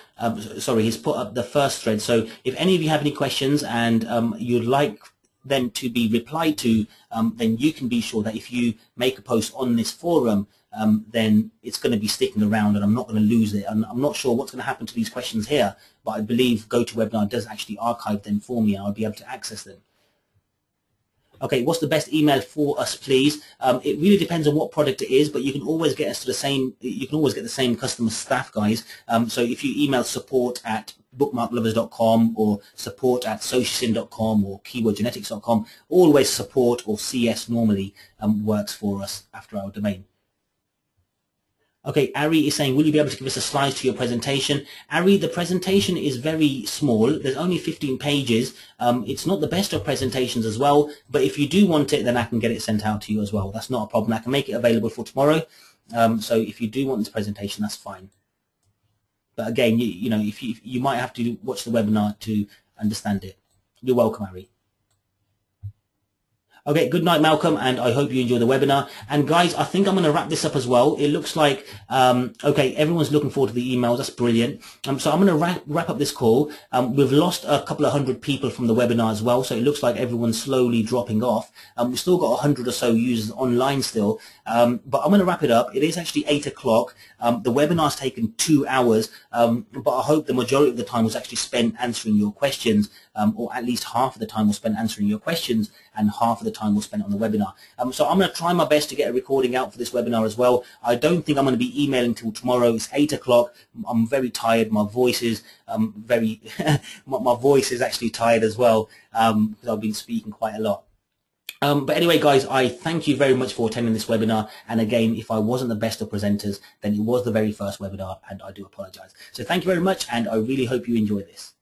He's put up the first thread. So if any of you have any questions and you'd like them to be replied to, then you can be sure that if you make a post on this forum, then it's going to be sticking around and I'm not going to lose it. And I'm not sure what's going to happen to these questions here, but I believe GoToWebinar does actually archive them for me and I'll be able to access them. Okay, what's the best email for us, please? It really depends on what product it is, but you can always get us to the same. You can always get the same customer staff, guys. So if you email support@bookmarklovers.com or support@socialsyn.com or keywordgenetics.com, always support or CS normally works for us after our domain. Okay, Ari is saying, will you be able to give us a slide to your presentation? Ari, the presentation is very small. There's only 15 pages. It's not the best of presentations as well, but if you do want it, then I can get it sent out to you as well. That's not a problem. I can make it available for tomorrow. So if you do want the presentation, that's fine. But again, you know, if you might have to watch the webinar to understand it. You're welcome, Ari. Okay, good night, Malcolm, and I hope you enjoy the webinar. And guys, I think I'm going to wrap this up as well. It looks like, okay, everyone's looking forward to the emails. That's brilliant. So I'm going to wrap up this call. We've lost a couple of hundred people from the webinar as well, so it looks like everyone's slowly dropping off. We've still got 100 or so users online still, but I'm going to wrap it up. It is actually 8 o'clock. The webinar's taken 2 hours, but I hope the majority of the time was actually spent answering your questions, or at least half of the time was spent answering your questions, and half of the time was spent on the webinar. So I'm going to try my best to get a recording out for this webinar as well. I don't think I'm going to be emailing till tomorrow. It's 8 o'clock. I'm very tired. My voice is my voice is actually tired as well, because I've been speaking quite a lot. But anyway, guys, I thank you very much for attending this webinar. And again, if I wasn't the best of presenters, then it was the very first webinar, and I do apologize. So thank you very much, and I really hope you enjoy this.